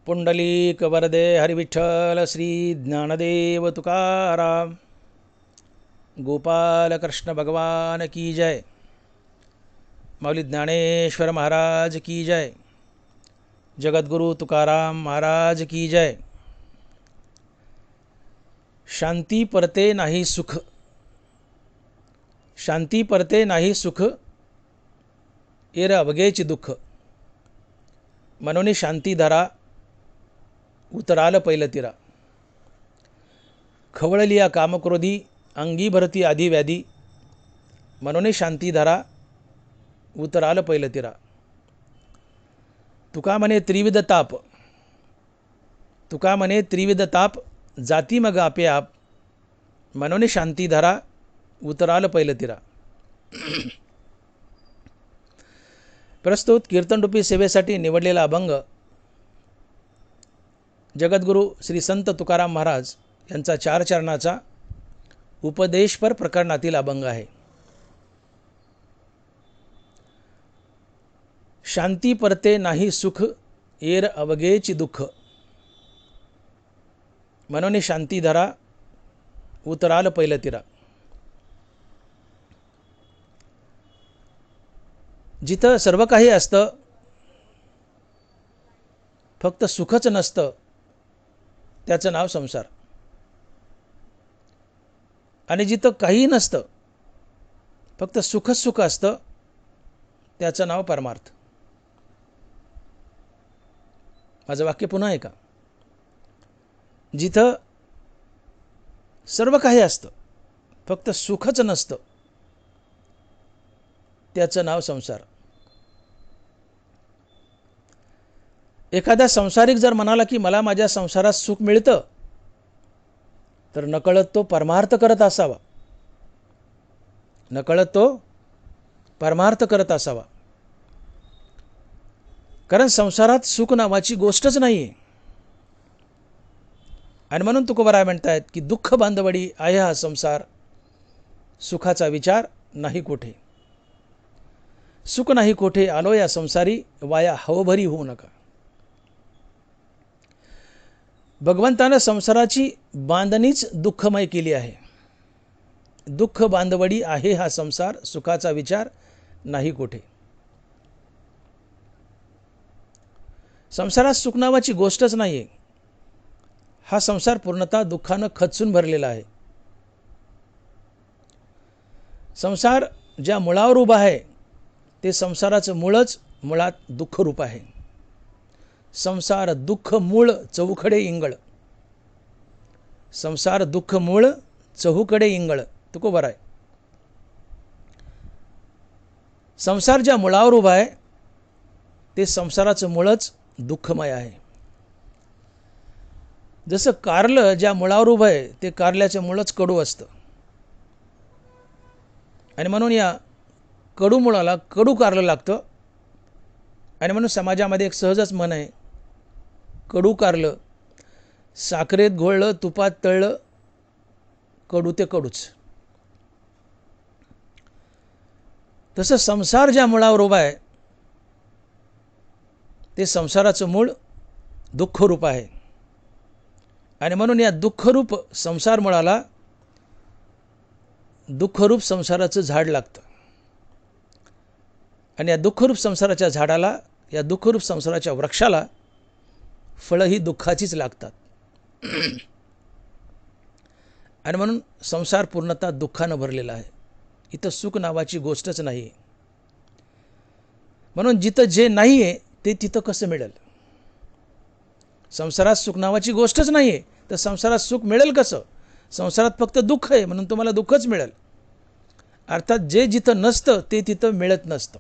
पुंडलिक वरदे हरिविठ्ठल श्री ज्ञानदेव तुकाराम गोपाल कृष्ण भगवान की जय। माऊली ज्ञानेश्वर महाराज की जय। जगद्गुरु तुकाराम महाराज की जय। शांती परते नाही सुख, शांती परते नाही सुख, येर अवघेच दुःख, मनोनी शांती धरा उतराल पैल तिरा। खवळलिया कामक्रोधी अंगी भरती आधी व्याधी, मनोनी शांती धरा उतराल पैल तिरा। तुका म्हणे त्रिविध ताप, तुका म्हणे त्रिविध ताप, जाती मग आपे आप, मनोनी शांती धरा उतराल पैल तिरा। प्रस्तुत कीर्तनरूपी सेवेसाठी निवडलेला अभंग जगद्गुरु श्री संत तुकाराम महाराज यांचा 4 चरणाचा उपदेशपर प्रकरणातील अभंग आहे। शांती परते नाही सुख, येर अवघेच दुःख, मनोनी शांती धरा उतराल पैल तिरा। जिथं सर्व काही असतं फक्त सुखच नसतं त्याचं नाव संसार, आणि जिथं काही नसतं फक्त सुखच सुख असतं त्याचं नाव परमार्थ। माझं वाक्य पुन्हा ऐका। जिथं सर्व काही असतं फक्त सुखच नसतं त्याचं नाव संसार। एखादा संसारिक जर म्हणाला की मला माझ्या संसारात सुख मिळतं, तर नकळत तो परमार्थ करत असावा, नकळत तो परमार्थ करत असावा। कारण संसारात सुख नावाची गोष्टच नाही आहे। आणि म्हणून तुकोबराय म्हणतायत की दुःख बांधवडी आहे हा संसार, सुखाचा विचार नाही कोठे। सुख नाही कोठे आलो या संसारी, वाया हवभरी होऊ नका। भगवंतानं संसाराची बांधणीच दुःखमय केली आहे। दुःख बांधवडी आहे हा संसार, सुखाचा विचार नाही कोठे। संसारात सुख नावाची गोष्टच नाही आहे। हा संसार पूर्णतः दुःखानं खचून भरलेला आहे। संसार ज्या मुळावर उभा आहे ते संसाराचं मूळच मुळात दुःखरूप आहे। संसार दुःख मूळ चौकडे इंगळ, संसार दुःख मूळ चहूकडे इंगळ, तुकोबराय। संसार ज्या मुळावर उभा आहे ते संसाराचं मूळच दुःखमय आहे। जसं कारलं ज्या मुळावर उभं आहे ते कारल्याचं मूळच कडू असतं, आणि म्हणून या कडू मुळाला कडू कारलं लागतं। आणि म्हणून समाजामध्ये एक सहजच म्हण आहे, कडू कारलं साखरेत घोळलं तुपात तळलं, कडू ते कडूच। तसं संसार ज्या मुळावर उभा आहे ते संसाराचं मूळ दुःखरूप आहे, आणि म्हणून या दुःखरूप संसार मुळाला दुःखरूप संसाराचं झाड लागतं, आणि या दुःखरूप संसाराच्या झाडाला, या दुःखरूप संसाराच्या वृक्षाला फळं ही दुःखाचीच लागतात। आणि म्हणून संसार पूर्णतः दुःखानं भरलेला आहे। इथं सुख नावाची गोष्टच नाही। म्हणून जिथं जे नाही आहे ते तिथं कसं मिळेल? संसारात सुख नावाची गोष्टच नाही आहे तर संसारात सुख मिळेल कसं? संसारात फक्त दुःख आहे म्हणून तुम्हाला दुःखच मिळेल। अर्थात जे जिथं नसतं ते तिथं मिळत नसतं।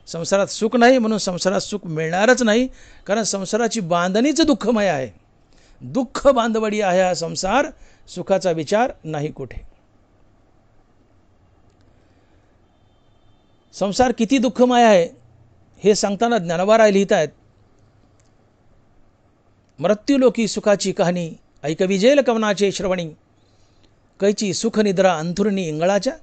संसारात सुख नाही म्हणून संसारात सुख मिळणारच नाही, कारण संसाराची बांधणीच दुःखमय आहे। दुःख बांधवडी आहे हा संसार, सुखाचा विचार नाही कुठे। संसार किती दुःखमय आहे हे सांगताना ज्ञानोबा लिहित आहेत, मृत्यूलोकी सुखाची कहाणी ऐकविजेल कवनाचे श्रवणी, कैची सुख निद्रा अंथुरणी इंगळाच्या।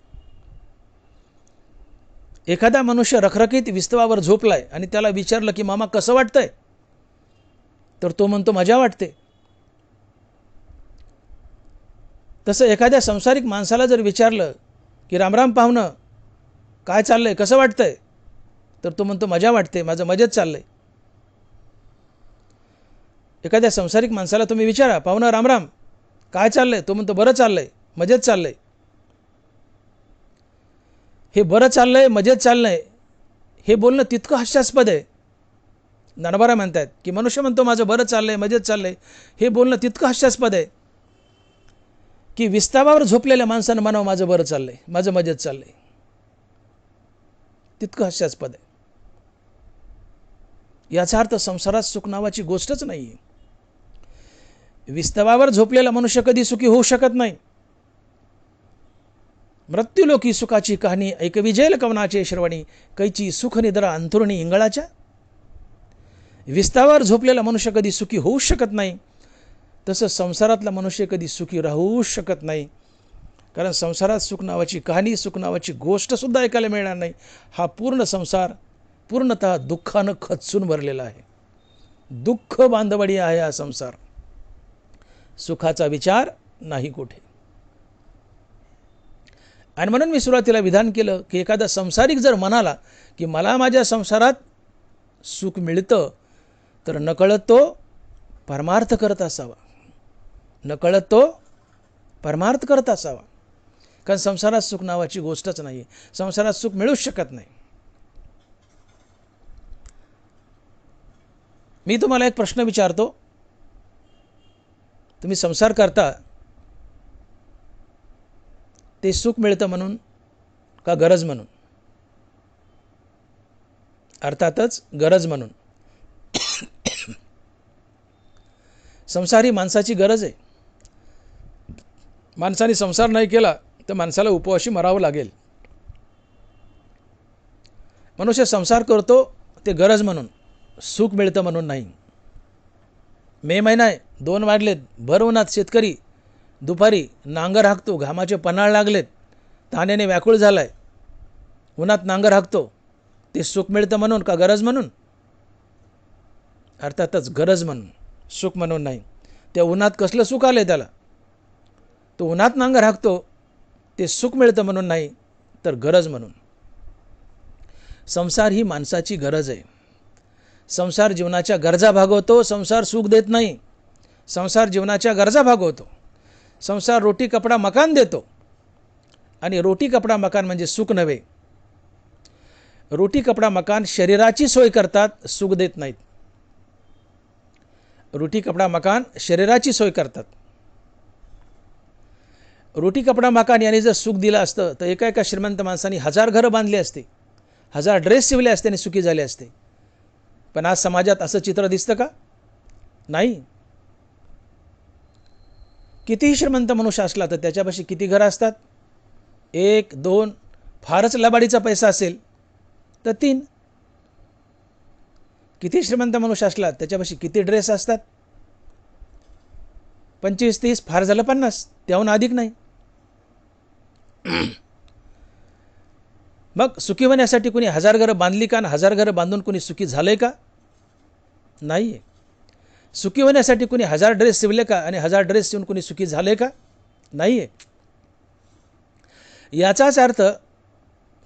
एखादा मनुष्य रखरखीत विस्तवावर झोपलाय आणि त्याला विचारलं की मामा कसं वाटतंय, तर तो म्हणतो मजा वाटते. तसं एखाद्या संसारिक माणसाला जर विचारलं की रामराम पाहुणं, काय चाललंय, कसं वाटतंय, तर तो म्हणतो मजा वाटते, माझं मजेत चाललंय. एखाद्या संसारिक माणसाला तुम्ही विचारा, पाहुणं रामराम काय चाललंय, तो म्हणतो बरं चाललंय, मजेत चाललंय. हे बरं चाललंय, मजेत चाललंय हे बोलणं तितकं हास्यास्पद आहे. ज्ञानोबा म्हणतात की मनुष्य म्हणतो माझं बरं चाललंय, मजेत चाललंय, हे बोलणं तितकं हास्यास्पद आहे की विस्तावावर झोपलेल्या माणसानं म्हणावं माझं बरं चाललंय, माझं मजेत चाललंय. तितकं हास्यास्पद आहे. याचा अर्थ संसारात सुख नावाची गोष्टच नाही आहे. विस्तवावर झोपलेला मनुष्य कधी सुखी होऊ शकत नाही. मृत्यूलोकी सुखाची कहाणी ऐकविजेल कवनाचे श्रवणी, कैची सुख निद्रा अंथरुणी इंगळाच्या. विस्तावावर झोपलेला मनुष्य कधी सुखी होऊ शकत नाही. तसं संसारातला मनुष्य कधी सुखी राहू शकत नाही. कारण संसारात सुख नावाची कहाणी, सुख नावाची गोष्टसुद्धा ऐकायला मिळणार नाही. हा पूर्ण संसार पूर्णतः दुःखानं खचून भरलेला आहे. दुःख बांधवडी आहे हा संसार. सुखाचा विचार नाही कुठे. आणि म्हणून मी सुरुवातीला विधान केलं की एखादा संसारिक जर म्हणाला की मला माझ्या संसारात सुख मिळतं, तर नकळत तो परमार्थ करत असावा. नकळत तो परमार्थ करत असावा. कारण संसारात सुख नावाची गोष्टच नाही. संसारात सुख मिळूच शकत नाही. मी तुम्हाला एक प्रश्न विचारतो, तुम्ही संसार करता ते सुख मिळतं म्हणून का गरज म्हणून? अर्थातच गरज म्हणून. संसार ही माणसाची गरज आहे. माणसाने संसार नाही केला तर माणसाला उपवाशी मरावं लागेल. मनुष्य संसार करतो ते गरज म्हणून, सुख मिळतं म्हणून नाही. मे महिना आहे, 2 वाजलेत, भर उन्हात शेतकरी दुपारी नांगर हाकतो, घामाचे पन्हाळ लागलेत, ताण्याने व्याकुळ झालाय, उन्हात नांगर हाकतो, ते सुख मिळतं म्हणून का गरज म्हणून? अर्थातच गरज म्हणून, सुख म्हणून नाही. त्या उन्हात कसलं सुख आलंय त्याला? तो उन्हात नांगर हाकतो ते सुख मिळतं म्हणून नाही, तर गरज म्हणून. संसार ही माणसाची गरज आहे. संसार जीवनाच्या गरजा भागवतो, संसार सुख देत नाही. संसार जीवनाच्या गरजा भागवतो. संसार रोटी कपडा मकान देतो. आणि रोटी कपडा मकान म्हणजे सुख नव्हे. रोटी कपडा मकान शरीराची सोय करतात, सुख देत नाहीत. रोटी कपडा मकान शरीराची सोय करतात. रोटी कपडा मकान याने जर सुख दिलं असतं तर एका एका श्रीमंत माणसाने 1000 घरं बांधली असते, 1000 ड्रेस शिवले असते आणि सुखी झाले असते. पण आज समाजात असं चित्र दिसतं का? नाही. कितीही श्रीमंत मनुष्य असला तर त्याच्यापाशी किती घरं असतात? 1, 2, फारच लबाडीचा पैसा असेल तर 3. किती श्रीमंत मनुष्य असला त्याच्यापाशी किती ड्रेस असतात? 25, 30, फार झालं 50, त्याहून अधिक नाही. मग सुखी होण्यासाठी कुणी 1000 घरं बांधली का? 1000 घरं बांधून कुणी सुखी झालंय का? नाही. सुखी होण्यासाठी कुणी 1000 ड्रेस शिवले का? आणि 1000 ड्रेस शिवून कुणी सुखी झाले का? नाही. याचाच अर्थ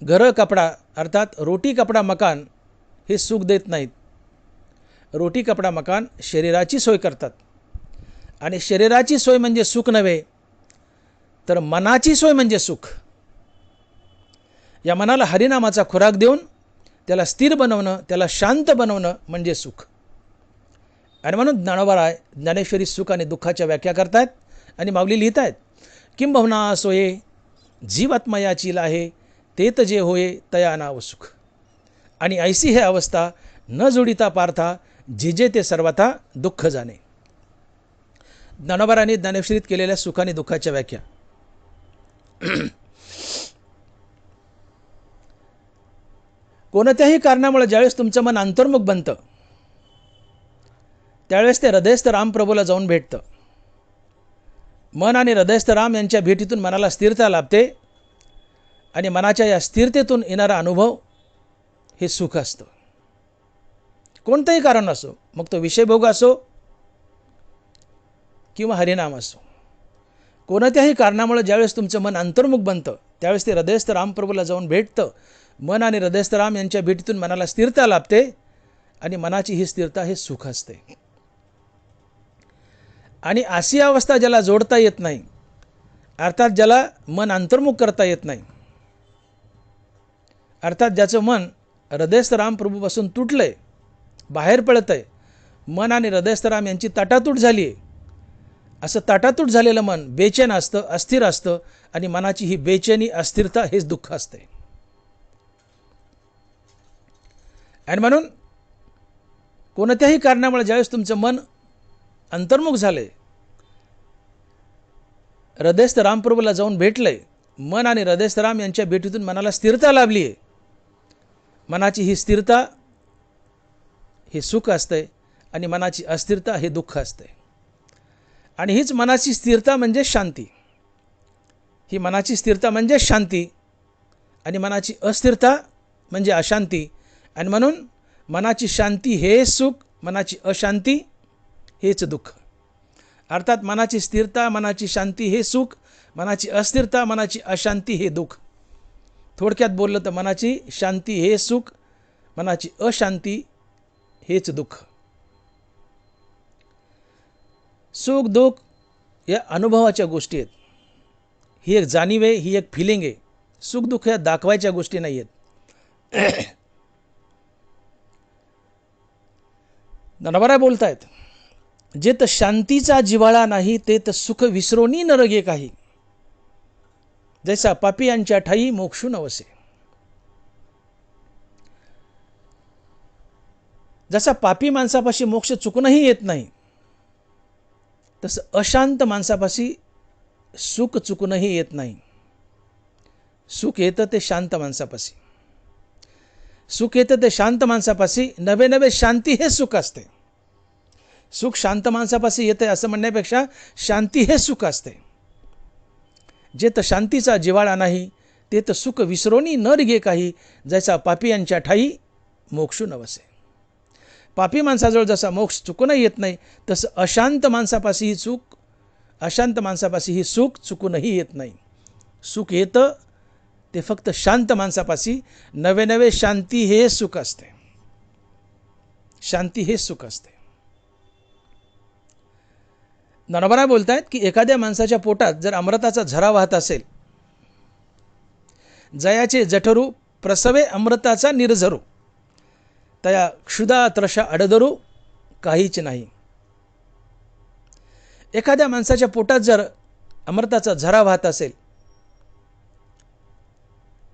घरं कपडा अर्थात रोटी कपडा मकान हे सुख देत नाहीत. रोटी कपडा मकान शरीराची सोय करतात. आणि शरीराची सोय म्हणजे सुख नव्हे, तर मनाची सोय म्हणजे सुख. या मनाला हरिनामाचा खुराक देऊन त्याला स्थिर बनवणं, त्याला शांत बनवणं म्हणजे सुख. आणि म्हणून ज्ञानोबा ज्ञानेश्वरी सुख आणि दुःखाच्या व्याख्या करतायत आणि माऊली लिहित आहेत, किंबहुना सोये जीवात्मयाची लाहे, तेत जे होये तया नाव सुख. आणि ऐसी हे अवस्था न जोडिता पार्था, जिजे ते सर्वथा दुःख जाणे. ज्ञानोबांनी ज्ञानेश्वरीत केलेल्या सुख आणि दुःखाच्या व्याख्या. कोणत्याही कारणामुळे ज्यावेळेस तुमचं मन अंतर्मुख बनतं त्यावेळेस ते हृदयस्थ रामप्रभूला जाऊन भेटतं. मन आणि हृदयस्थ राम यांच्या भेटीतून मनाला स्थिरता लाभते आणि मनाच्या या स्थिरतेतून येणारा अनुभव हे सुख असतं. कोणतंही कारण असो, मग तो विषयभोग असो किंवा हरिनाम असो, कोणत्याही कारणामुळे ज्यावेळेस तुमचं मन अंतर्मुख बनतं त्यावेळेस ते हृदयस्थ रामप्रभूला जाऊन भेटतं. मन आणि हृदयस्थ राम यांच्या भेटीतून मनाला स्थिरता लाभते आणि मनाची ही स्थिरता हे सुख असते. आणि अशी अवस्था ज्याला जोडता येत नाही, अर्थात ज्याला मन अंतर्मुख करता येत नाही, अर्थात ज्याचं मन हृदयस्थ रामप्रभूपासून तुटलंय, बाहेर पडतंय, मन आणि हृदयस्थ राम यांची ताटातूट झाली आहे, असं ताटातूट झालेलं मन बेचैन असतं, अस्थिर असतं आणि मनाची ही बेचैनी अस्थिरता हेच दुःख असते. आणि म्हणून कोणत्याही कारणामुळे ज्यावेळेस तुमचं मन अंतर्मुख झालंय, हृदयस्थ रामप्रभूला जाऊन भेटलंय, मन आणि हृदयस्थ राम यांच्या भेटीतून मनाला स्थिरता लाभली आहे, मनाची ही स्थिरता हे सुख असते आणि मनाची अस्थिरता हे दुःख असते. आणि हीच मनाची स्थिरता म्हणजे शांती. ही मनाची स्थिरता म्हणजे शांती आणि मनाची अस्थिरता म्हणजे अशांती. आणि म्हणून मनाची शांती हे सुख, मनाची अशांती हेच दुःख. अर्थात मनाची स्थिरता, मनाची शांती हे सुख, मनाची अस्थिरता, मनाची अशांती हे दुःख. थोडक्यात बोललं तर मनाची शांती हे सुख, मनाची अशांती हेच दुःख. सुख दुःख या अनुभवाच्या गोष्टी आहेत. ही एक जाणीव आहे, ही एक फिलिंग आहे. सुख दुःख या दाखवायच्या गोष्टी नाही आहेत. नरबरा बोलतायत, जे तर शांतीचा जिव्हाळा नाही ते तर सुख विसरोनी नरगे काही, जैसा पापियांच्या ठाई मोक्षू नवसे. जसा पापी माणसापाशी मोक्ष चुकूनही येत नाही, तसं अशांत माणसापाशी सुख चुकूनही येत नाही. सुख येतं ते शांत माणसापाशी, सुख येतं ते शांत माणसापाशी. नवे नवे शांती हे सुख असते. सुख शांत माणसापाशी येते असं म्हणण्यापेक्षा शांती हे सुख असते. जे तर शांतीचा जिव्हाळा नाही ते तर सुख विसरोनी न गे काही, जैसा पापियांच्या ठाई मोक्षू नवसे. पापी माणसाजवळ जसा मोक्ष चुकूनही येत नाही, तसं अशांत माणसापाशी ही चूक, अशांत माणसापाशी ही सुख चुकूनही येत नाही. सुख येतं ते फक्त शांत माणसापाशी. नवे नवे शांती हे सुख असते, शांती हे सुख असते. नरबरा बोलतायत की एखाद्या माणसाच्या पोटात जर अमृताचा झरा वाहत असेल, जयाचे जठरू प्रसवे अमृताचा निर्झरू, तया क्षुधा त्रषा अडदरू काहीच नाही. एखाद्या माणसाच्या पोटात जर अमृताचा झरा वाहत असेल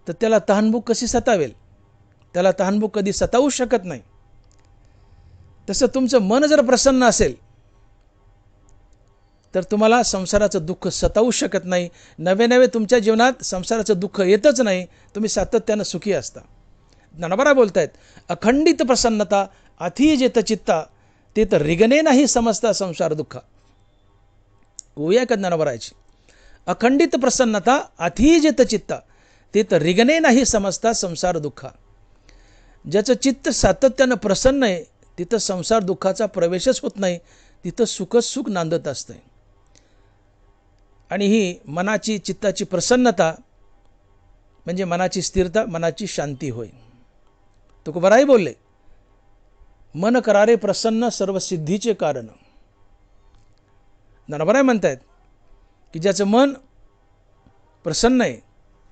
तर त्याला तहानभूक कशी सतावेल? त्याला तहानभूक कधी सतावू शकत नाही. तसं तुमचं मन जर प्रसन्न असेल तर तुम्हाला संसाराचं दुःख सतावू शकत नाही. नवे नवे तुमच्या जीवनात संसाराचं दुःख येतच नाही, तुम्ही सातत्यानं सुखी असता. नरबरा बोलतायत, अखंडित प्रसन्नता अथी जेत चित्ता, ते तर रिगणे नाही समजता संसार दुःखा. होऊया का नरबराची? अखंडित प्रसन्नता अथी जेत चित्ता, ते तर रिगणे नाही समजता संसार दुःखा. ज्याचं चित्त सातत्यानं प्रसन्न आहे तिथं संसार दुःखाचा प्रवेशच होत नाही, तिथं सुखच सुख नांदत असतंय. आणि ही मनाची चित्ताची प्रसन्नता म्हणजे मनाची स्थिरता, मनाची शांती होय. तुकोबाराही बोलले, मन करारे प्रसन्न सर्व सिद्धीचे कारण. नरबराय म्हणतायत की ज्याचं मन प्रसन्न आहे,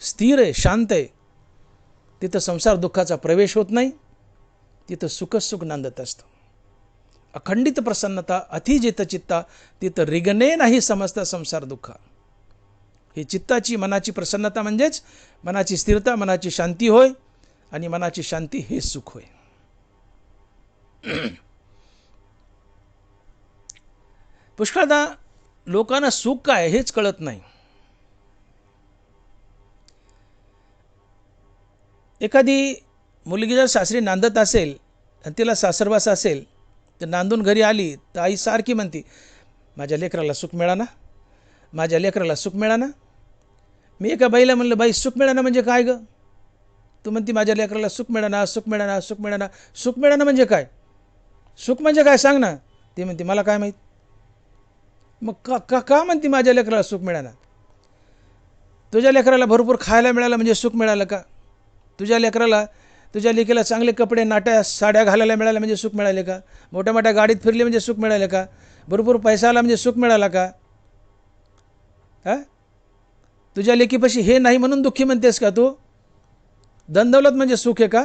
स्थिर आहे, शांत आहे, तिथं संसार दुःखाचा प्रवेश होत नाही, तिथं सुखच सुख नांदत असतं. अखंडित प्रसन्नता अति जेत चित्ता, तिथं रिगणे नाही समजता संसार दुःखा. ही चित्ताची मनाची प्रसन्नता म्हणजेच मनाची स्थिरता, मनाची शांती होय. आणि मनाची शांती हे सुख होय. पुष्कळदा लोकांना सुख काय हेच कळत नाही. एखादी मुलगी जर सासरी नांदत असेल आणि तिला सासरवास असेल तर नांदून घरी आली तर आई सारखी म्हणते, माझ्या लेकराला सुख मिळाना, माझ्या लेकराला सुख मिळाना. मी एका बाईला म्हणलं, बाई सुख मिळाना म्हणजे काय ग? तू म्हणती माझ्या लेकराला सुख मिळाना, सुख मिळाना, सुख मिळाना. सुख मिळाना म्हणजे काय? सुख म्हणजे काय सांग ना. ती म्हणते मला काय माहीत. मग का का का म्हणते माझ्या लेकराला सुख मिळालं? तुझ्या लेकराला भरपूर खायला मिळालं म्हणजे सुख मिळालं का? तुझ्या लेकराला, तुझ्या लेकीला चांगले कपडे, नाट्या साड्या घालायला मिळाल्या म्हणजे सुख मिळाले का? मोठ्या मोठ्या गाडीत फिरले म्हणजे सुख मिळाले का? भरपूर पैसा आला म्हणजे सुख मिळाला का? हां, तुझ्या लेकीपाशी हे नाही म्हणून दुःखी म्हणतेस का तू? धनदौलत म्हणजे सुख आहे का?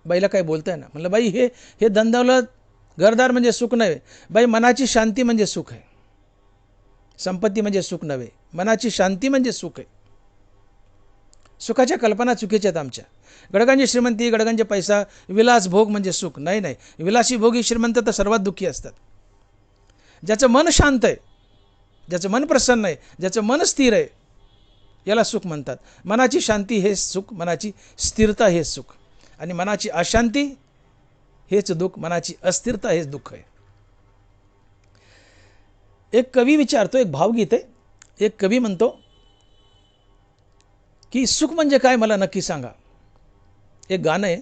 बाईला काय बोलताय ना. म्हणलं बाई, हे हे धनदौलत घरदार म्हणजे सुख नव्हे बाई, मनाची शांती म्हणजे सुख आहे. संपत्ती म्हणजे सुख नव्हे, मनाची शांती म्हणजे सुख आहे. सुखाच्या कल्पना चुकीच्या आहेत आमच्या. गडगांची श्रीमंती, गडगांचे पैसा, विलास भोग म्हणजे सुख. नाही नाही, विलासी भोगी श्रीमंत तर सर्वात दुःखी असतात. ज्याचं मन शांत आहे, ज्याचं मन प्रसन्न आहे, ज्याचं मन स्थिर आहे, याला सुख म्हणतात. मनाची शांती हे सुख, मनाची स्थिरता हे सुख, आणि मनाची अशांती हेच दुःख, मनाची अस्थिरता हेच दुःख आहे. एक कवी विचारतो, एक भावगीत आहे. एक कवी म्हणतो की सुख म्हणजे काय मला नक्की सांगा. एक गाणं आहे,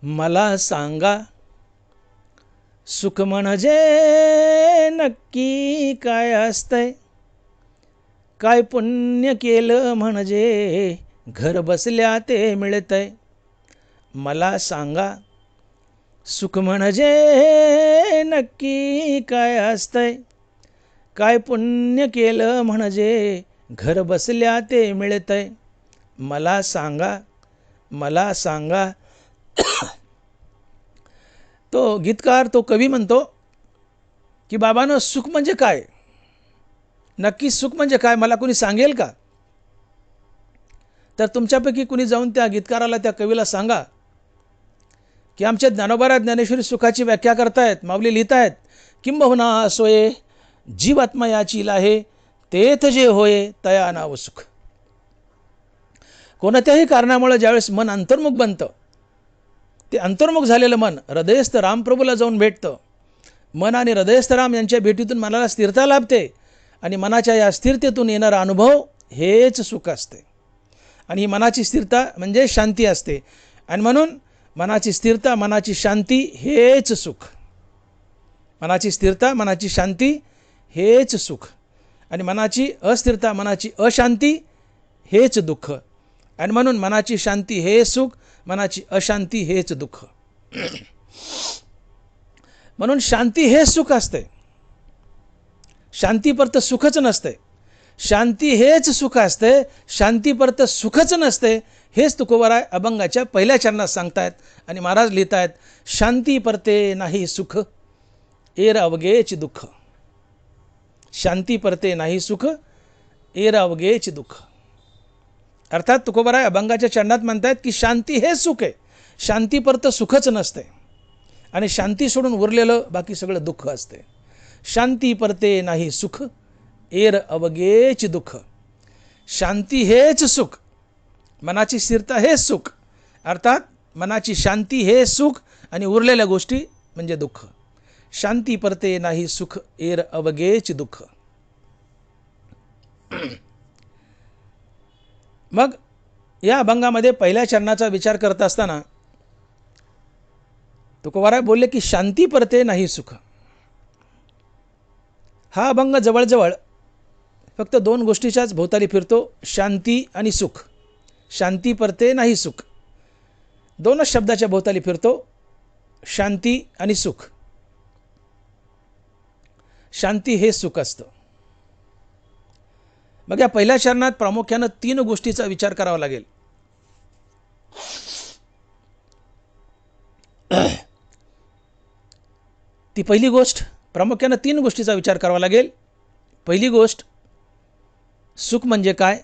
मला सांगा सुख म्हणजे नक्की काय असतंय, काय पुण्य केलं म्हणजे घर बसल्या ते मिळतंय. मला सांगा सुख म्हणजे नक्की काय असतंय, काय पुण्य केलं म्हणजे घर बसल्या ते मिळतंय. मला सांगा, मला सांगा. तो गीतकार, तो कवी म्हणतो की बाबांनो, सुख म्हणजे काय, नक्की सुख म्हणजे काय मला कोणी सांगेल का? तर तुमच्यापैकी कुणी जाऊन त्या गीतकाराला, त्या कवीला सांगा की आमच्या ज्ञानोबा ज्ञानेश्वरी सुखाची व्याख्या करतायत, माऊली लिहितायत, किंबहुना सोये जीवात्मा याची लाहे, तेथ जे होय तया नाव सुख. कोणत्याही कारणामुळे ज्यावेळेस मन अंतर्मुख बनतं, ते अंतर्मुख झालेलं मन हृदयस्थ रामप्रभूला जाऊन भेटतं. मन आणि हृदयस्थ राम यांच्या भेटीतून मनाला स्थिरता लाभते, आणि मनाच्या या स्थिरतेतून येणारा अनुभव हेच सुख असते. आणि ही मनाची स्थिरता म्हणजे शांती असते. आणि म्हणून मनाची स्थिरता, मनाची शांती हेच सुख. मनाची स्थिरता, मनाची शांती हेच सुख, आणि मनाची अस्थिरता, मनाची अशांती हेच दुःख. आणि म्हणून मनाची शांती हे सुख, मनाची अशांती हेच दुःख. म्हणून शांती हे सुख असते. शांती परत सुखच नसते. शांती हेच सुख असते, शांती परत सुखच नसते. हेच तुकोबाराय अभंगाच्या पहिल्या चरणात सांगतायत. आणि महाराज लिहितायत, शांती परते नाही सुख, एर अवघेच दुःख. शांती परते नाही सुख, एर अवघेच दुःख. अर्थात तुकोबाराय अभंगाच्या चरणात म्हणतायत की शांती हे सुख आहे, शांती परत सुखच नसते, आणि शांती सोडून उरलेलं बाकी सगळं दुःख असते. शांती परते नाही सुख, एर अवघेच दुःख. शांती हेच सुख, मनाची स्थिरता हेच सुख. अर्थात मनाची शांती हे सुख, आणि उरलेल्या गोष्टी म्हणजे दुःख. शांती परते नाही सुख, एर अवघेच दुःख. मग या अभंगामध्ये पहिल्या चरणाचा विचार करत असताना तुकोबाराय बोलले की शांती परते नाही सुख. हा अभंग जवळजवळ फक्त दोन गोष्टीच्याच भोवताली फिरतो, शांती आणि सुख. शांती परते नाही सुख, दोनच शब्दाच्या भोवताली फिरतो, शांती आणि सुख. शांती हे सुख असतं. मग या पहिल्या चरणात प्रामुख्यानं तीन गोष्टीचा विचार करावा लागेल. ती पहिली गोष्ट, प्रामुख्यानं तीन गोष्टीचा विचार करावा लागेल. पहिली गोष्ट, सुख म्हणजे काय,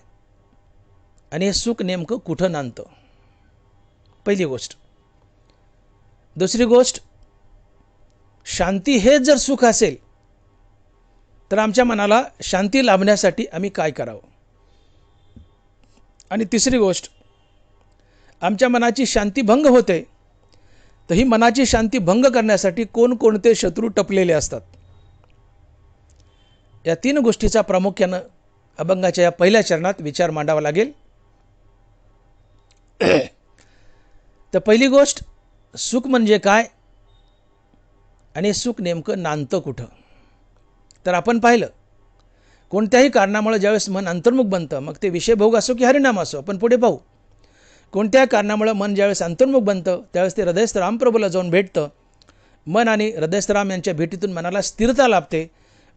आणि हे सुख नेमकं कुठं नांदतं. पहिली गोष्ट. दुसरी गोष्ट, शांती हेच जर सुख असेल तर आमच्या मनाला शांती लाभण्यासाठी आम्ही काय करावं. आणि तिसरी गोष्ट, आमच्या मनाची शांती भंग होते, तर ही मनाची शांती भंग करण्यासाठी कोणकोणते शत्रू टपलेले असतात. या तीन गोष्टीचा प्रामुख्यानं अभंगाच्या या पहिल्या चरणात विचार मांडावा लागेल. तर पहिली गोष्ट, सुख म्हणजे काय, आणि सुख नेमकं नांदतं कुठं? तर आपण पाहिलं, कोणत्याही कारणामुळे ज्यावेळेस मन अंतर्मुख बनतं, मग ते विषयभोग असो की हरिनाम असो, आपण पुढे पाहू. कोणत्या कारणामुळे मन ज्यावेळेस अंतर्मुख बनतं त्यावेळेस ते हृदयस्थ रामप्रभूला जाऊन भेटतं. मन आणि हृदयस्थ राम यांच्या भेटीतून मनाला स्थिरता लाभते.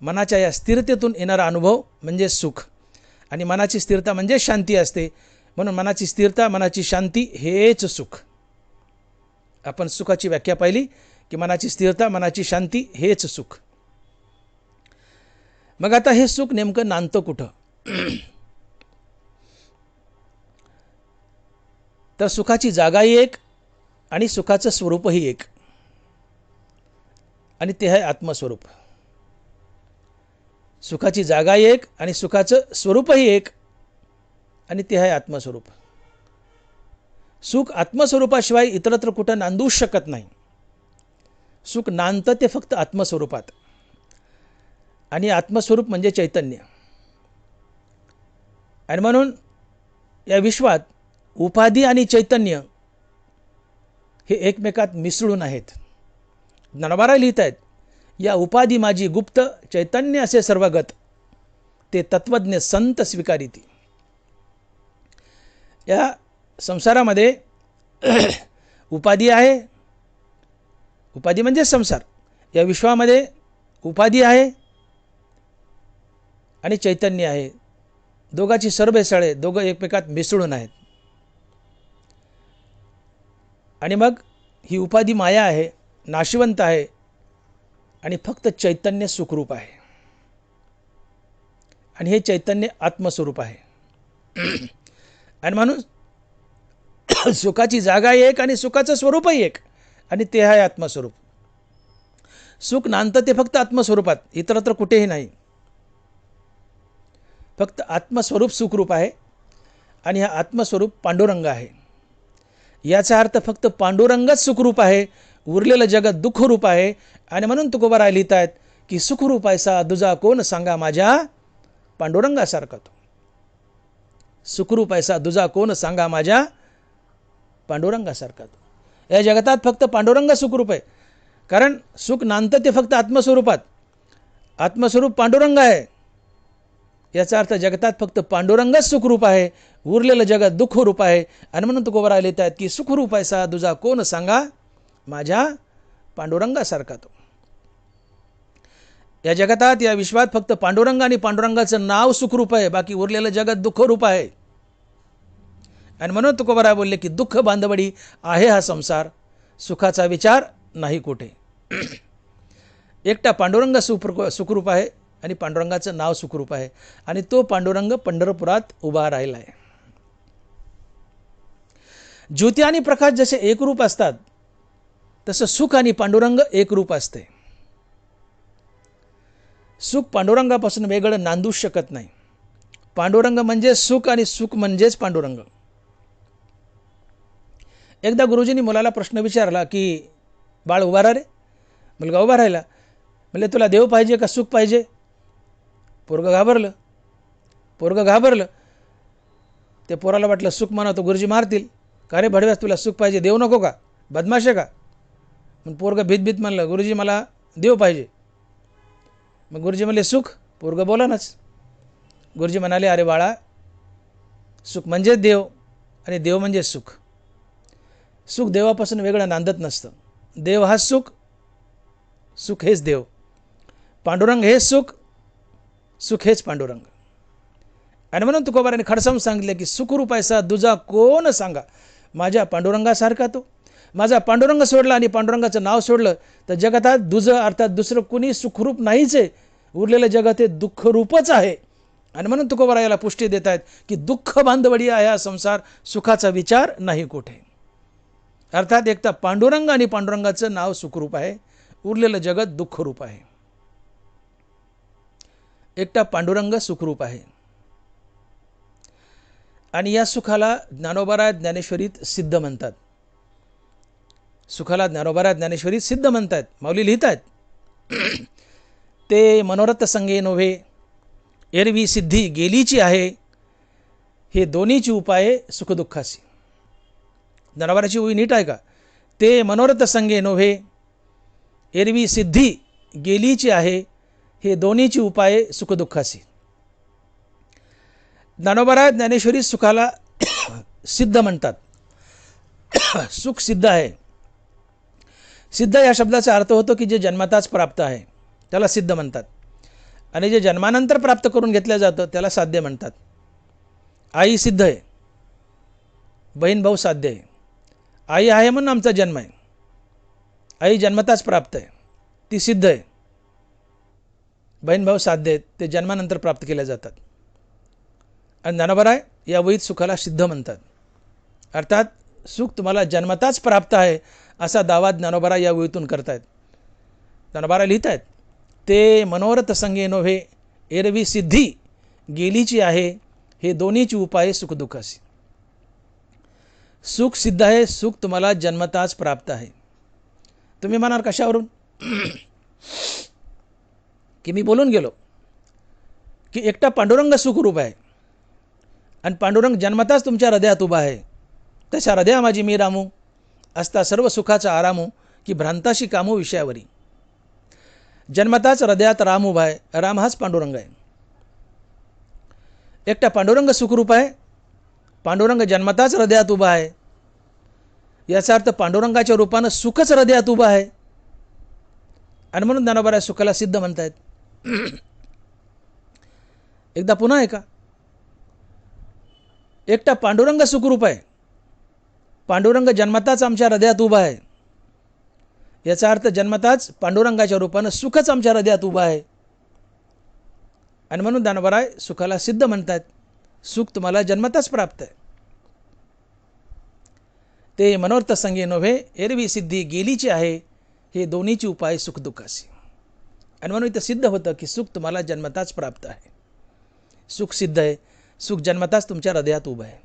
मनाच्या या स्थिरतेतून येणारा अनुभव म्हणजे सुख, आणि मनाची स्थिरता म्हणजे शांती असते. म्हणून मनाची स्थिरता, मनाची शांती हेच सुख. आपण सुखाची व्याख्या पाहिली की मनाची स्थिरता, मनाची शांती हेच सुख. मग आता हे सुख नेमकं नांदतं कुठं? तर सुखाची जागाही एक आणि सुखाचं स्वरूपही एक, आणि ते आहे आत्मस्वरूप. सुखाची जागाही एक आणि सुखाचं स्वरूपही एक, आणि ते आहे आत्मस्वरूप. सुख आत्मस्वरूपाशिवाय इतरत्र कुठं नांदूच शकत नाही. सुख नांदतं ते फक्त आत्मस्वरूपात, आणि आत्मस्वरूप म्हणजे चैतन्य. आणि म्हणून या विश्वात उपाधी आणि चैतन्य हे एकमेकात मिसळून आहेत. ज्ञानोबा लिहित आहेत, या उपाधी माझी गुप्त, चैतन्य असे सर्वगत, ते तत्वज्ञ संत स्वीकारिती. या संसारामध्ये उपाधी आहे, उपाधी म्हणजे संसार. या विश्वामध्ये उपाधी आहे आणि चैतन्य आहे. दोघांची सरबेसळ आहे, दोघं एकमेकात मिसळून आहेत. आणि मग ही उपाधी माया आहे, नाशिवंत आहे, आणि फक्त चैतन्य सुखरूप आहे. आणि हे चैतन्य आत्मस्वरूप आहे. आणि म्हणून सुखाची जागा एक आणि सुखाचं स्वरूपही एक, आणि ते आहे आत्मस्वरूप. सुख नांदतं ते फक्त आत्मस्वरूपात, इतरत्र कुठेही नाही. फक्त आत्मस्वरूप सुखरूप आहे, आणि हा आत्मस्वरूप पांडुरंग आहे. याचा अर्थ फक्त पांडुरंगच सुखरूप आहे, उरलेलं जगत दुःखरूप आहे. आणि म्हणून तुकोबा लिहित आहेत की सुखरूप ऐसा दुजा कोण सांगा माझ्या पांडुरंगासारखा तो. सुखरूप ऐसा दुजा कोण सांगा माझ्या पांडुरंगासारखा तो. या जगतात फक्त पांडुरंग सुखरूप आहे, कारण सुख नांदतं ते फक्त आत्मस्वरूपात. आत्मस्वरूप पांडुरंग आहे. याचा अर्थ जगतात फक्त पांडुरंगच सुखरूप आहे, उरलेलं जगत दुःखरूप आहे. आणि म्हणून तुकोबा लिहित आहेत की सुखरूप ऐसा दुजा कोण सांगा माझ्या पांडुरंगासारखा तो. या जगतात, या विश्वात फक्त पांडुरंग आणि पांडुरंगाचं नाव सुखरूप आहे, बाकी उरलेलं जगत दुःखरूप आहे. आणि म्हणून तुकोबा बोलले की दुःख बांधवडी आहे हा संसार, सुखाचा विचार नाही कुठे. एकटा पांडुरंग सुखरूप आहे, आणि पांडुरंगाचं नाव सुखरूप आहे, आणि तो पांडुरंग पंढरपुरात उभा राहिला आहे. ज्योती आणि प्रकाश जसे एकरूप असतात, तसं सुख आणि पांडुरंग एकरूप असते. सुख पांडुरंगापासून वेगळं नांदूच शकत नाही. पांडुरंग म्हणजे सुख, आणि सुख म्हणजेच पांडुरंग. एकदा गुरुजींनी मुलाला प्रश्न विचारला की बाळ उभा राहा रे. मुलगा उभा राहिला. म्हणले तुला देव पाहिजे का सुख पाहिजे? पोरगं घाबरलं. ते पोराला वाटलं सुख म्हणतो गुरुजी मारतील. का रे भडव्यास, तुला सुख पाहिजे, देव नको का? बदमाश आहे का? मग पोरगं भीत म्हणलं गुरुजी मला देव पाहिजे. मग गुरुजी म्हणले सुख? पोरगं बोला नाच. गुरुजी म्हणाले अरे बाळा, सुख म्हणजे देव, आणि देव म्हणजे सुख. सुख देवापासून वेगळं नांदत नसतं. देव हा सुख, सुख हेच देव. पांडुरंग हेच सुख, सुख हेच पांडुरंग. आणि म्हणून तुकोबाराने खडसावून सांगितले की सुखरूप ऐसा दुजा कोण सांगा माझ्या पांडुरंगासारखा तो. माझा पांडुरंग सोडला आणि पांडुरंगाचं नाव सोडलं तर जगतात दुजं अर्थात दुसरं कुणी सुखरूप नाहीच आहे. उरलेलं जगत हे दुःखरूपच आहे. आणि म्हणून तुकोबा याला पुष्टी देत आहेत की दुःख बांधवडी आहे हा संसार, सुखाचा विचार नाही कुठे. अर्थात एकटा पांडुरंग आणि पांडुरंगाचं नाव सुखरूप आहे, उरलेलं जगत दुःखरूप आहे. एकटा पांडुरंग सुखरूप आहे. आणि या सुखाला ज्ञानोबा ज्ञानेश्वरीत सिद्ध म्हणतात. सुखाला ज्ञानोबा ज्ञानेश्वरीत सिद्ध म्हणतात. माऊली लिहित आहेत ते मनोरथ संगे नव्हे, एरवी सिद्धी गेलीची आहे, हे दोन्हीची उपाये सुखदुःखासी. ज्ञानोबाची ओळी नीट आहे का? ते मनोरथ संगे नव्हे, एरवी सिद्धी गेलीची आहे, हे दोन्हीची उपाये सुखदुःखासी. ज्ञानोबा ज्ञानेश्वरी सुखाला सिद्ध म्हणतात. सुख सिद्ध आहे. सिद्ध या शब्दाचा अर्थ होतो की जे जन्मताच प्राप्त आहे त्याला सिद्ध म्हणतात, आणि जे जन्मानंतर प्राप्त करून घेतलं जातं त्याला साध्य म्हणतात. आई सिद्ध आहे, बहीण भाऊ साध्य आहे. आई आहे म्हणून आमचा जन्म आहे. आई जन्मताच प्राप्त आहे, ती सिद्ध आहे. बहीण भाऊ साध्य आहेत, ते जन्मानंतर प्राप्त केल्या जातात. आणि ज्ञानोबा या वहीत सुखाला सिद्ध म्हणतात. अर्थात सुख तुम्हाला जन्मताच प्राप्त आहे असा दावा ज्ञानोबा या वहीतून करतायत. ज्ञानोबा लिहित आहेत, ते मनोरथ संगे नोव्हे, एरवी सिद्धी गेलीची आहे, हे दोन्हीची उपाये सुखदुःखासी. सुख सिद्ध आहे, सुख तुम्हाला जन्मताच प्राप्त आहे. तुम्ही म्हणाल कशावरून? की मी बोलून गेलो की एकटा पांडुरंग सुखरूप आहे, आणि पांडुरंग जन्मताच तुमच्या हृदयात उभा आहे. तशा हृदया माझी मी रामू, असता सर्व सुखाचा आरामू, की भ्रांताशी कामू विषयावरी. जन्मताच हृदयात राम उभा आहे. राम हाच पांडुरंग आहे. एकटा पांडुरंग सुखरूप आहे, पांडुरंग जन्मताच हृदयात उभा आहे. याचा अर्थ पांडुरंगाच्या रूपानं सुखच हृदयात उभा आहे, आणि म्हणून ज्ञानोबा सुखाला सिद्ध म्हणतायत. एकदा पुन्हा ऐका. एकटा पांडुरंग सुखरूप आहे, पांडुरंग जन्मताच आमच्या हृदयात उभा आहे. याचा अर्थ जन्मताच पांडुरंगाच्या रूपानं सुखच आमच्या हृदयात उभा आहे, आणि म्हणून ज्ञानोबा सुखाला सिद्ध म्हणतात. सुख तुम्हाला जन्मताच प्राप्त आहे. ते मनोर्थ संगे नोव्हे, एरवी सिद्धी गेलीची आहे, हे दोन्हीची उपाय सुखदुःखासी. आणि म्हणून इथं सिद्ध होतं की सुख तुम्हाला जन्मताच प्राप्त आहे. सुख सिद्ध आहे, सुख जन्मताच तुमच्या हृदयात उभं आहे.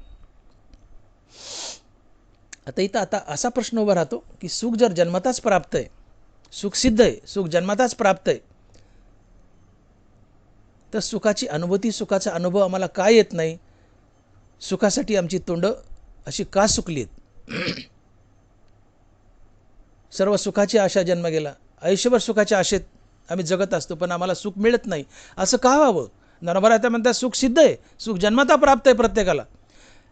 आता असा प्रश्न उभा राहतो की सुख जर जन्मताच प्राप्त आहे, सुख सिद्ध आहे, सुख जन्मताच प्राप्त आहे, तर सुखाची अनुभूती, सुखाचा अनुभव आम्हाला का येत नाही? सुखासाठी आमची तोंड अशी का सुकलीत? सर्व सुखाची आशा जन्म गेला, आयुष्यभर सुखाच्या आशेत आम्ही जगत असतो, पण आम्हाला सुख मिळत नाही. असं का व्हावं? ज्ञानोबा आता म्हणतात सुख सिद्ध आहे, सुख जन्मता प्राप्त आहे प्रत्येकाला.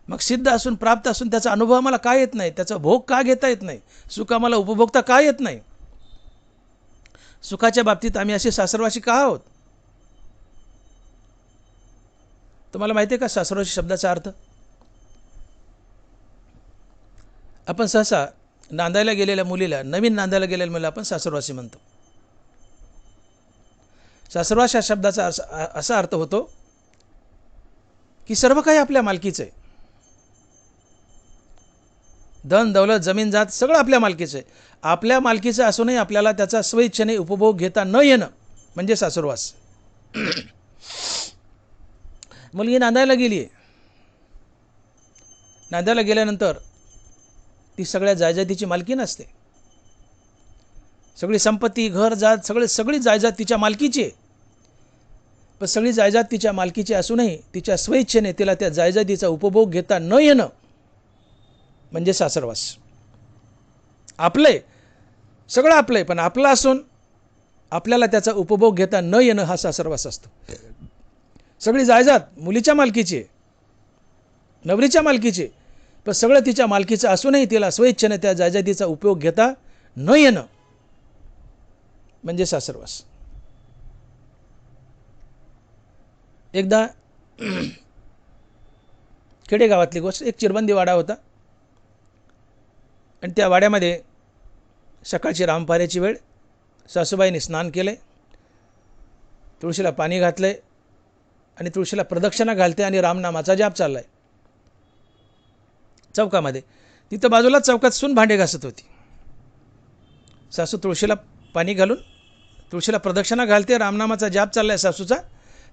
मग सिद्ध असून प्राप्त असून त्याचा अनुभव आम्हाला का येत नाही? त्याचा भोग का घेता येत नाही? सुख आम्हाला उपभोगता का येत नाही? सुखाच्या बाबतीत आम्ही असे सासरवासी का आहोत? तुम्हाला माहिती आहे का सासरवासी शब्दाचा अर्थ? आपण सहसा नांदायला गेलेल्या मुलीला, नवीन नांदायला गेलेल्या मुलीला आपण सासरवासी म्हणतो. सासरवास या शब्दाचा असा अर्थ होतो की सर्व काही आपल्या मालकीचं आहे. धन दौलत जमीन जात सगळं आपल्या मालकीचं आहे. आपल्या मालकीचं असूनही आपल्याला त्याचा स्वइच्छेने उपभोग घेता न येणं म्हणजे सासरवास. मुलगी नांदायला गेली आहे. नांदायला गेल्यानंतर ती सगळ्या जायजातीची मालकी नसते. सगळी संपत्ती, घर जात, सगळी जायजात तिच्या मालकीची आहे. पण सगळी जायजात तिच्या मालकीची असूनही तिच्या स्वइच्छेने तिला त्या जायजातीचा उपभोग घेता न येणं म्हणजे सासरवास. आपलंय, सगळं आपलंय, पण आपलं असून आपल्याला त्याचा उपभोग घेता न येणं हा सासरवास असतो. सगळी जायजात मुलीच्या मालकीची आहे, नवरीच्या मालकीची आहे, पण सगळं तिच्या मालकीचं असूनही तिला स्वइच्छेने त्या जायजातीचा उपयोग घेता न येणं म्हणजे सासरवास. एकदा खेडेगावातली गोष्ट, एक चिरबंदी वाडा होता, आणि त्या वाड्यामध्ये सकाळची रामपाऱ्याची वेळ. सासूबाईंनी स्नान केले, तुळशीला पाणी घातले, आणि तुळशीला प्रदक्षिणा घालते, आणि रामनामाचा जाप चाललाय चौकामध्ये. तिथं बाजूला चौकात सून भांडे घासत होती. सासू तुळशीला पाणी घालून तुळशीला प्रदक्षिणा घालते, रामनामाचा जाप चाललाय सासूचा.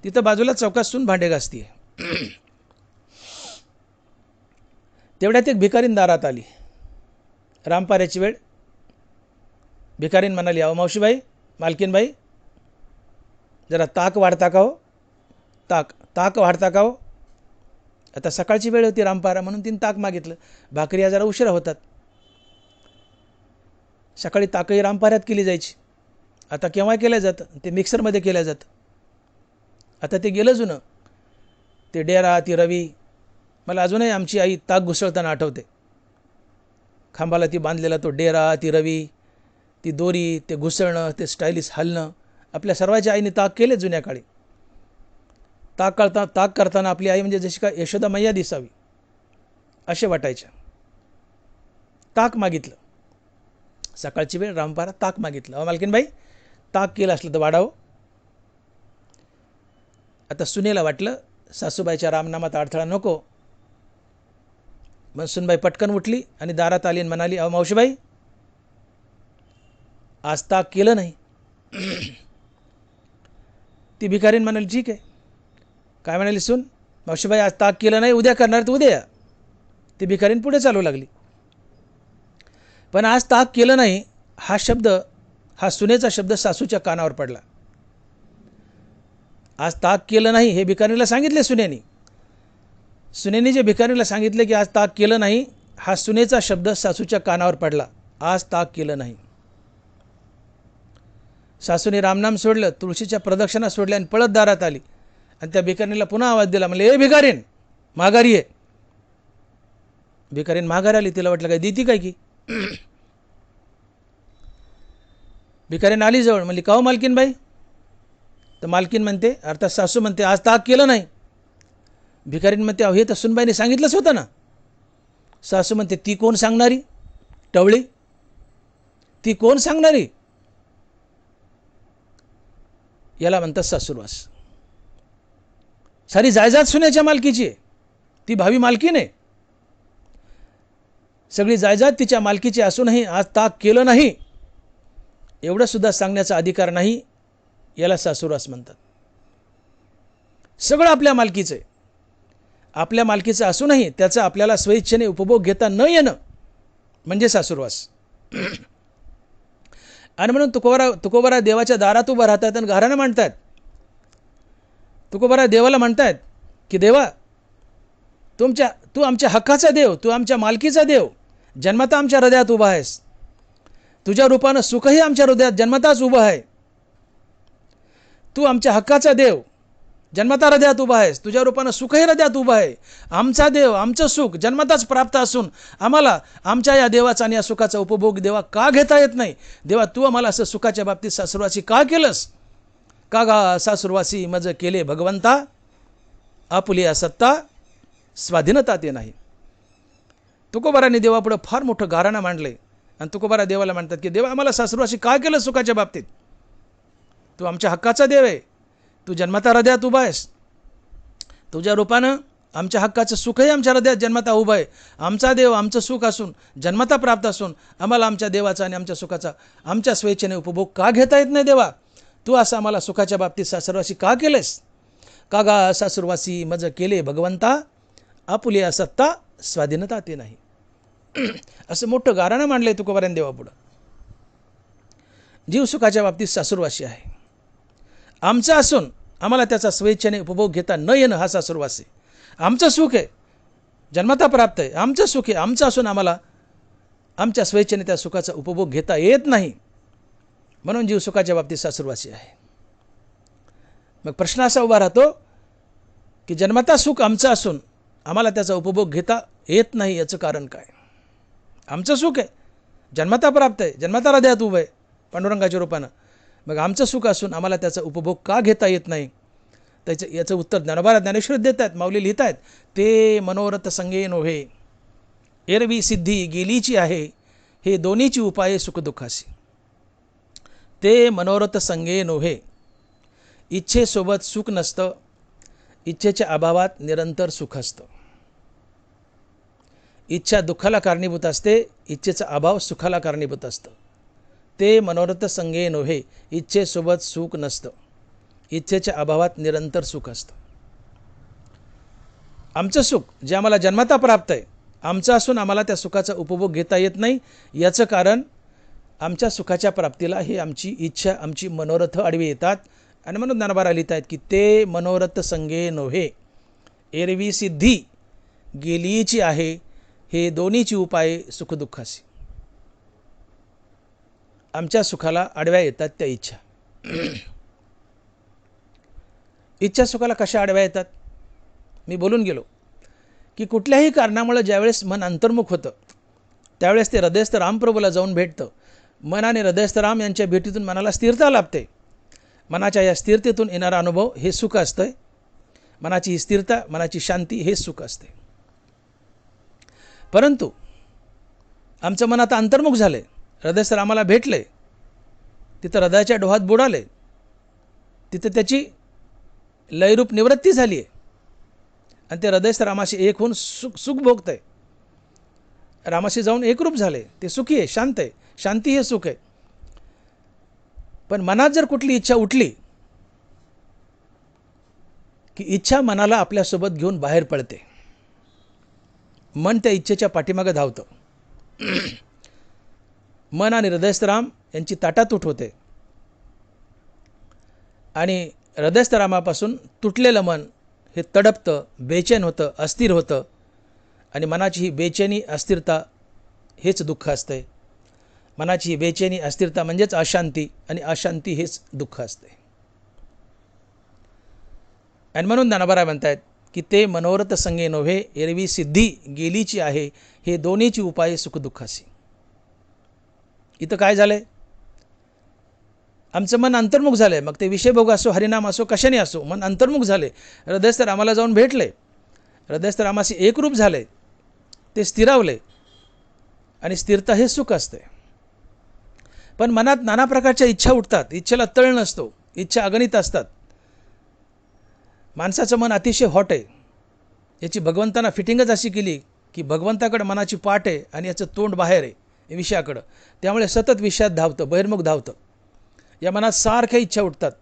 तिथं बाजूला चौकात सून भांडे घासतीये. तेवढ्यात एक भिकारीन दारात आली. रामपाऱ्याची वेळ. भिकारीन म्हणाली, अहो मावशीबाई, मालकीनबाई, जरा ताक वाढता का हो? ताक वाढता का हो? आता सकाळची वेळ होती रामपारा, म्हणून तिने ताक मागितलं. भाकरी जरा उशिरा होतात. सकाळी ताकही रामपाऱ्यात केली जायची. आता केव्हा केलं जातं? ते मिक्सरमध्ये केलं जातं. आता ते गेलं जुनं. ते डेरा, ती रवी. मला अजूनही आमची आई ताक घुसळताना आठवते. खांबाला ती बांधलेला तो डेरा, ती रवी, ती दोरी, ते घुसळणं, ते स्टायलिश हलणं. आपल्या सर्वांच्या आईने ताक केले जुन्या काळी. ताक करताना आपली आई म्हणजे जशी का यशोदा मैया दिसावी असे वाटायच्या. ताक मागितलं. सकाळची वेळ, रामपारा, ताक मागितलं. अहो मालकीनबाई, ताक केलं असलं तर वाढावं. आता सुनेला वाटलं सासूबाईच्या रामनामात अडथळा नको. मग सुनबाई पटकन उठली आणि दारात आली आणि म्हणाली, अहो मावशीबाई, आज ताक केलं नाही. ती भिकारीन म्हणाली, ठीक आहे. काय म्हणाली सून? मावशीबाई, आज ताक केलं नाही, उद्या करणार तर उद्या या. ती भिकारीन पुढे चालू लागली. पण आज ताक केलं नाही हा शब्द, हा सुनेचा शब्द सासूच्या कानावर पडला. आज ताक केलं नाही हे भिकारीला सांगितले सुनेनी. सुनेनी जे भिकारीला सांगितले की आज ताक केलं नाही, हा सुनेचा शब्द सासूच्या कानावर पडला. आज ताक केलं नाही. सासूने रामनाम सोडलं, तुळशीच्या प्रदक्षिणा सोडल्या आणि पळत दारात आली आणि त्या भिकारीला पुन्हा आवाज दिला. म्हणले, ए भिकारीन, माघारी आहे. भिकारीन माघारी आली. तिला वाटलं काय देती काय की. भिकारीन आली जवळ. म्हणली, का हो मालकीन बाई? तर मालकीन म्हणते, अर्थात सासू म्हणते, आज ताक केलं नाही. भिकारीन म्हणते, अहो हे तर सुनबाईने सांगितलंच होतं ना. सासू म्हणते, ती कोण सांगणारी? टवळी, ती कोण सांगणारी? याला म्हणतात सासूरवास. सारी जायदाद सुनेच्या मालकीची आहे. ती भावी मालकीन आहे. सगळी जायदाद तिच्या मालकीची असूनही आज ताक केलं नाही एवढं सुद्धा सांगण्याचा अधिकार नाही. याला सासूरवास म्हणतात. सगळं आपल्या मालकीचं आहे. आपल्या मालकीचं असूनही त्याचा आपल्याला स्वेच्छेने उपभोग घेता न येणं म्हणजे सासूरवास. आणि म्हणून तुकोबारा देवाच्या दारात उभं राहतात आणि घराणं मांडतात. तुकोबारा देवाला म्हणतात की देवा, तू आमच्या हक्काचा देव, तू आमच्या मालकीचा देव, जन्मता आमच्या हृदयात उभा आहेस. तुझ्या रूपानं सुखही आमच्या हृदयात जन्मताच उभं आहे. तू आमच्या हक्काचा देव, जन्मता हृदयात उभा आहेस. तुझ्या रूपानं सुखही हृदयात उभं आहे. आमचा देव, आमचं सुख जन्मताच प्राप्त असून आम्हाला आमच्या या देवाचा आणि या सुखाचा उपभोग देवा का घेता येत नाही? देवा, तू आम्हाला असं सुखाच्या बाबतीत सासूरवासी का केलंस? का गा सासूरवासी मज केले भगवंता, आपुली सत्ता स्वाधीनता ते नाही. तुकोबाराने देवापुढं फार मोठं गाऱ्हाणं मांडलंय आणि तुकोबारा देवाला म्हणतात की देवा, आम्हाला सासूरवासी का केलं सुखाच्या बाबतीत? तू आमच्या हक्काचा देव आहे. तू जन्मता हृदयात उभा आहेस. तुझ्या रूपानं आमच्या हक्काचं सुखही आमच्या हृदयात जन्मता उभं आहे. आमचा देव, आमचं सुख असून, जन्मता प्राप्त असून आम्हाला आमच्या देवाचा आणि आमच्या सुखाचा आमच्या स्वेच्छेने उपभोग का घेता येत नाही? देवा, तू असं आम्हाला सुखाच्या बाबतीत सासूरवासी का केलेस? का गा सासूरवासी मज केले भगवंता, आपुली सत्ता स्वाधीनता ते नाही. असं मोठं गाऱ्हाणं मांडलंय तुकोबाराने देवापुढं. जीव सुखाच्या बाबतीत सासूरवासी आहे. आमचं असून आम्हाला त्याचा स्वेच्छेने उपभोग घेता न येणं हा सासूरवास आहे. आमचं सुख आहे, जन्मता प्राप्त आहे, आमचं सुख आहे, आमचं असून आम्हाला आमच्या स्वेच्छेने त्या सुखाचा उपभोग घेता येत नाही, म्हणून जीव सुखाच्या बाबतीत सासूरवासी आहे. मग प्रश्न असा उभा राहतो की जन्मता सुख आमचं असून आम्हाला त्याचा उपभोग घेता येत नाही, याचं कारण काय? आमचं सुख आहे, जन्मता प्राप्त आहे, जन्मता हृदयात उभं आहे पांडुरंगाच्या रूपानं. मग आमचं सुख असून आम्हाला त्याचा उपभोग का घेता येत नाही? याचं उत्तर ज्ञानोबा ज्ञानेश्वर देत आहेत, माऊली लिहित आहेत. ते मनोरथ संगे नोहे, एरवी सिद्धी गेलीची आहे, हे दोन्हीची उपाये सुखदुःखासी. ते मनोरथ संगे नोहे, इच्छेसोबत सुख नसतं, इच्छेच्या अभावात निरंतर सुख असतं. इच्छा दुःखाला कारणीभूत असते, इच्छेचा अभाव सुखाला कारणीभूत असतं. ते मनोरथ संगे नोहे, इच्छेसोबत सुख नसतं, इच्छेच्या अभावात निरंतर सुख असतं. आमचं सुख जे आम्हाला जन्मता प्राप्त आहे, आमचं असून आम्हाला त्या सुखाचा उपभोग घेता येत नाही, याचं कारण आमच्या सुखाच्या प्राप्तीला ही आमची इच्छा, आमची मनोरथ आडवी येतात. आणि म्हणून ज्ञानोबा लिहित आहेत की ते मनोरथ संगे नोहे, एरवी सिद्धी गेलीची आहे, हे दोन्हीची उपाये सुखदुःखासी. आमच्या सुखाला आडव्या येतात त्या इच्छा. इच्छा सुखाला कशा आडव्या येतात? मी बोलून गेलो की कुठल्याही कारणामुळे ज्यावेळेस मन अंतर्मुख होतं त्यावेळेस ते हृदयस्थ रामप्रभूला जाऊन भेटतं. मन आणि हृदयस्थ राम यांच्या भेटीतून मनाला स्थिरता लाभते. मनाच्या या स्थिरतेतून येणारा अनुभव हे सुख असतं. मनाची ही स्थिरता, मनाची शांती हे सुख असते. परंतु आमचं मन आता अंतर्मुख झाले, हृदयस्थ रामाला भेटले, तिथं हृदयाच्या डोहात बुडाले, तिथं त्याची लयरूप निवृत्ती झाली आहे आणि ते हृदयस्थ रामाशी एक होऊन सुख भोगत आहे. रामाशी जाऊन एकरूप झाले, ते सुखी आहे, शांत आहे. शांती हे सुख आहे. पण मनात जर कुठली इच्छा उठली की इच्छा मनाला आपल्यासोबत घेऊन बाहेर पडते. मन त्या इच्छेच्या पाठीमागे धावतं. मन आणि हृदयस्थ राम यांची ताटातूट होते आणि हृदयस्थ रामापासून तुटलेलं मन हे तडपतं, बेचैन होतं, अस्थिर होतं आणि मनाची ही बेचैनी, अस्थिरता हेच दुःख असते. मनाची ही बेचैनी, अस्थिरता म्हणजेच अशांती आणि अशांती हेच दुःख असते. आणि म्हणून ज्ञानोबा म्हणतायत की ते मनोरथ संगे नव्हे, एरवी सिद्धी गेलीची आहे, हे दोन्हीची उपाय सुखदुःखासी. इथं काय झालंय? आमचं मन अंतर्मुख झालंय. मग ते विषयभोग असो, हरिनाम असो, कशाने असो, मन अंतर्मुख झाले, हृदयस्थ रामाला जाऊन भेटले, हृदयस्थ रामाशी एकरूप झाले, ते स्थिरावले आणि स्थिरता हे सुख असते. पण मनात नाना प्रकारच्या इच्छा उठतात. इच्छेला तळ नसतो, इच्छा अगणित असतात. माणसाचं मन अतिशय हॉट आहे. याची भगवंतानं फिटिंगच अशी केली की भगवंताकडे मनाची पाठ आहे आणि याचं तोंड बाहेर आहे विषयाकडं. त्यामुळे सतत विषयात धावतं, बहिर्मुख धावतं. या मनात सारख्या इच्छा उठतात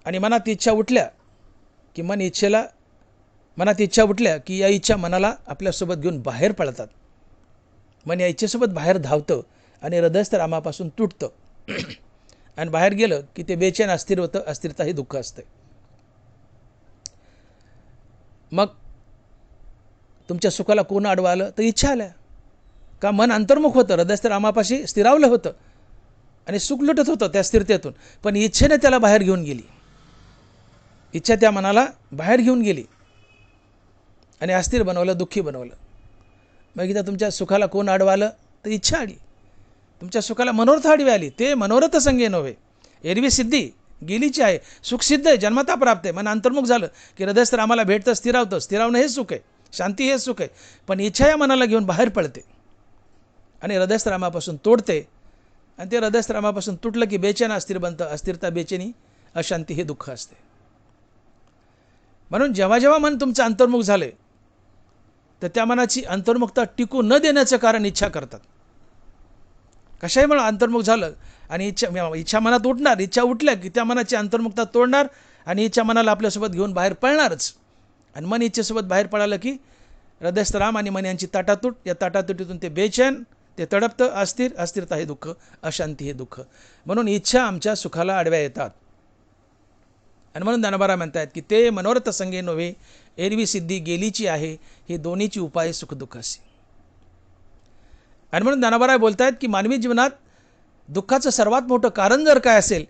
आणि मनात इच्छा उठल्या की मनात इच्छा उठल्या की या इच्छा मनाला आपल्यासोबत घेऊन बाहेर पडतात. मन या इच्छेसोबत बाहेर धावतं आणि हृदयस्थ रामापासून तुटतं आणि बाहेर गेलं की ते बेचैन, अस्थिर होतं. अस्थिरता ही दुःख असते. मग तुमच्या सुखाला कोण आडवं आलं? तर इच्छा आल्या. का? मन अंतर्मुख होतं, हृदयस्थ रामापाशी स्थिरावलं होतं आणि सुख लुटत होतं त्या स्थिरतेतून. पण इच्छेने त्याला बाहेर घेऊन गेली. इच्छा त्या मनाला बाहेर घेऊन गेली आणि अस्थिर बनवलं, दुःखी बनवलं. मग इथं तुमच्या सुखाला कोण आडवं आलं? तर इच्छा आली. तुमच्या सुखाला मनोरथ आडवे आली. ते मनोरथ संगे नव्हे, एरवी सिद्धी गेलीची आहे. सुख सिद्ध आहे, जन्मता प्राप्त आहे. मन अंतर्मुख झालं की हृदयस्थ रामाला भेटतं, स्थिरावतं. स्थिरावणं हे सुख आहे, शांती हे सुख आहे. पण इच्छा या मनाला घेऊन बाहेर पडते आणि हृदयस्थ रामापासून तोडते आणि ते हृदयस्थ रामापासून तुटलं की बेचैन, अस्थिर बनतं. अस्थिरता, बेचैनी, अशांती हे दुःख असते. म्हणून जेव्हा जेव्हा मन तुमचं अंतर्मुख झाले तर त्या मनाची अंतर्मुखता टिकू न देण्याचं कारण इच्छा करतात. कशाही म्हणून अंतर्मुख झालं आणि इच्छा मनात उठणार. इच्छा उठल्या की त्या मनाची अंतर्मुखता तोडणार आणि इच्छा मनाला आपल्यासोबत घेऊन बाहेर पळणारच. आणि मन इच्छेसोबत बाहेर पळालं की हृदयस्थ राम आणि मन यांची ताटातूट. या ताटातुटीतून ते बेचैन, ते तडपतं, अस्थिर. अस्थिरता हे दुःख, अशांती हे दुःख. म्हणून इच्छा आमच्या सुखाला आडव्या येतात. आणि म्हणून ज्ञानोबा म्हणतायत की ते मनोरथ संगे नव्हे, एरवी सिद्धी गेलीची आहे, हे दोन्हीची उपाय सुखदुःखासी. आणि म्हणून ज्ञानोबा बोलतायत की मानवी जीवनात दुःखाचं सर्वात मोठं कारण जर काय असेल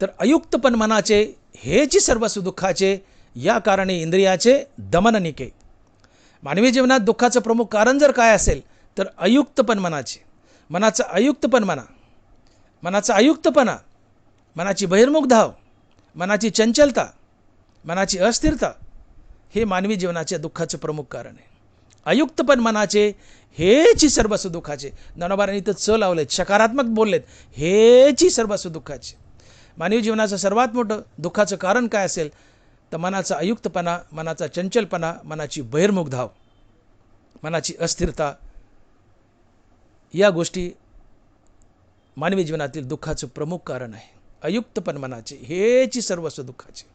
तर अयुक्तपण मनाचे, हेची सर्व सुदुःखाचे, या कारणे इंद्रियाचे दमन निके. मानवी जीवनात दुःखाचं प्रमुख कारण जर काय असेल तर अयुक्तपण मनाचे, मनाचा अयुक्तपणा, मनाची बहिर्मुख धाव, मनाची चंचलता, मनाची अस्थिरता हे मानवी जीवनाच्या दुःखाचं प्रमुख कारण आहे. अयुक्तपण मनाचे, हेची सर्व सुदुःखाचे. ज्ञानोबांनी इथं च लावलेत, सकारात्मक बोललेत, हेची सर्व सुदुःखाचे. मानवी जीवनाचं सर्वात मोठं दुःखाचं कारण काय असेल तर मनाचा अयुक्तपणा, मनाचा चंचलपणा, मनाची बहिर्मुख धाव, मनाची अस्थिरता, या गोष्टी मानवी जीवनातील दुःखाचं प्रमुख कारण आहे. अयुक्तपण मनाचे, हेची सर्व सुदुःखाचे.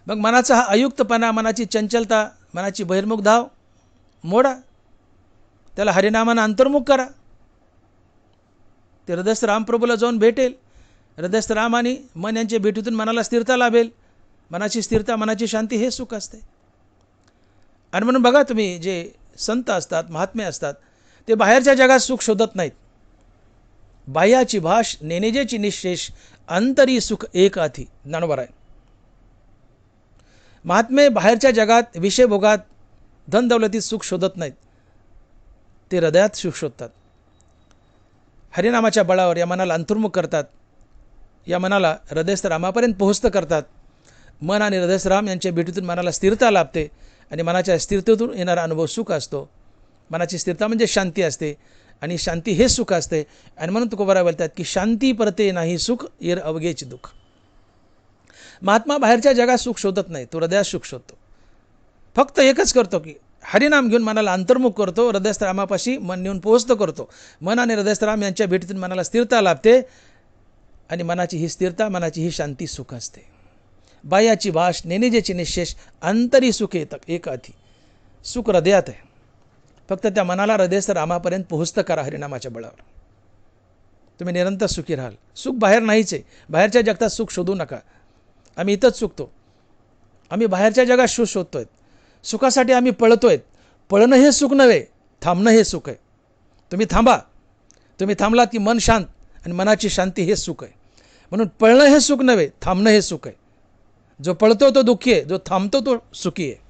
मग मनाचा हा अयुक्तपणा, मनाची चंचलता, मनाची बहिर्मुख धाव मोडा. त्याला हरिनामानं अंतर्मुख करा. ते हृदयस्थ रामप्रभूला जाऊन भेटेल. हृदयस्थ राम आणि मन यांच्या भेटीतून मनाला स्थिरता लाभेल. मनाची स्थिरता, मनाची शांती हे सुख असते. आणि म्हणून बघा तुम्ही जे संत असतात, महात्मे असतात, ते बाहेरच्या जगात सुख शोधत नाहीत. बाह्याची भाष नेनेजेची निशेष अंतरी सुख एक आधी. ज्ञानोबा आहे. महात्मे बाहेरच्या जगात विषयभोगात धनदौलतीत सुख शोधत नाहीत. ते हृदयात सुख शोधतात. हरिनामाच्या बळावर या मनाला अंतर्मुख करतात. या मनाला हृदयस्थ रामापर्यंत पोहोचतं करतात. मन आणि हृदयस्थ राम यांच्या भेटीतून मनाला स्थिरता लाभते आणि मनाच्या स्थिरतेतून येणारा अनुभव सुख असतो. मनाची स्थिरता म्हणजे शांती असते आणि शांती हे सुख असते. आणि म्हणून तुकोबाराय बोलतात की शांती परते नाही सुख येर अवघेच दुःख. महात्मा बाहेरच्या जगात सुख शोधत नाही, तो हृदयात सुख शोधतो. फक्त एकच करतो की हरिनाम घेऊन मनाला अंतर्मुख करतो, हृदयस्थ रामापाशी मन नेऊन पोहोचतो करतो. मन आणि हृदयस्थ राम यांच्या भेटीतून मनाला स्थिरता लाभते आणि मनाची ही स्थिरता, मनाची ही शांती सुख असते. बाह्याची भाष नेनेजेची निशेष अंतरी सुख येतं एक आधी. सुख हृदयात आहे. फक्त त्या मनाला हृदयस्थ रामापर्यंत पोहोचतं करा हरिनामाच्या बळावर. तुम्ही निरंतर सुखी राहाल. सुख बाहेर नाहीच आहे. बाहेरच्या जगतात सुख शोधू नका. आम्ही इथंच चुकतो. आम्ही बाहेरच्या जगात सुख शोधतोय. सुखासाठी आम्ही पळतोय. पळणं हे सुख नव्हे, थांबणं हे सुख आहे. तुम्ही थांबा. तुम्ही थांबलात की मन शांत आणि मनाची शांती हे सुख आहे. म्हणून पळणं हे सुख नव्हे, थांबणं हे सुख आहे. जो पळतो तो दुःखी आहे, जो थांबतो तो सुखी आहे.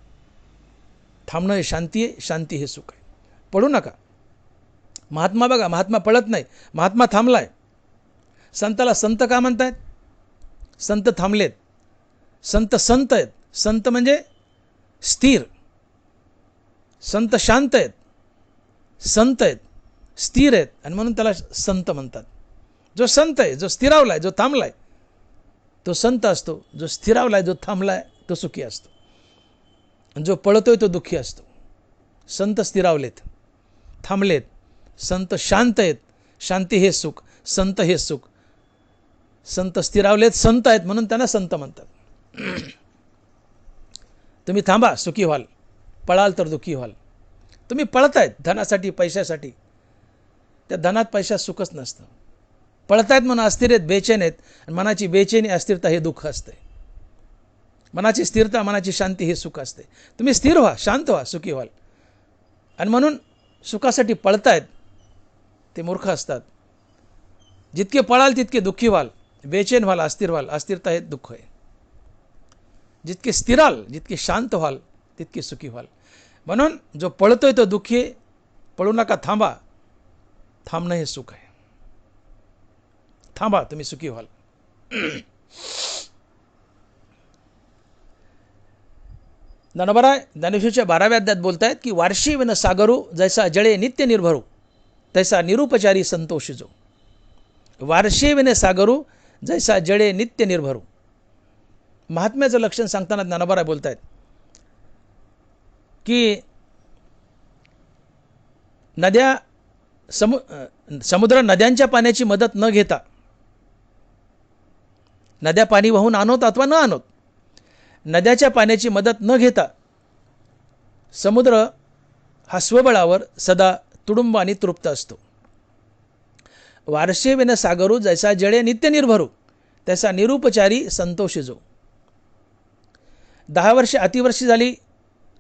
थांबणं हे शांती आहे, शांती हे सुख आहे. पळू नका. महात्मा बघा, महात्मा पळत नाही, महात्मा थांबलाय. संताला संत का म्हणतायत? संत थांबलेत. संत संत आहेत. संत म्हणजे स्थिर. संत शांत आहेत, संत आहेत, स्थिर आहेत आणि म्हणून त्याला संत म्हणतात. जो संत आहे, जो स्थिरावलाय, जो थांबलाय तो संत असतो. जो स्थिरावलाय, जो थांबलाय तो सुखी असतो. आणि जो पळतोय तो दुःखी असतो. संत स्थिरावलेत, थांबलेत. संत शांत आहेत, शांती हे सुख, संत हे सुख. संत स्थिरावलेत, संत आहेत म्हणून त्यांना संत म्हणतात. तुम्ही थांबा, सुखी व्हाल. पळाल तर दुःखी व्हाल. तुम्ही पळतायत धनासाठी, पैशासाठी. त्या धनात पैशात सुखच नसतं. पळतायत म्हणून अस्थिर आहेत, बेचैन आहेत. आणि मनाची बेचैनी, अस्थिरता हे दुःख असते. मनाची स्थिरता, मनाची शांती हे सुख असते. तुम्ही स्थिर व्हा, शांत व्हा, सुखी व्हाल. आणि म्हणून सुखासाठी पळतायत ते मूर्ख असतात. जितके पळाल तितके दुःखी व्हाल, बेचैन व्हाल, अस्थिर व्हाल. अस्थिरता हे दुःख आहे. जितके स्थिराल, जितके शांत व्हाल तितके सुखी व्हाल. म्हणून जो पळतोय तो दुःखी आहे. पळू नका, थांबा. थांबणं हे सुख आहे. थांबा, तुम्ही सुखी व्हाल. ज्ञानोबाराय ज्ञानेश्वरीच्या 12व्या अध्यायात बोलतायत की वार्षी विन सागरू जैसा जळे नित्य निर्भरू तैसा निरुपचारी संतोषी जो. वार्षी विन सागरू जैसा जळे नित्य निर्भरू. महात्म्याचं लक्षण सांगताना ज्ञानोबाराय बोलतायत की नद्या समुद्र नद्यांच्या पाण्याची मदत न घेता, नद्या पाणी वाहून आणत अथवा न आणत, नद्याच्या पाण्याची मदत न घेता समुद्र हा स्वबळावर सदा तुडुंब आणि तृप्त असतो. वार्षे विन सागरू जैसा जळे नित्य निर्भरू तैसा निरुपचारी संतोषी जो. 10 वर्षे अतिवर्षी झाली,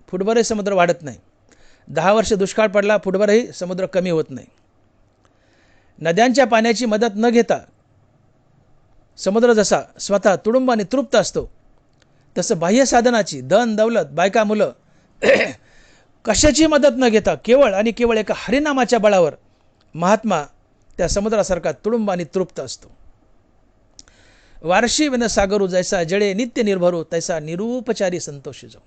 फुटभरही समुद्र वाढत नाही. 10 वर्ष दुष्काळ पडला, फुटभरही समुद्र कमी होत नाही. नद्यांच्या पाण्याची मदत न घेता समुद्र जसा स्वतः तुडुंब आणि तृप्त असतो, तसं बाह्य साधनाची, धन दौलत, बायका, मुलं कशाची मदत न घेता केवळ आणि केवळ एका हरिनामाच्या बळावर महात्मा त्या समुद्रासारखा तुडुंब आणि तृप्त असतो. वार्षी विन सागरू जैसा जळे नित्य निर्भरू तैसा निरुपचारी संतोषी जो.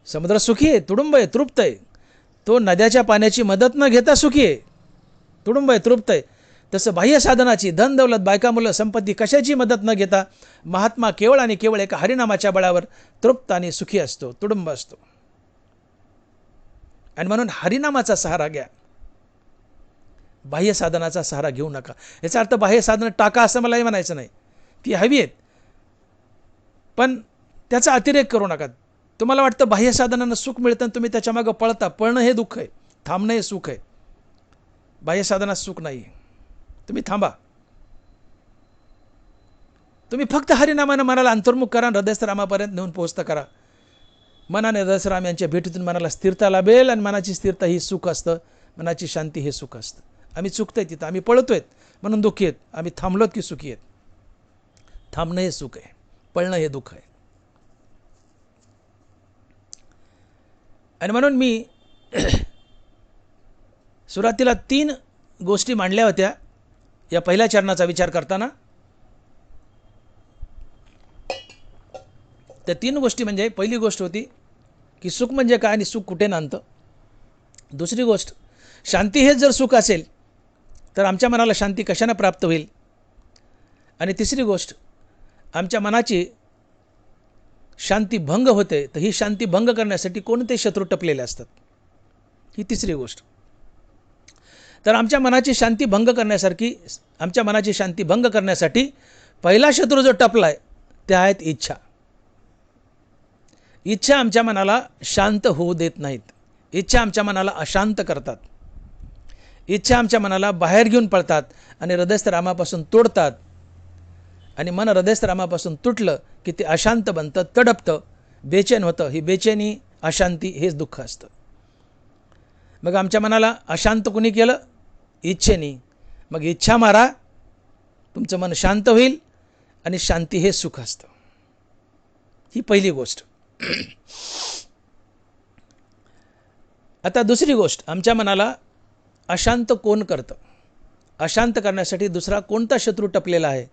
समुद्र सुखी आहे, तुडुंब आहे, तृप्त आहे. तो नद्याच्या पाण्याची मदत न घेता सुखी आहे, तुडुंब आहे, तृप्त आहे. तसं बाह्य साधनाची, धन दौलत, बायका, मुलं, संपत्ती कशाची मदत न घेता महात्मा केवळ आणि केवळ एका हरिनामाच्या बळावर तृप्त आणि सुखी असतो, तुडुंब असतो. आणि म्हणून हरिनामाचा सहारा घ्या, बाह्य साधनाचा सहारा घेऊ नका. याचा अर्थ बाह्य साधनं टाका असं मलाही म्हणायचं नाही. ती हवी आहेत, पण त्याचा अतिरेक करू नका. तुम्हाला वाटतं बाह्य साधनांना सुख मिळतं आणि तुम्ही त्याच्या मागं पळता. पळणं हे दुःख आहे, थांबणं हे सुख आहे. बाह्य साधनात सुख नाही आहे. तुम्ही थांबा. तुम्ही फक्त हरिनामानं मनाला अंतर्मुख करा, हृदयस्थ रामापर्यंत नेऊन पोहोचता करा. मनाने हृदयराम यांच्या भेटीतून मनाला स्थिरता लाभेल, आणि मनाची स्थिरता ही सुख असतं, मनाची शांती हे सुख असतं. आम्ही चुकतोय तिथं, आम्ही पळतोय म्हणून दुःखी आहेत, आम्ही थांबलोत की सुखी आहेत. थांबणं हे सुख आहे, पळणं हे दुःख आहे. आणि म्हणून मी सुरुवातीला 3 गोष्टी मांडल्या होत्या या पहिल्या चरणाचा विचार करताना. त्या 3 गोष्टी म्हणजे, पहिली गोष्ट होती की सुख म्हणजे काय आणि सुख कुठे नांदतं. दुसरी गोष्ट, शांती हेच जर सुख असेल तर आमच्या मनाला शांती कशाने प्राप्त होईल. आणि तिसरी गोष्ट, आमच्या मनाची शांती भंग होते, तर ही शांती भंग करण्यासाठी कोणते शत्रू टपलेले असतात, ही तिसरी गोष्ट. तर आमच्या मनाची शांती भंग करण्यासाठी पहिला शत्रू जो टपलाय ते आहेत इच्छा. इच्छा आमच्या मनाला शांत होऊ देत नाहीत. इच्छा आमच्या मनाला अशांत करतात. इच्छा आमच्या मनाला बाहेर घेऊन पळतात आणि हृदयस्थ रामापासून तोडतात. आणि मन हृदयस्थ रामापासून तुटलं की ते अशांत बनतं, तडपतं, बेचैन होतं. ही बेचैनी, अशांती हेच दुःख असतं. मग आमच्या मनाला अशांत कुणी केलं? इच्छेनी. मग इच्छा मारा, तुमचं मन शांत होईल, आणि शांती हे सुख असतं. ही पहिली गोष्ट. आता दुसरी गोष्ट, आमच्या मनाला अशांत कोण करतं? अशांत करण्यासाठी दुसरा कोणता शत्रू टपलेला आहे?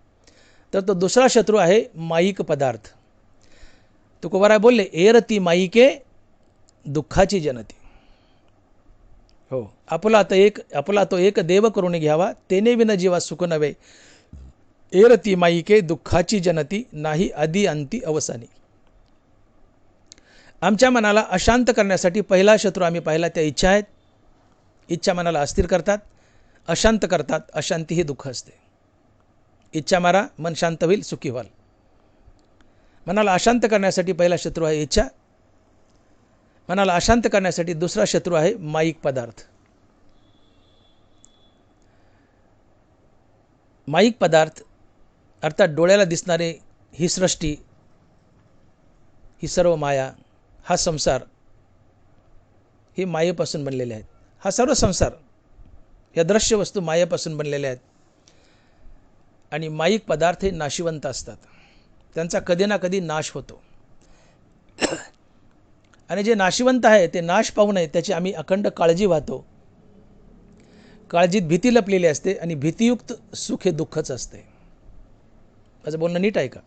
तर तो दुसरा शत्रू आहे माईक पदार्थ. तुकोबाराय बोलले, एरती माईके दुःखाची जनती. हो, आपला तो एक देव करून घ्यावा, तेने विन जीवा सुख नव्हे. एरती माईके दुःखाची जनती, नाही आदी अंती अवसानी. आमच्या मनाला अशांत करण्यासाठी पहिला शत्रू आम्ही पाहिला त्या इच्छा आहेत. इच्छा मनाला अस्थिर करतात, अशांत करतात. अशांती ही दुःख असते. इच्छा मारा, मन शांत होईल, सुखी व्हाल. मनाला अशांत करण्यासाठी पहिला शत्रू आहे इच्छा. मनाला अशांत करण्यासाठी दुसरा शत्रू आहे माईक पदार्थ. माईक पदार्थ अर्थात डोळ्याला दिसणारे ही सृष्टी, ही सर्व माया, हा संसार, हे मायेपासून बनलेले आहेत. हा सर्व संसार, या दृश्य वस्तू मायेपासून बनलेल्या आहेत. आणि माईक पदार्थ हे नाशिवंत असतात, त्यांचा कधी ना कधी नाश होतो. आणि जे नाशिवंत आहे ते नाश पाहू नये त्याची आम्ही अखंड काळजी वाहतो. काळजीत भीती लपलेली असते, आणि भीतियुक्त सुख हे दुःखच असते. माझं बोलणं नीट आहे का?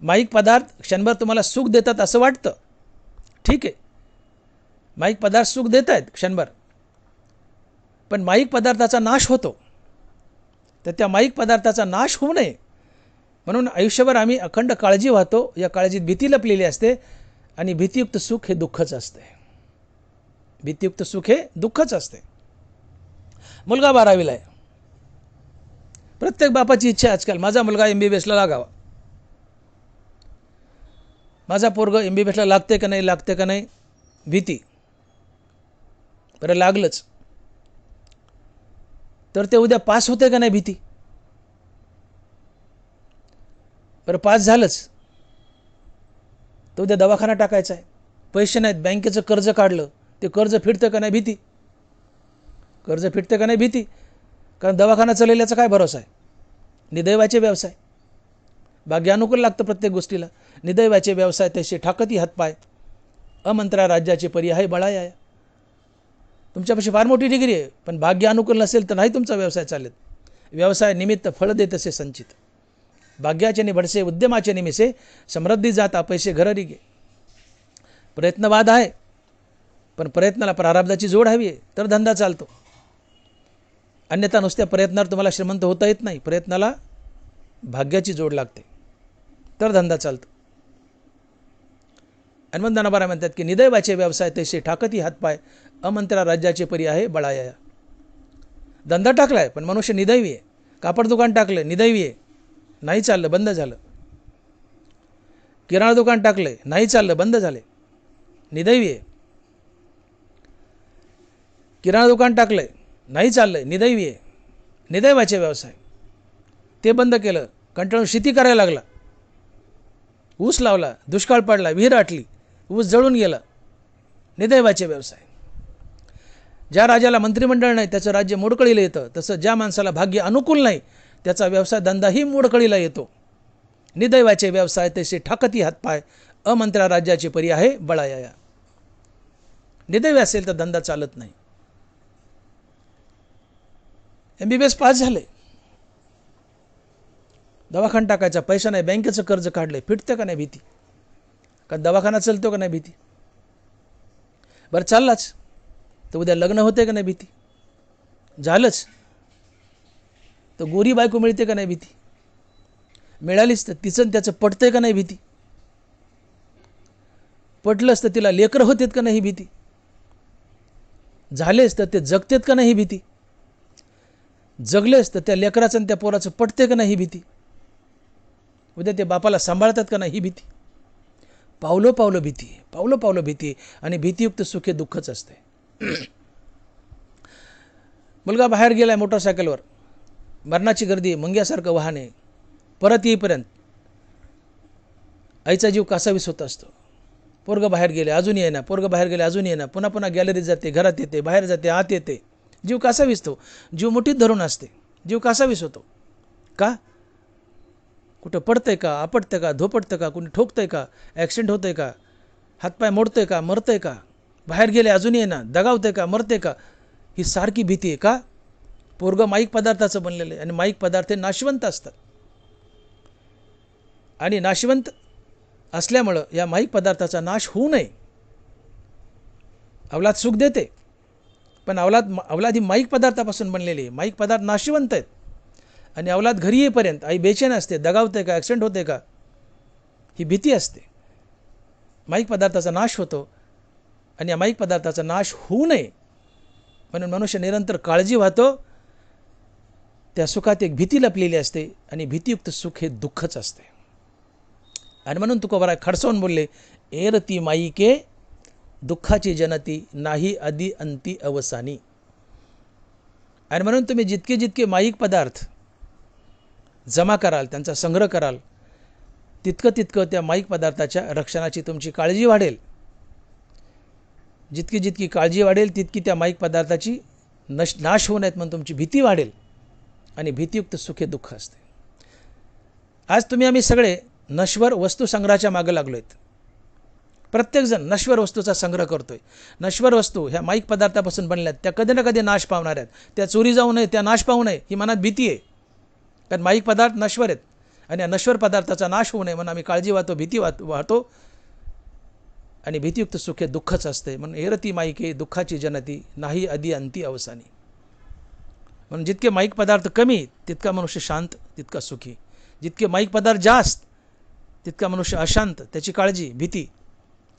माईक पदार्थ क्षणभर तुम्हाला सुख देतात असं वाटतं, ठीक आहे, माईक पदार्थ सुख देत आहेत क्षणभर, पण माईक पदार्थाचा नाश होतो. तर त्या माईक पदार्थाचा नाश होऊ नये म्हणून आयुष्यभर आम्ही अखंड काळजी वाहतो. या काळजीत भीती लपलेली असते, आणि भीतियुक्त सुख हे दुःखच असते. भीतियुक्त सुख हे दुःखच असते. मुलगा 12वीला आहे. प्रत्येक बापाची इच्छा आजकाल, माझा मुलगा MBBSला लागावा, माझा पोरग MBBSला लागते का नाही, भीती. बरं लागलंच तर ते उद्या पास होते का नाही, भीती. बरं पास झालंच तर उद्या दवाखाना टाकायचा आहे, पैसे नाहीत, बँकेचं कर्ज काढलं, ते कर्ज फिटतं का नाही, भीती. कर्ज फिटतं का नाही, भीती. कारण दवाखाना चालवल्याचा काय भरोसा आहे. निदैवाचे व्यवसाय, भाग्यानुकूल लागतं प्रत्येक गोष्टीला. निदैवाचे व्यवसाय तसे ठाकती हातपाय, अमंत्रा राज्याचे पर्याय बळाया. तुमच्यापाशी फार मोठी डिग्री आहे, पण भाग्य अनुकूल नसेल तर नाही तुमचा व्यवसाय चालत. व्यवसाय निमित्त फळ देत असे संचित, भाग्याचे निभडसे उद्यमाचे निमिसे, समृद्धी जाता पैसे घरी गे. प्रयत्नवाद आहे, पण प्रयत्नाला प्रारब्धाची जोड हवी आहे तर धंदा चालतो. अन्यथा नुसत्या प्रयत्नावर तुम्हाला श्रीमंत होता येत नाही. प्रयत्नाला भाग्याची जोड लागते तर धंदा चालतो. हनुमंतानाबारा म्हणतात की निदैवाचे व्यवसाय तैसे ठाकती हातपाय, अमंत्रा राज्याचे पर्याय बळाया. धंदा टाकलाय पण मनुष्य निदैवी आहे. कापड दुकान टाकलं, निदैवी आहे, नाही चाललं, बंद झालं. किराणा दुकान टाकलंय, नाही चाललं, बंद झाले, निदैवी आहे. किराणा दुकान टाकलंय, नाही चाललंय, निदैवी आहे. निदैवाचे व्यवसाय ते बंद केलं, कंटाळून शेती करायला लागला, ऊस लावला, दुष्काळ पडला, विहीर आटली, ऊस जळून गेला, निदैवाचे व्यवसाय. ज्या राजाला मंत्रिमंडळ नाही त्याचं राज्य मोडकळीला येतं, तसं ज्या माणसाला भाग्य अनुकूल नाही त्याचा व्यवसाय धंदाही मोडकळीला येतो. निदैवाचे व्यवसाय तसे ठाकती हातपाय, अमंत्रा राज्याची परी आहे बळाया. निदैव असेल तर धंदा चालत नाही. MBBS पास झाले, दवाखाना टाकायचा पैसा नाही, बँकेचं कर्ज काढलंय, फिटते का नाही भीती? का दवाखाना चालतो का नाही भीती? बरं चाललाच तर उद्या लग्न होते का नाही भीती? झालंच तर गोरी बायको मिळते का नाही भीती? मिळालीच तर तिचं त्याचं पटतंय का नाही भीती? पटलंच तर तिला लेकर होतेत का नाही भीती? झालेच तर ते जगतेत का नाही भीती? जगलेच तर त्या लेकराचं आणि त्या पोराचं पटते का नाही भीती? उद्या ते बापाला सांभाळतात का नाही भीती? पावलो पावलं भीती, पावलं पावलं भीती. आणि भीतीयुक्त सुखे दुःखच असते. मुलगा बाहेर गेलाय मोटरसायकलवर, मरणाची गर्दी, मुंग्यासारखं वाहन आहे, परत येईपर्यंत आईचा जीव कासावीस होत असतो. पोरगं बाहेर गेले अजून येईना, पोरगं बाहेर गेले अजून येईना, पुन्हा पुन्हा गॅलरीत जाते, घरात येते, बाहेर जाते, आत येते, जीव कासावीसतो. जीव मुठीत धरून असते, जीव कासावीस होतो. का? कुठं पडतंय का, आपटतंय का, धोपटतं का, कुणी ठोकतंय का, ॲक्सिडेंट होतंय का, हातपाय मोडतंय का, मरतंय का, बाहेर गेले अजून येईना, दगावतंय का, मरतंय का, ही सारखी भीती आहे. का? पोरगं माईक पदार्थाचं बनलेलं आहे आणि माईक पदार्थ हे नाशवंत असतात. आणि नाशवंत असल्यामुळं या माईक पदार्थाचा नाश होऊ नये. अवलाद सुख देते, पण अवलाद ही माईक पदार्थापासून बनलेली आहे. माईक पदार्थ नाशवंत आहेत आणि अवलाद घरी येईपर्यंत आई बेचैन असते, दगावते का, ॲक्सिडेंट होते का, ही भीती असते. माईक पदार्थाचा नाश होतो आणि या माईक पदार्थाचा नाश होऊ नये म्हणून मनुष्य निरंतर काळजी वाहतो. त्या सुखात एक भीती लपलेली असते आणि भीतीयुक्त सुख हे दुःखच असते. आणि म्हणून तुकोबाराय खडसावून बोलले, एरती माईके दुःखाची जनती, नाही आदी अंती अवसानी. आणि म्हणून तुम्ही जितके जितके माईक पदार्थ जमा कराल, त्यांचा संग्रह कराल, तितकं तितकं त्या माईक पदार्थाच्या रक्षणाची तुमची काळजी वाढेल. जितकी जितकी काळजी वाढेल तितकी त्या माईक पदार्थाची नाश होऊ नयेत म्हणून तुमची भीती वाढेल. आणि भीतीयुक्त सुखे दुःख असते. आज तुम्ही आम्ही सगळे नश्वर वस्तू संग्रहाच्या मागे लागलो आहेत. प्रत्येकजण नश्वर वस्तूचा संग्रह करतोय. नश्वर वस्तू ह्या माईक पदार्थापासून बनल्यात, त्या कधी ना कधी नाश पावणार आहेत. त्या चोरी जाऊ नये, त्या नाश पावू नये ही मनात भीती आहे. कारण माईक पदार्थ नश्वर आहेत आणि या नश्वर पदार्थाचा नाश होऊ नये म्हणून आम्ही काळजी वाहतो, भीती वाहतो. आणि भीतीयुक्त सुखे दुःखच असते. म्हणून एरती माईके दुःखाची जनती, नाही आदी अंती अवसानी. म्हणून जितके माईक पदार्थ कमी तितका मनुष्य शांत, तितका सुखी. जितके माईक पदार्थ जास्त तितका मनुष्य अशांत, त्याची काळजी, भीती,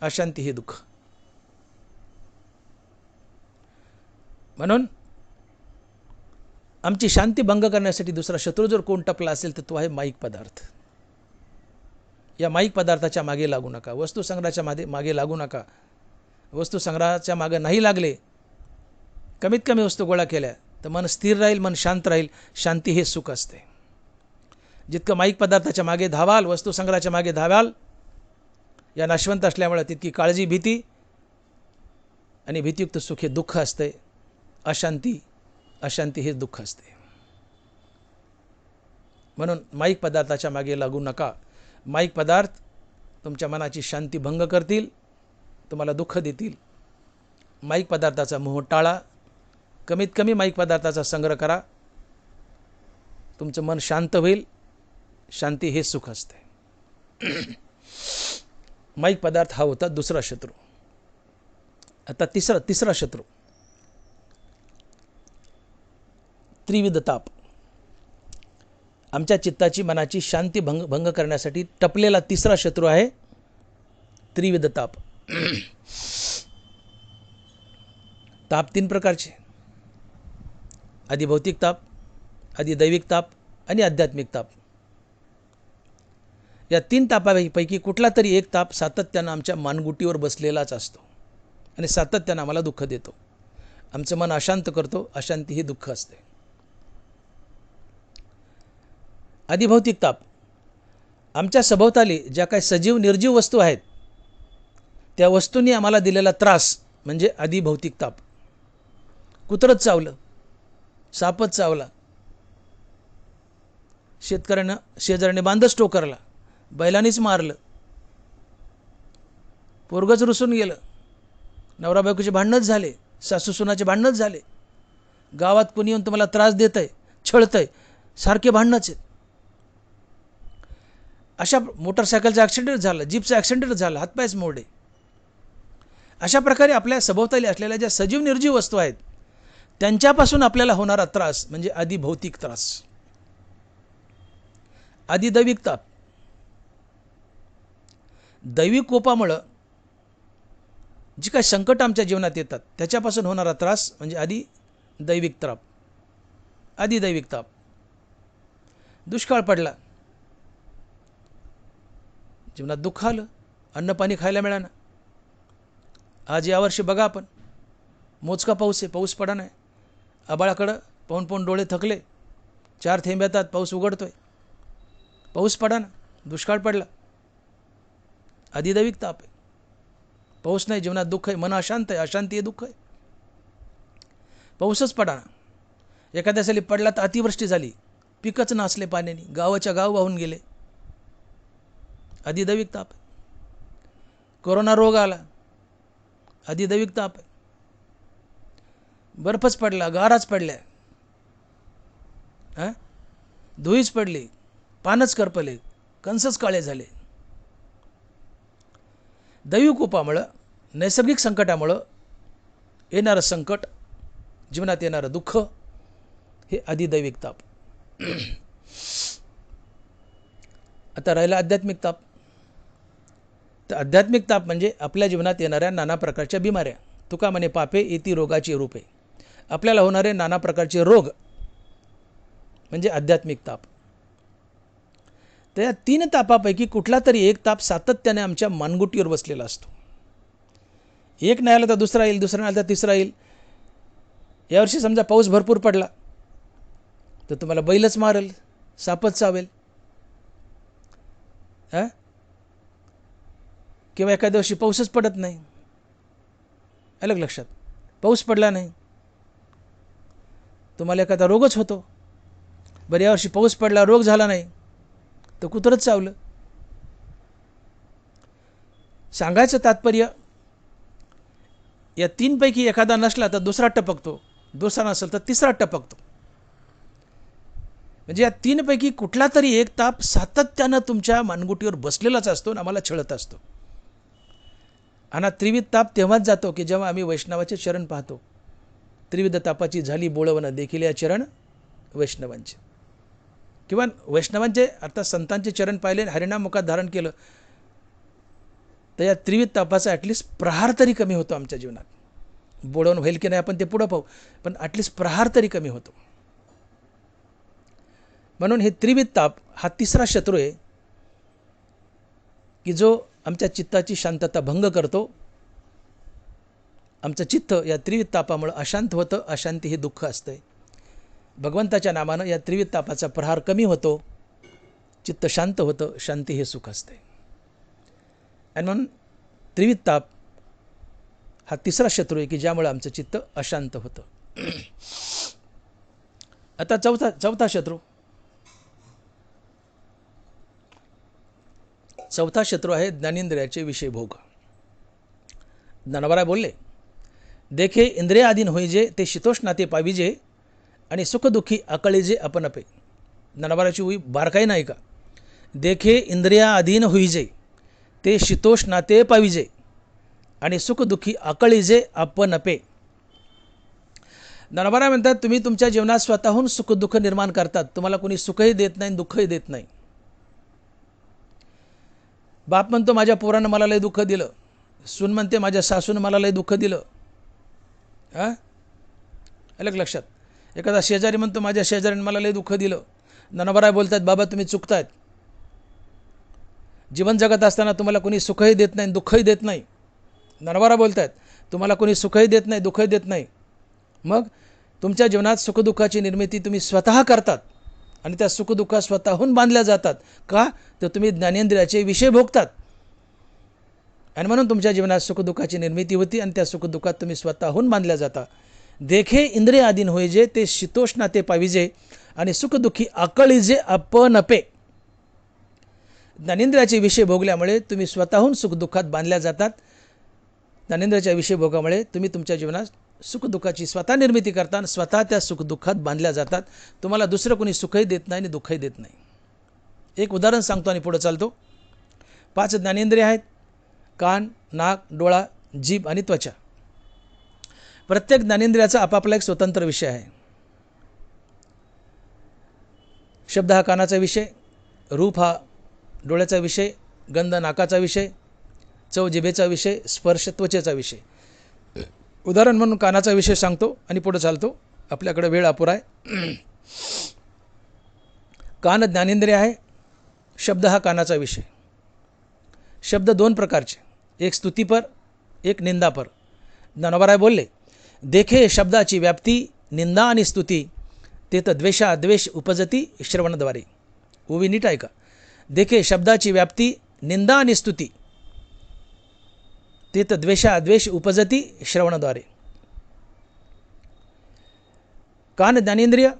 अशांती हे दुःख. म्हणून आमची शांती भंग करण्यासाठी दुसरा शत्रू जर कोण टपला असेल तर तो आहे माईक पदार्थ. या माईक पदार्थाच्या मागे लागू नका, वस्तू संग्रहाच्या मागे लागू नका. वस्तू संग्रहाच्या मागे नाही लागले, कमीत कमी वस्तू गोळा केल्या तर मन स्थिर राहील, मन शांत राहील. शांती हे सुख असते. जितकं माईक पदार्थाच्या मागे धावाल, वस्तू संग्रहाच्या मागे धावाल, या नाशवंत असल्यामुळे तितकी काळजी, भीती आणि भीतीयुक्त सुख हे दुःख असते. अशांती हे दुःख असते. म्हणून माईक पदार्थाच्या मागे लागू नका. माईक पदार्थ तुमच्या मनाची शांती भंग करतील, तुम्हाला दुःख देतील. माईक पदार्थाचा मोह टाळा. कमीत कमी माईक पदार्थाचा संग्रह करा, तुमचं मन शांत होईल. शांती हे सुख असते. माईक पदार्थ हा होता दुसरा शत्रू. आता तिसरा शत्रू, त्रिविध ताप. आमच्या चित्ताची, मनाची शांती भंग करण्यासाठी टपलेला तिसरा शत्रू आहे त्रिविध ताप. ताप तीन प्रकारचे: आदिभौतिक ताप, आदिदैविक ताप आणि आध्यात्मिक ताप. या तीन तापापैकी कुठला तरी एक ताप सातत्यानं आमच्या मानगुटीवर बसलेलाच असतो आणि सातत्यानं आम्हाला दुःख देतो, आमचं मन अशांत करतो. अशांती ही दुःख असते. आदिभौतिक ताप, आमच्या सभोवताली ज्या काही सजीव निर्जीव वस्तू आहेत त्या वस्तूंनी आम्हाला दिलेला त्रास म्हणजे आधी भौतिक ताप. कुत्रच चावलं, सापच चावला, शेतकऱ्यानं शेजाऱ्याने बांधच टोकरला, बैलांनीच मारलं, पोरगंच रुसून गेलं, नवरा बायकोचे भांडणच झाले, सासू सुनाचे भांडणच झाले, गावात कोणी येऊन तुम्हाला त्रास देत आहे, छळतंय, सारखे भांडणच आहेत. अशा मोटरसायकलचा ॲक्सिडेंट झाला, जीपचा ॲक्सिडेंट झाला, हातपायच मोडे. अशा प्रकारे आपल्या सभोवताली असलेल्या ज्या सजीव निर्जीव वस्तू आहेत त्यांच्यापासून आपल्याला होणारा त्रास म्हणजे आधी भौतिक त्रास, आधी दैविक ताप. दैविक कोपामुळं जी काही संकट आमच्या जीवनात येतात त्याच्यापासून होणारा त्रास म्हणजे आधी दैविक ताप, आधी दैविक ताप. दुष्काळ पडला, जीवनात दुःख आलं, अन्न पाणी खायला मिळालं. आज यावर्षी बघा आपण, मोजका पाऊस आहे, पाऊस पडा नाही. आबाळाकडं पाहून पाहून डोळे थकले, 4 थेंब येतात, पाऊस उघडतोय, पाऊस पडा ना, दुष्काळ पडला, आधी दैविक ताप आहे. पाऊस नाही, जीवनात दुःख आहे, मन अशांत आहे, अशांती आहे, दुःख आहे. पाऊसच पडा ना. एखाद्या साली पडला तर अतिवृष्टी झाली, पिकच नासले पाण्याने, गावाच्या गाव वाहून गेले, आधी दैविक ताप आहे. कोरोना रोग आला, आधी दैविक ताप आहे. बर्फच पडला, गाराच पडल्या, धुळीच पडली, पानच करपले, कंसच काळे झाले. दैविक कोपामुळं, नैसर्गिक संकटामुळं येणारं संकट, जीवनात येणारं दुःख हे आधी दैविक ताप. आता राहिला आध्यात्मिक ताप. तर आध्यात्मिक ताप म्हणजे आपल्या जीवनात येणाऱ्या नाना प्रकारच्या बिमाऱ्या. तुका म्हणे पापे येती रोगाची रूपे. आपल्याला होणारे नाना प्रकारचे रोग म्हणजे आध्यात्मिक ताप. तर या 3 तापापैकी कुठला तरी एक ताप सातत्याने आमच्या मानगुटीवर बसलेला असतो. एक नाही आला तर दुसरा येईल, दुसरा नाही आला तर तिसरा येईल. यावर्षी समजा पाऊस भरपूर पडला तर तुम्हाला बैलच मारेल, सापच चावेल, किंवा एखाद्या वर्षी पाऊसच पडत नाही. अलग लक्षात, पाऊस पडला नाही तुम्हाला एखादा रोगच होतो. बरं, यावर्षी पाऊस पडला, रोग झाला नाही तर कुत्रच चावलं. सांगायचं तात्पर्य, या 3 पैकी एखादा नसला तर दुसरा टपकतो, दुसरा नसेल तर तिसरा टपकतो. म्हणजे या 3 पैकी कुठला तरी एक ताप सातत्यानं तुमच्या मानगुटीवर बसलेलाच असतो आणि आम्हाला छळत असतो. आणि त्रिविध ताप तेव्हाच जातो की जेव्हा आम्ही वैष्णवाचे चरण पाहतो. त्रिविध तापाची झाली बोळवणं, देखील या चरण वैष्णवांचे, किंवा वैष्णवांचे अर्थात संतांचे चरण पाहिले, हरिनाम मुखात धारण केलं तर या त्रिविध तापाचा ॲटलिस्ट प्रहार तरी कमी होतो आमच्या जीवनात. बोळवण होईल की नाही आपण ते पुढं पाहू, पण ॲटलिस्ट प्रहार तरी कमी होतो. म्हणून हे त्रिविध ताप हा तिसरा शत्रू आहे की जो आमच्या चित्ताची शांतता भंग करतो. आमचं चित्त या त्रिविध तापामुळे अशांत होतं. अशांती हे दुःख असतं. भगवंताच्या नामानं या त्रिविध तापाचा प्रहार कमी होतो, चित्त शांत होतं, शांती हे सुख असते. आणि म्हणून त्रिविध ताप हा तिसरा शत्रू आहे की ज्यामुळे आमचं चित्त अशांत होतं. आता चौथा शत्रू, चौथा शत्रू आहे ज्ञानेंद्रियाचे विषय भोग. ज्ञानोबा बोलले, देखे इंद्रियाधीन होईजे ते शीतोष्णाते पाविजे आणि सुखदुःखी आकळीजे आपणपे. ज्ञानोबाची उई बारकाई नाही का? देखे इंद्रियाधीन होईजे ते शीतोष्णाते पाविजे आणि सुखदुःखी आकळीजे आपणपे. ज्ञानोबा म्हणतात, तुम्ही तुमच्या जीवनात स्वतःहून सुखदुःख निर्माण करतात. तुम्हाला कोणी सुखही देत नाही, दुःखही देत नाही. बाप म्हणतो माझ्या पोरानं मला लय दुःख दिलं, सून म्हणते माझ्या सासूनं मला लय दुःख दिलं. अलग लक्षात. एखादा शेजारी म्हणतो माझ्या शेजाऱ्याने मला लय दुःख दिलं. ज्ञानोबा बोलतात, बाबा तुम्ही चुकतायत. जीवन जगत असताना तुम्हाला कोणी सुखही देत नाही, दुःखही देत नाही. ज्ञानोबा बोलतात, तुम्हाला कोणी सुखही देत नाही, दुःखही देत नाही. मग तुमच्या जीवनात सुखदुःखाची निर्मिती तुम्ही स्वतः करतात आणि त्या सुखदुःखा स्वतःहून बांधल्या जातात. का? तर तुम्ही ज्ञानेंद्रियाचे विषय भोगतात. आणि म्हणून तुमच्या जीवनात सुखदुःखाची निर्मिती होती आणि त्या सुखदुःखात तुम्ही स्वतःहून बांधल्या जाता. देखे इंद्रिय आधीन होईजे ते शीतोष्ण ते पाविजे आणि सुखदुःखी आकळीजे आपण पे. ज्ञानेंद्रियाचे विषय भोगल्यामुळे तुम्ही स्वतःहून सुखदुःखात बांधल्या जातात. ज्ञानेंद्रियाच्या विषय भोगामुळे तुम्ही तुमच्या जीवनात सुखदुःखाची स्वतः निर्मिती करता आणि स्वतः त्या सुखदुःखात बांधल्या जातात. तुम्हाला दुसरं कोणी सुखही देत नाही आणि दुःखही देत नाही. एक उदाहरण सांगतो आणि पुढे चालतो. 5 ज्ञानेंद्रिय आहेत: कान, नाक, डोळा, जीभ आणि त्वचा. प्रत्येक ज्ञानेंद्रियाचा आपापला एक स्वतंत्र विषय आहे. शब्द हा कानाचा विषय, रूप हा डोळ्याचा विषय, गंध नाकाचा विषय, चव जिभेचा विषय, स्पर्श त्वचेचा विषय. उदाहरण म्हणून कानाचा विषय सांगतो आणि पुढे चालतो. आपल्याकडे वेळ अपुरा आहे. कान ज्ञानेंद्रिय आहे. शब्द हा कानाचा विषय. शब्द 2 प्रकारचे, एक स्तुतीपर, एक निंदापर. ज्ञानोबा बोलले, देखे शब्दाची व्याप्ती निंदा आणि स्तुती तेथ द्वेष उपजती श्रवणद्वारे. ओवी नीट ऐका. देखे शब्दाची व्याप्ती निंदा आणि स्तुती तेथ द्वेष उपजती श्रवणद्वारे. कान ज्ञानेंद्रिय.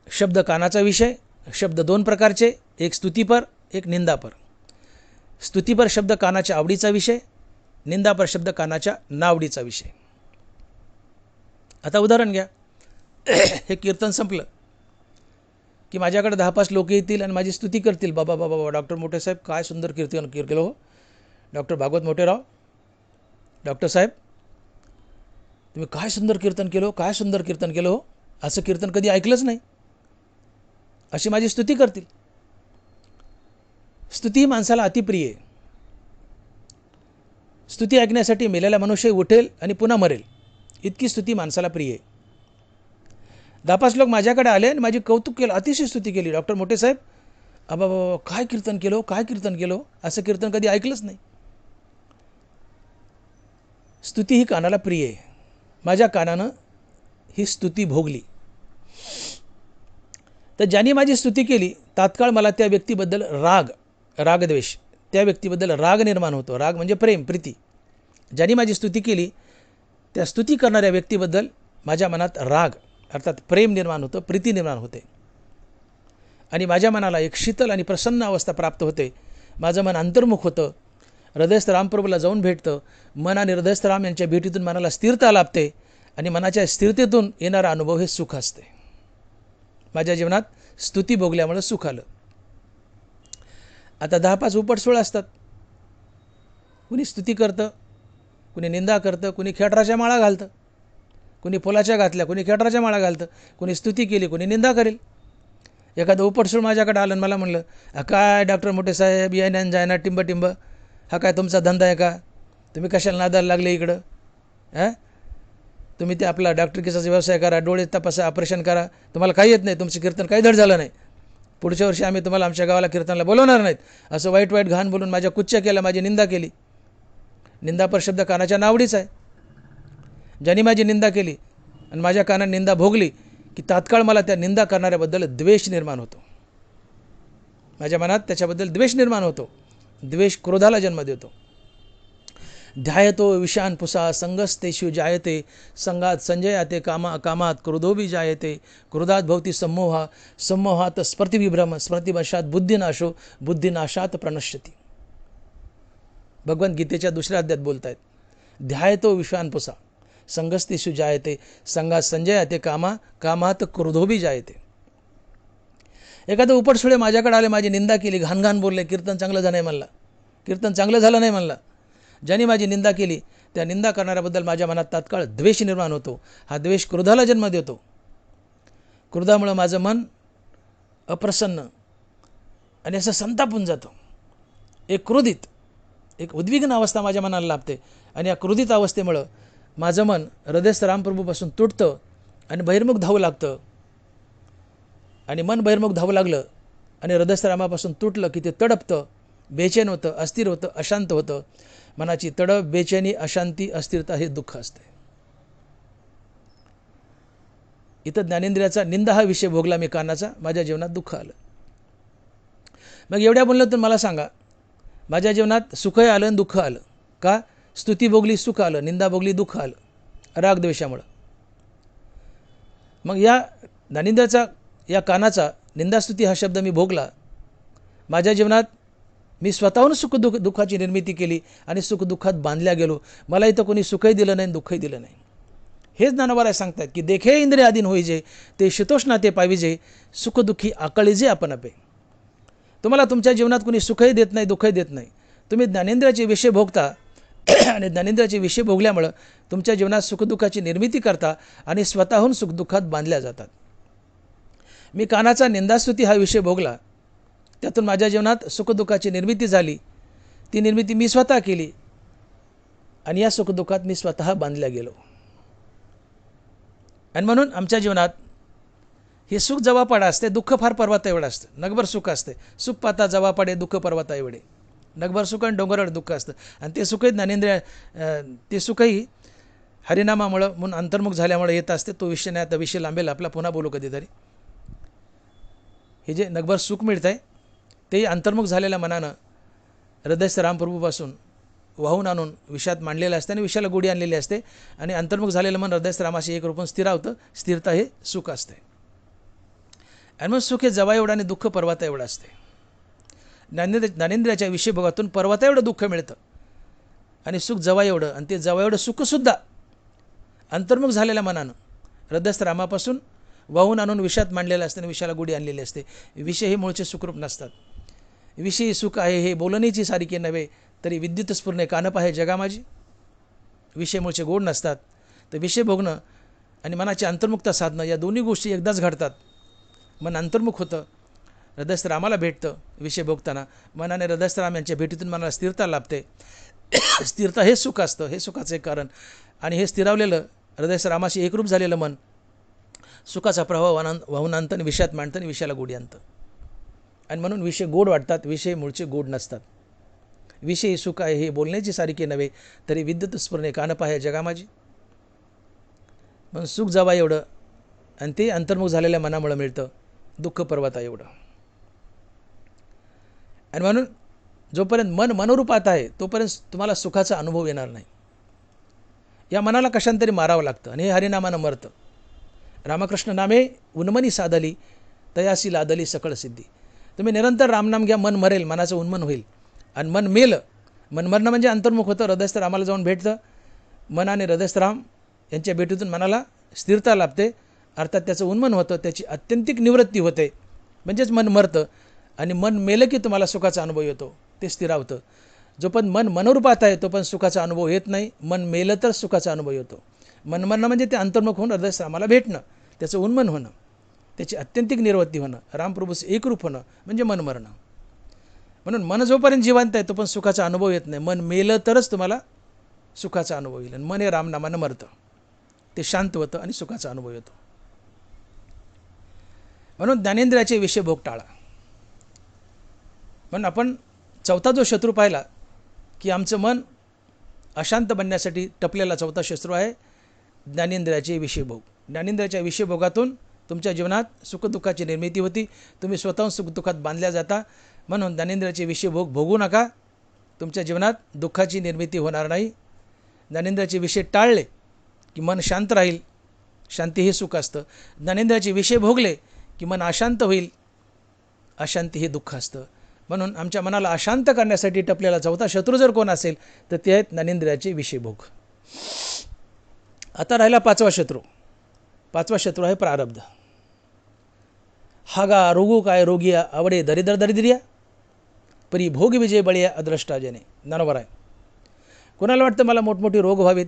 शब्द कानाचा विषय. शब्द 2 प्रकारचे, एक स्तुतीपर, एक निंदापर. स्तुतीपर शब्द कानाच्या आवडीचा विषय, निंदापर शब्द कानाच्या नावडीचा विषय. आता उदाहरण घ्या. हे कीर्तन संपलं की माझ्याकडे 10-5 लोक येतील आणि माझी स्तुती करतील. बाबा बाबा बाबा डॉक्टर मोठे साहेब काय सुंदर कीर्तन केलं हो. डॉक्टर भागवत मोठेराव, डॉक्टर साहेब तुम्ही काय सुंदर कीर्तन केलं हो, काय सुंदर कीर्तन केलं हो, असं कीर्तन कधी ऐकलंच नाही, अशी माझी स्तुती करतील. स्तुती ही माणसाला अतिप्रिय आहे. स्तुती ऐकण्यासाठी मेलेला मनुष्य उठेल आणि पुन्हा मरेल, इतकी स्तुती माणसाला प्रिय आहे. 10-5 लोक माझ्याकडे आले आणि माझी कौतुक केलं, अतिशय स्तुती केली. डॉक्टर मोठे साहेब अबा बाबा काय कीर्तन केलं हो, काय कीर्तन केलं हो, असं कीर्तन कधी ऐकलंच नाही. स्तुती ही कानाला प्रिय आहे. माझ्या कानानं ही स्तुती भोगली. तर ज्यांनी माझी स्तुती केली तात्काळ मला त्या व्यक्तीबद्दल रागद्वेष, त्या व्यक्तीबद्दल राग निर्माण होतो. राग म्हणजे प्रेम, प्रीती. ज्यांनी माझी स्तुती केली त्या स्तुती करणाऱ्या व्यक्तीबद्दल माझ्या मनात राग अर्थात प्रेम निर्माण होतं, प्रीती निर्माण होते आणि माझ्या मनाला एक शीतल आणि प्रसन्न अवस्था प्राप्त होते. माझं मन अंतर्मुख होतं, हृदयस्थ रामप्रभूला जाऊन भेटतं. मन आणि हृदयस्थ राम यांच्या भेटीतून मनाला स्थिरता लाभते आणि मनाच्या स्थिरतेतून येणारा अनुभव हे सुख असते. माझ्या जीवनात स्तुती भोगल्यामुळे सुख आलं. आता 10-5 उपटसोळ असतात. कुणी स्तुती करतं, कुणी निंदा करतं, कुणी खेटराच्या माळा घालतं, कुणी फुलाच्या घातल्या, कुणी खेटराच्या माळा घालतं, कुणी स्तुती केली, कुणी निंदा करेल. एखादं उपटसूळ माझ्याकडे आलं आणि मला म्हणलं काय डॉक्टर मोठे साहेब येण्या जायना टिंब हा काय तुमचा धंदा आहे का, तुम्ही कशाला नादाला लागले इकडं, तुम्ही ते आपला डॉक्टरकीचा व्यवसाय करा, डोळे तपासा, ऑपरेशन करा, तुम्हाला काही येत नाही, तुमचं कीर्तन काही धड झालं नाही, पुढच्या वर्षी आम्ही तुम्हाला आमच्या गावाला कीर्तनाला बोलवणार नाहीत, असं वाईट घाण बोलून माझ्या कुच्च्या केल्या, माझी निंदा केली. निंदापर शब्द कानाच्या नावडीचा आहे. ज्यांनी माझी निंदा केली आणि माझ्या कानात निंदा भोगली की तात्काळ मला त्या निंदा करणाऱ्याबद्दल द्वेष निर्माण होतो. माझ्या मनात त्याच्याबद्दल द्वेष निर्माण होतो. द्वेष क्रोधाला जन्म देतो. ध्यायतो विषान पुसा संगस्तेषु जायते संगात संजयाते कामात क्रोधोबी जायते क्रोधात भवती सम्मोहात स्मृतिविभ्रम स्मृतिवशात बुद्धिनाशो बुद्धिनाशात प्रणश्यती. भगवद्गीतेच्या 2ऱ्या अध्यायात बोलत आहेत. ध्यायतो विषान पुसा संगस्तेषु जायते संगात संजयाते कामात क्रोधोबी जायते. एखादं उपटसुळे माझ्याकडे आले, माझी निंदा केली, घाण बोलले, कीर्तन चांगलं झालं नाही म्हणला, कीर्तन चांगलं झालं नाही म्हणला. ज्यांनी माझी निंदा केली त्या निंदा करणाऱ्याबद्दल माझ्या मनात तात्काळ द्वेष निर्माण होतो. हा द्वेष क्रोधाला जन्म देतो. क्रोधामुळे माझं मन अप्रसन्न आणि असं संतापून जातं. एक उद्विग्न अवस्था माझ्या मनाला लाभते आणि या क्रोधित अवस्थेमुळं माझं मन हृदयस्थ रामप्रभूपासून तुटतं आणि बहिर्मुख धावू लागतं. आणि मन बहिर्मुख धावू लागलं आणि हृदयस्थ रामापासून तुटलं की ते तडपतं, बेचैन होतं, अस्थिर होतं, अशांत होतं. मनाची तडप, बेचैनी, अशांती, अस्थिरता हे दुःख असते. इथं ज्ञानेंद्रियाचा निंदा हा विषय भोगला मी कानाचा, माझ्या जीवनात दुःख आलं. मग एवढ्या बोललं तर मला सांगा, माझ्या जीवनात सुखही आलं आणि दुःख आलं. का? स्तुती भोगली सुख आलं, निंदा भोगली दुःख आलं, रागद्वेषामुळं. मग या ज्ञानेंद्रियाचा, या कानाचा निंदास्तुती हा शब्द मी भोगला. माझ्या जीवनात मी स्वतःहून दुःखाची निर्मिती केली आणि सुखदुःखात बांधल्या गेलो. मला इथं कोणी सुखही दिलं नाही, दुःखही दिलं नाही. हेच ज्ञानोबा सांगतात की देखे इंद्रिय अधीन होईजे, ते शीतोष्णा ते पाविजे, सुखदुःखी आकळीजे आपण आपे. तुम्हाला तुमच्या जीवनात कोणी सुखही देत नाही, दुःखही देत नाही. तुम्ही ज्ञानेंद्रियाचे विषय भोगता आणि ज्ञानेंद्रियाचे विषय भोगल्यामुळं तुमच्या जीवनात सुखदुःखाची निर्मिती करता आणि स्वतःहून सुखदुःखात बांधल्या जातात. मी कानाचा निंदास्तुती हा विषय भोगला, त्यातून माझ्या जीवनात सुखदुःखाची निर्मिती झाली. ती निर्मिती मी स्वतः केली आणि या सुखदुःखात मी स्वतः बांधल्या गेलो. आणि म्हणून आमच्या जीवनात हे सुख जवापाडा असते, दुःख फार पर्वता एवढं असतं. नगभर सुख असते, सुख पाता जवापाडे, दुःख पर्वता एवढे. नगभर सुख आणि डोंगरवर दुःख असतं. आणि ते सुखही ज्ञानेंद्रिय, ते सुखही हरिनामामुळं म्हणून अंतर्मुख झाल्यामुळे येत असते. तो विषय नाही, आता विषय लांबेल आपला, पुन्हा बोलू कधीतरी. हे जे नगभर सुख मिळतं आहे ते अंतर्मुख झालेल्या मनानं हृदयस्थ रामप्रभूपासून वाहून आणून विषयात मांडलेलं असते आणि विषयाला गोडी आणलेली असते. आणि अंतर्मुख झालेलं मन हृदयस्थ रामाशी एक रूपाने स्थिरावतं. स्थिरता हे सुख असते. आणि मग सुख हे जवा एवढं आणि दुःख पर्वता एवढं असते. ज्ञानेंद्रियाच्या विषय भोगातून पर्वता एवढं दुःख मिळतं आणि सुख जवा एवढं, आणि ते जवा एवढं सुखसुद्धा अंतर्मुख झालेल्या मनानं हृदयस्थ रामापासून वाहून आणून विषयात मांडलेलं असते आणि विषयाला गोडी आणलेली असते. विषय हे मूळचे सुखरूप नसतात. विषयी सुख आहे हे बोलण्याची सारिके नव्हे, तरी विद्युत स्फुरणे कानप आहे जगा माझी. विषय मूळचे गोड नसतात. तर विषय भोगणं आणि मनाची अंतर्मुखता साधणं या दोन्ही गोष्टी एकदाच घडतात. मन अंतर्मुख होतं, हृदयस्थ रामाला भेटतं. विषय भोगताना मनाने हृदयस्थ राम यांच्या भेटीतून मनाला स्थिरता लाभते. स्थिरता हे सुख असतं, हे सुखाचं एक कारण. आणि हे स्थिरावलेलं हृदयस्थ रामाशी एकरूप झालेलं मन सुखाचा प्रभाव वाहून आणतं आणि विषयात मांडतं आणि विषयाला गोडी आणतं. आणि म्हणून विषय गोड वाटतात, विषय मूळचे गोड नसतात. विषयी सुख आहे हे बोलण्याची सारिके नव्हे, तरी विद्युत स्फुरणे कानप आहे जगा माझी. म्हणून सुख जवा एवढं आणि ते अंतर्मुख झालेल्या मनामुळे मिळतं, दुःख पर्वता एवढं. आणि म्हणून जोपर्यंत मन मनोरूपात आहे तोपर्यंत तुम्हाला सुखाचा अनुभव येणार नाही. या मनाला कशांतरी मारावं लागतं आणि हे हरिनामानं मरतं. रामकृष्ण नामे उन्मनी साधली, तयासी लादली सकळ सिद्धी. तुम्ही निरंतर रामनाम घ्या, मन मरेल, मनाचं उन्मन होईल. आणि मन मेलं, मन मरणं म्हणजे अंतर्मुख होतं, हृदयस्थ रामाला जाऊन भेटतं. मन आणि हृदयस्थ राम यांच्या भेटीतून मनाला स्थिरता लाभते, अर्थात त्याचं उन्मन होतं, त्याची आत्यंतिक निवृत्ती होते, म्हणजेच मन मरतं. आणि मन मेलं की तुम्हाला सुखाचा अनुभव येतो, ते स्थिरावतं. जो पण मन मनोरूपात आहे तो पण सुखाचा अनुभव येत नाही. मन मेलं तर सुखाचा अनुभव येतो. मन मरणं म्हणजे ते अंतर्मुख होऊन हृदयस्थ रामाला भेटणं, त्याचं उन्मन होणं, त्याची आत्यंतिक निवृत्ती होणं, रामप्रभूचं एकरूप होणं म्हणजे मन मरणं. म्हणून मन जोपर्यंत जिवंत आहे तो पण सुखाचा अनुभव येत नाही. मन मेलं तरच तुम्हाला सुखाचा अनुभव येईल. आणि मन हे रामनामानं मरतं, ते शांत होतं आणि सुखाचा अनुभव येतो. म्हणून ज्ञानेंद्रियाचे विषय भोग टाळा. म्हणून आपण चौथा जो शत्रू पाहिला की आमचं मन अशांत बनण्यासाठी टपलेला चौथा शत्रू आहे ज्ञानेंद्रियाचे विषय भोग. ज्ञानेंद्रियाच्या विषय भोगातून तुमच्या जीवनात सुखदुःखाची निर्मिती होती, तुम्ही स्वतःहून सुखदुःखात बांधल्या जाता. म्हणून ज्ञानेंद्रियाचे विषय भोग भोगू नका, तुमच्या जीवनात दुःखाची निर्मिती होणार नाही. ज्ञानेंद्रियाचे विषय टाळले की मन शांत राहील, शांती हे सुख असतं. ज्ञानेंद्रियाचे विषय भोगले की मन अशांत होईल, अशांती हे दुःख असतं. म्हणून आमच्या मनाला अशांत करण्यासाठी टपलेला चौथा शत्रू जर कोण असेल तर ते आहेत ज्ञानेंद्रियाचे विषय भोग. आता राहिला पाचवा शत्रू. पाचवा शत्रू आहे प्रारब्ध. हागा रोगू काय रोगिया, आवडे दरिद्र दरिद्रिया, परी भोग विजय बळिया अद्रष्टाजने. ज्ञानोबा आहे. कोणाला वाटतं मला मोठमोठी रोग व्हावेत,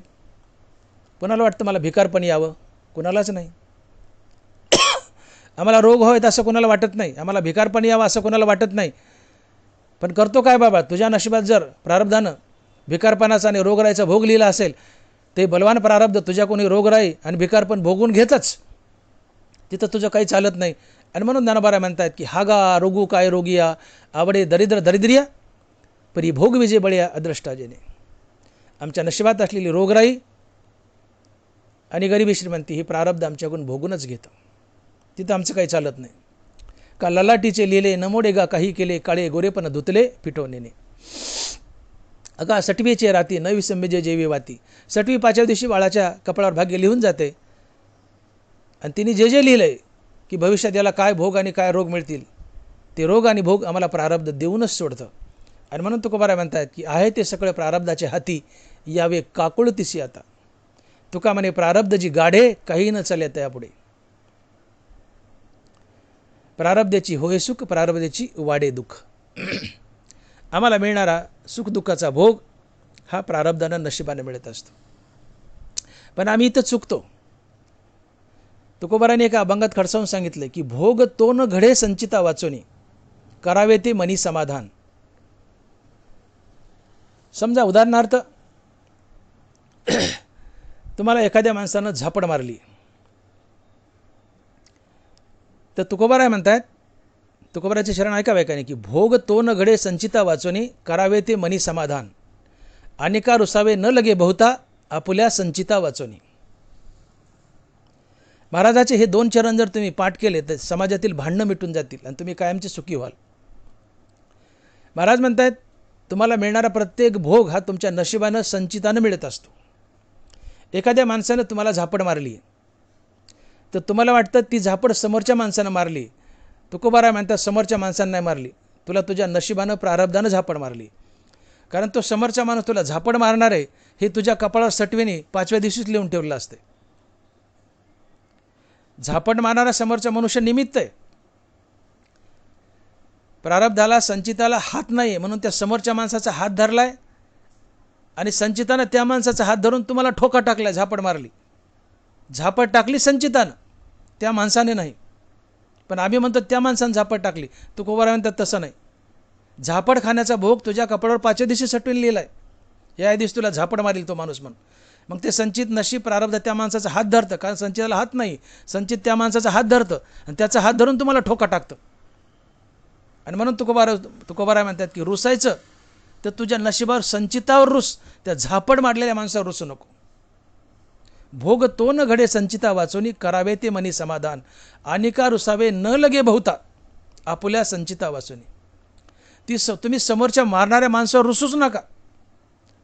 कोणाला वाटतं मला भिकारपण यावं, कोणालाच नाही. आम्हाला रोग व्हावेत असं कोणाला वाटत नाही, आम्हाला भिकारपण यावं असं कोणाला वाटत नाही. पण करतो काय बाबा, तुझ्या नशिबात जर प्रारब्धानं भिकारपणाचा आणि रोगराईचा भोग लिहिला असेल, ते बलवान प्रारब्ध तुझ्या कोणी रोगराई आणि भिकारपण भोगून घेतच, तिथं तुझं काही चालत नाही. आणि म्हणून ज्ञानोबा म्हणतात की हागा रोगू काय रोगिया, आवडे दरिद्र दरिद्रिया, परी भोग विजय बळिया अद्रष्टाजने. आमच्या नशिबात असलेली रोगराई आणि गरिबी श्रीमंती ही प्रारब्ध आमच्याकडून भोगूनच घेतं, तिथं आमचं काही चालत नाही. का ललाटीचे लिहिले नमोडे गा काही केले, काळे गोरेपण धुतले फिटवणेने. अगा सटवीचे राती न विसंबेजे जेवी वाती. सटवी 5व्या दिवशी बाळाच्या कपाळावर भाग्य लिहून जाते आणि तिने जे जे लिहिलं आहे की भविष्यात याला काय भोग आणि काय रोग मिळतील, ते रोग आणि भोग आम्हाला प्रारब्ध देऊनच सोडतं. आणि म्हणून तुकोबाराय म्हणतात की आहे ते सगळे प्रारब्धाचे हाती, यावे काकुळतीसी आता. तुका म्हणे प्रारब्ध जी गाढे, काही न चले त्यापुढे. प्रारब्धाची होय सुख, प्रारब्धाची वाढे दुःख. आम्हाला मिळणारा सुखदुःखाचा भोग हा प्रारब्धानं नशिबाने मिळत असतो. पण आम्ही इथं चुकतो. तुकोबाराने एका अभंगात खडसावून सांगितलं की भोग तो न घडे संचिता वाचोनी, करावे ते मनी समाधान. समजा उदाहरणार्थ तुम्हाला एखाद्या माणसानं झापड मारली, तर तुकोबाराय म्हणतात, तुकोबाराचे शरण ऐकावे का नाही, की भोग तो न घडे संचिता वाचोनी, करावे ते मनी समाधान. अनेका रुसावे न लगे बहुता, आपुल्या संचिता वाचोनी. महाराजाचे हे 2 चरण जर तुम्ही पाठ केले तर समाजातील भांडणं मिटून जातील आणि तुम्ही कायमचे सुखी व्हाल. महाराज म्हणतात तुम्हाला मिळणारा प्रत्येक भोग हा तुमच्या नशिबानं संचितानं मिळत असतो. एखाद्या माणसानं तुम्हाला झापड मारली तर तुम्हाला वाटतं ती झापड समोरच्या माणसानं मारली. तुकोबाराय म्हणतात समोरच्या माणसानं नाही मारली, तुला तुझ्या नशिबानं प्रारब्धानं झापड मारली. कारण तो समोरचा माणूस तुला झापड मारणार आहे हे तुझ्या कपाळावर सटवेने 5व्या दिवशीच लिहून ठेवलं असते. झापड मारणारा समोरचा मनुष्य निमित्त आहे. प्रारब्धाला संचिताला हात नाही म्हणून त्या समोरच्या माणसाचा हात धरलाय आणि संचितानं त्या माणसाचा हात धरून तुम्हाला ठोका टाकलाय, झापड मारली. झापड टाकली संचितानं, त्या माणसाने नाही. पण आम्ही म्हणतो त्या माणसानं झापड टाकली. तुकोबाराय म्हणतात तसं नाही. झापड खाण्याचा भोग तुझ्या कपाळावर 5व्या दिवशी सटवून लिहिलाय, या दिवशी तुला झापड मारील तो माणूस म्हणून. मग ते संचित नशीब प्रारब्ध त्या माणसाचा हात धरतं, कारण संचिताला हात नाही, संचित त्या माणसाचा हात धरतं आणि त्याचा हात धरून तुम्हाला ठोका टाकतं. आणि म्हणून तुकोबाराय म्हणतात की रुसायचं तर तुझ्या नशिबावर संचितावर रुस, त्या झापड मारलेल्या माणसावर रुसू नको. भोग तो न घडे संचिता वाचोनी, करावे ते मनी समाधान. अनिका रुसावे न लगे बहुता, आपुल्या संचिता वाचोनी. तुम्ही समोरच्या मारणाऱ्या माणसावर रुसूच नका.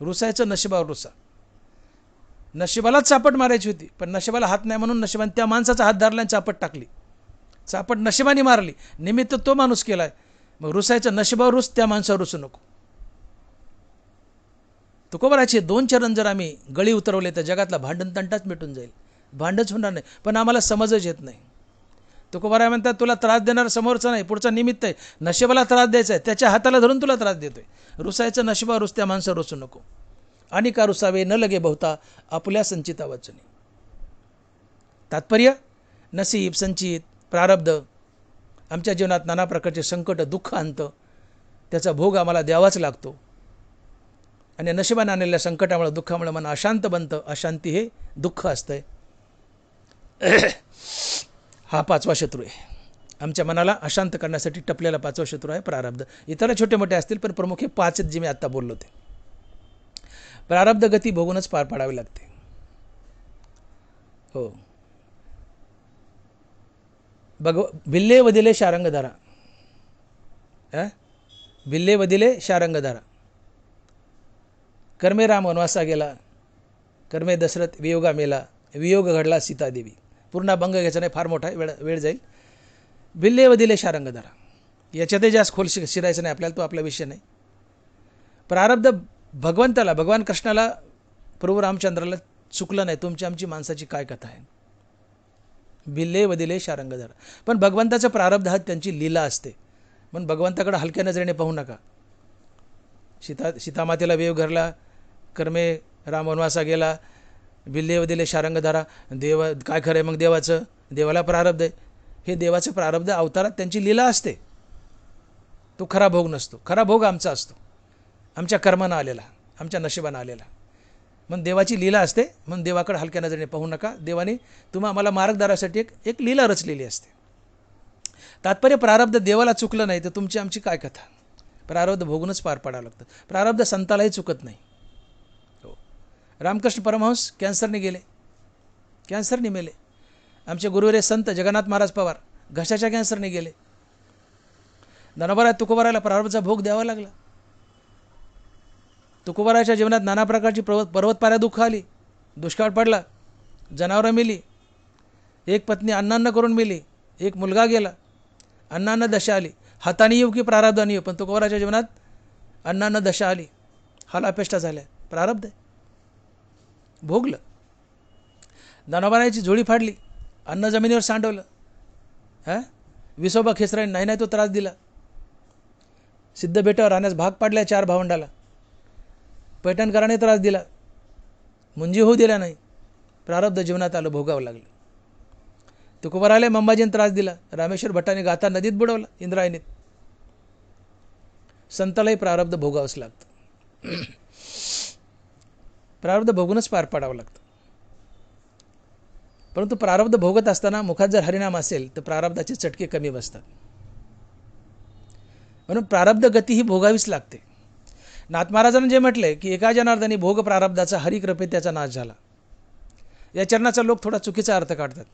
रुसायचं नशिबावर रुसा. नशिबालाच चापट मारायची होती, पण नशिबाला हात नाही म्हणून नशिबाने त्या माणसाचा हात धरला आणि चापट टाकली. चापट नशिबाने मारली, निमित्त तो माणूस केलाय. मग रुसायचं नशिबावर रुस, त्या माणसावर रुसू नको. तुकोबाराचे 2 चरण जर आम्ही गळी उतरवले तर जगातला भांडण तंटाच मिटून जाईल. भांडणच होणार नाही, पण आम्हाला समजच येत नाही. तुकोबाराय म्हणतात तुला त्रास देणारा समोरचा नाही, पुढचा निमित्त आहे. नशिबाला त्रास द्यायचा आहे, त्याच्या हाताला धरून तुला त्रास देतोय. रुसायचं नशिबावर रुस, त्या माणसावर रुसू नको. आणि का रुसावे न लगे बहुता, आपुल्या संचिता वाचनी. तात्पर्य नसीब, संचित, प्रारब्ध आमच्या जीवनात नाना प्रकारचे संकट दुःख आणतं, त्याचा भोग आम्हाला द्यावाच लागतो. आणि नशिबाने आणलेल्या संकटामुळे दुःखामुळे मन अशांत बनतं. अशांती हे दुःख असतंय. हा 5वा शत्रू आहे. आमच्या मनाला अशांत करण्यासाठी टपलेला 5वा शत्रू आहे प्रारब्ध. इतर छोटे मोठे असतील पण प्रमुख हे 5 आहेत जे मी आत्ता बोललो ते. प्रारब्ध गती भोगूनच पार पाडावी लागते. हो. भिल्ले वदिले शारंगधारा, भिल्ले वदिले शारंगधारा. कर्मे राम वनवासा गेला, कर्मे दशरथ वियोगा मेला, वियोग घडला सीतादेवी. पूर्ण अभंग घ्यायचा नाही, फार मोठा वेळ जाईल. भिल्ले वदिले शारंगधारा, याच्यातही जास्त खोल शिरायचं नाही आपल्याला, तो आपला विषय नाही. प्रारब्ध भगवंताला, भगवान कृष्णाला, प्रभू रामचंद्राला चुकलं नाही. तुमची आमची माणसाची काय कथा आहे. भिल्ले वदिले शारंगधारा. पण भगवंताचं प्रारब्ध हा त्यांची लीला असते, म्हणून भगवंताकडे हलक्या नजरेने पाहू नका. सीतामातेला वेव घरला, कर्मे राम वनवासा गेला, भिल्ले वदिले शारंगधारा. देव काय खरं आहे मग देवाचं? देवाला प्रारब्ध आहे. हे देवाचं प्रारब्ध अवतारात त्यांची लीला असते, तो खरा भोग नसतो. खरा भोग आमचा असतो, आमच्या कर्मानं आलेला, आमच्या नशिबानं आलेला. मग देवाची लीला असते, म्हणून देवाकडे हलक्या नजरेने पाहू नका. देवाने आम्हाला मार्गदारासाठी एक लीला रचलेली असते. तात्पर्य प्रारब्ध देवाला चुकलं नाही तर तुमची आमची काय कथा. प्रारब्ध भोगूनच पार पाडावं लागतं. प्रारब्ध संतालाही चुकत नाही. हो. रामकृष्ण परमहंस कॅन्सरने गेले, कॅन्सरने मेले. आमचे गुरुवरे संत जगन्नाथ महाराज पवार घशाच्या कॅन्सरने गेले. ज्ञानोबा तुकोबारायला प्रारब्धचा भोग द्यावा लागला. तुकोबाराच्या जीवनात नाना प्रकारची पर्वतपाऱ्या दुःख आली, दुष्काळ पडला, जनावरं मेली, एक पत्नी अन्नान्न करून मेली, एक मुलगा गेला, अन्नान्न दशा आली. हाताने येऊ की प्रारब्धाने येऊ, पण तुकोबाराच्या जीवनात अन्नान्न दशा आली, हालापेष्टा झाल्या. प्रारब्ध आहे, भोगलं. ज्ञानोबाराची झोळी फाडली, अन्न जमिनीवर सांडवलं. विसोबा खेसराने नाही नाही तो त्रास दिला. सिद्ध बेटावर राहण्यास भाग पाडल्या 4 भावंडाला. पैठणकराने त्रास दिला, मुंजी होऊ दिला नाही. प्रारब्ध जीवनात आलं, भोगावं लागलं. तुकोबाराला मंबाजीने त्रास दिला, रामेश्वर भट्टाने गाथा नदीत बुडवला, इंद्रायणीत. संतालाही प्रारब्ध भोगावंच लागतं. प्रारब्ध भोगूनच पार पाडावं लागतं. परंतु प्रारब्ध भोगत असताना मुखात जर हरिनाम असेल तर प्रारब्धाचे चटके कमी बसतात. म्हणून प्रारब्ध गती ही भोगावीच लागते. नाथ महाराजांनी जे म्हटले की एका जनार्दनी भोग प्रारब्धाचा हरिकृपेत त्याचा नाश झाला, या चरणाचा लोक थोडा चुकीचा अर्थ काढतात.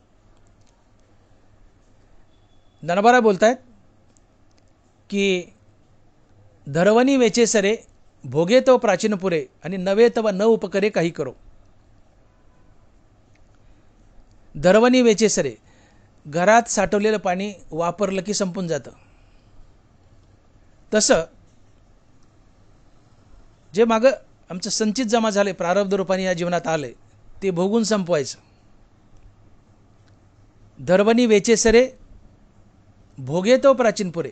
ज्ञानोबा बोलतायत की धरवणी वेचे सरे, भोगे तो प्राचीन पुरे, आणि नवे तव न उपकरे काही करो. धरवणी वेचे सरे, घरात साठवलेलं पाणी वापरलं की संपून जातं. तसं जे मागं आमचं संचित जमा झाले, प्रारब्ध रूपाने या जीवनात आले, ते भोगून संपवायचं. धरवणी वेचे सरे, भोगे तो प्राचीन पुरे.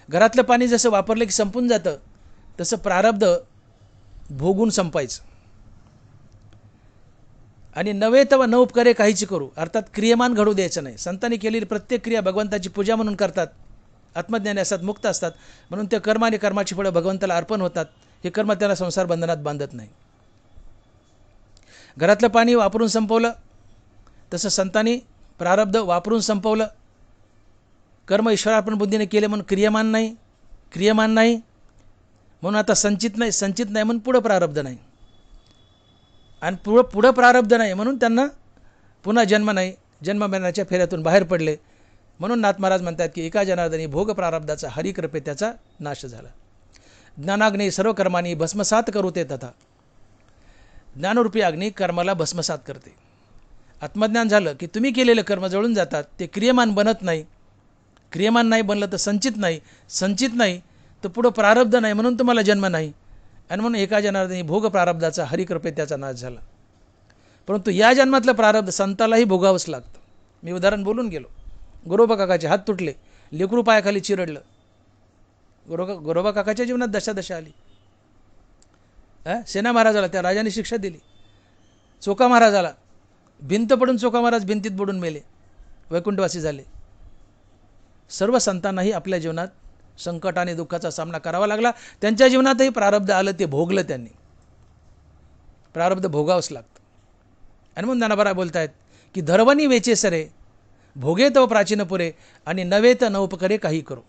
घरातलं पाणी जसं वापरलं की संपून जातं, तसं प्रारब्ध भोगून संपायचं. आणि नवे तव न उपकारे काहीच करू, अर्थात क्रियमान घडू द्यायचं नाही. संतांनी केलेली प्रत्येक क्रिया भगवंताची पूजा म्हणून करतात, आत्मज्ञानी असतात, मुक्त असतात, म्हणून ते कर्म आणि कर्माची फळं भगवंताला अर्पण होतात. हे कर्म त्याला संसार बंधनात बांधत नाही. घरातलं पाणी वापरून संपवलं, तसं संतांनी प्रारब्ध वापरून संपवलं. कर्म ईश्वरार्पण बुद्धीने केले म्हणून क्रियमान नाही, म्हणून आता संचित नाही म्हणून पुढं प्रारब्ध नाही, आणि पुढं प्रारब्ध नाही म्हणून त्यांना पुन्हा जन्म नाही, जन्ममरणाच्या फेऱ्यातून बाहेर पडले. म्हणून नाथ महाराज म्हणतात की एका जनार्दनी भोग प्रारब्धाचा हरिकृपे त्याचा नाश झाला. ज्ञानाग्नी सर्व कर्मांनी भस्मसात करू ते तथा. ज्ञानरूपी अग्नी कर्माला भस्मसात करते. आत्मज्ञान झालं की तुम्ही केलेले कर्म जळून जातात, ते क्रियमान बनत नाही. क्रियमान नाही बनलं तर संचित नाही तर पुढं प्रारब्ध नाही, म्हणून तुम्हाला जन्म नाही. आणि म्हणून एका जनार्दनी भोग प्रारब्धाचा हरिकृपेत त्याचा नाश झाला. परंतु या जन्मातलं प्रारब्ध संतालाही भोगावंच लागतं. मी उदाहरण बोलून गेलो. गोरोबा काकाचे हात तुटले, लेकरू पायाखाली चिरडलं. गोरोबा काकाच्या जीवनात दशा आली. सेना महाराजाला त्या राजाने शिक्षा दिली. चोका महाराजाला भिंत पडून चोका महाराज भिंतीत बुडून मेले, वैकुंठवासी झाले. सर्व संतांनाही आपल्या जीवनात संकट आणि दुःखाचा सामना करावा लागला. त्यांच्या जीवनातही प्रारब्ध आलं, ते भोगलं त्यांनी. प्रारब्ध भोगावंच लागतं. आणि म्हणून ज्ञानोबा बोलतायत की धरवणी वेचे सरे, भोगे तो प्राचीन पुरे, आणि नवे तर न उपकरे काही करो.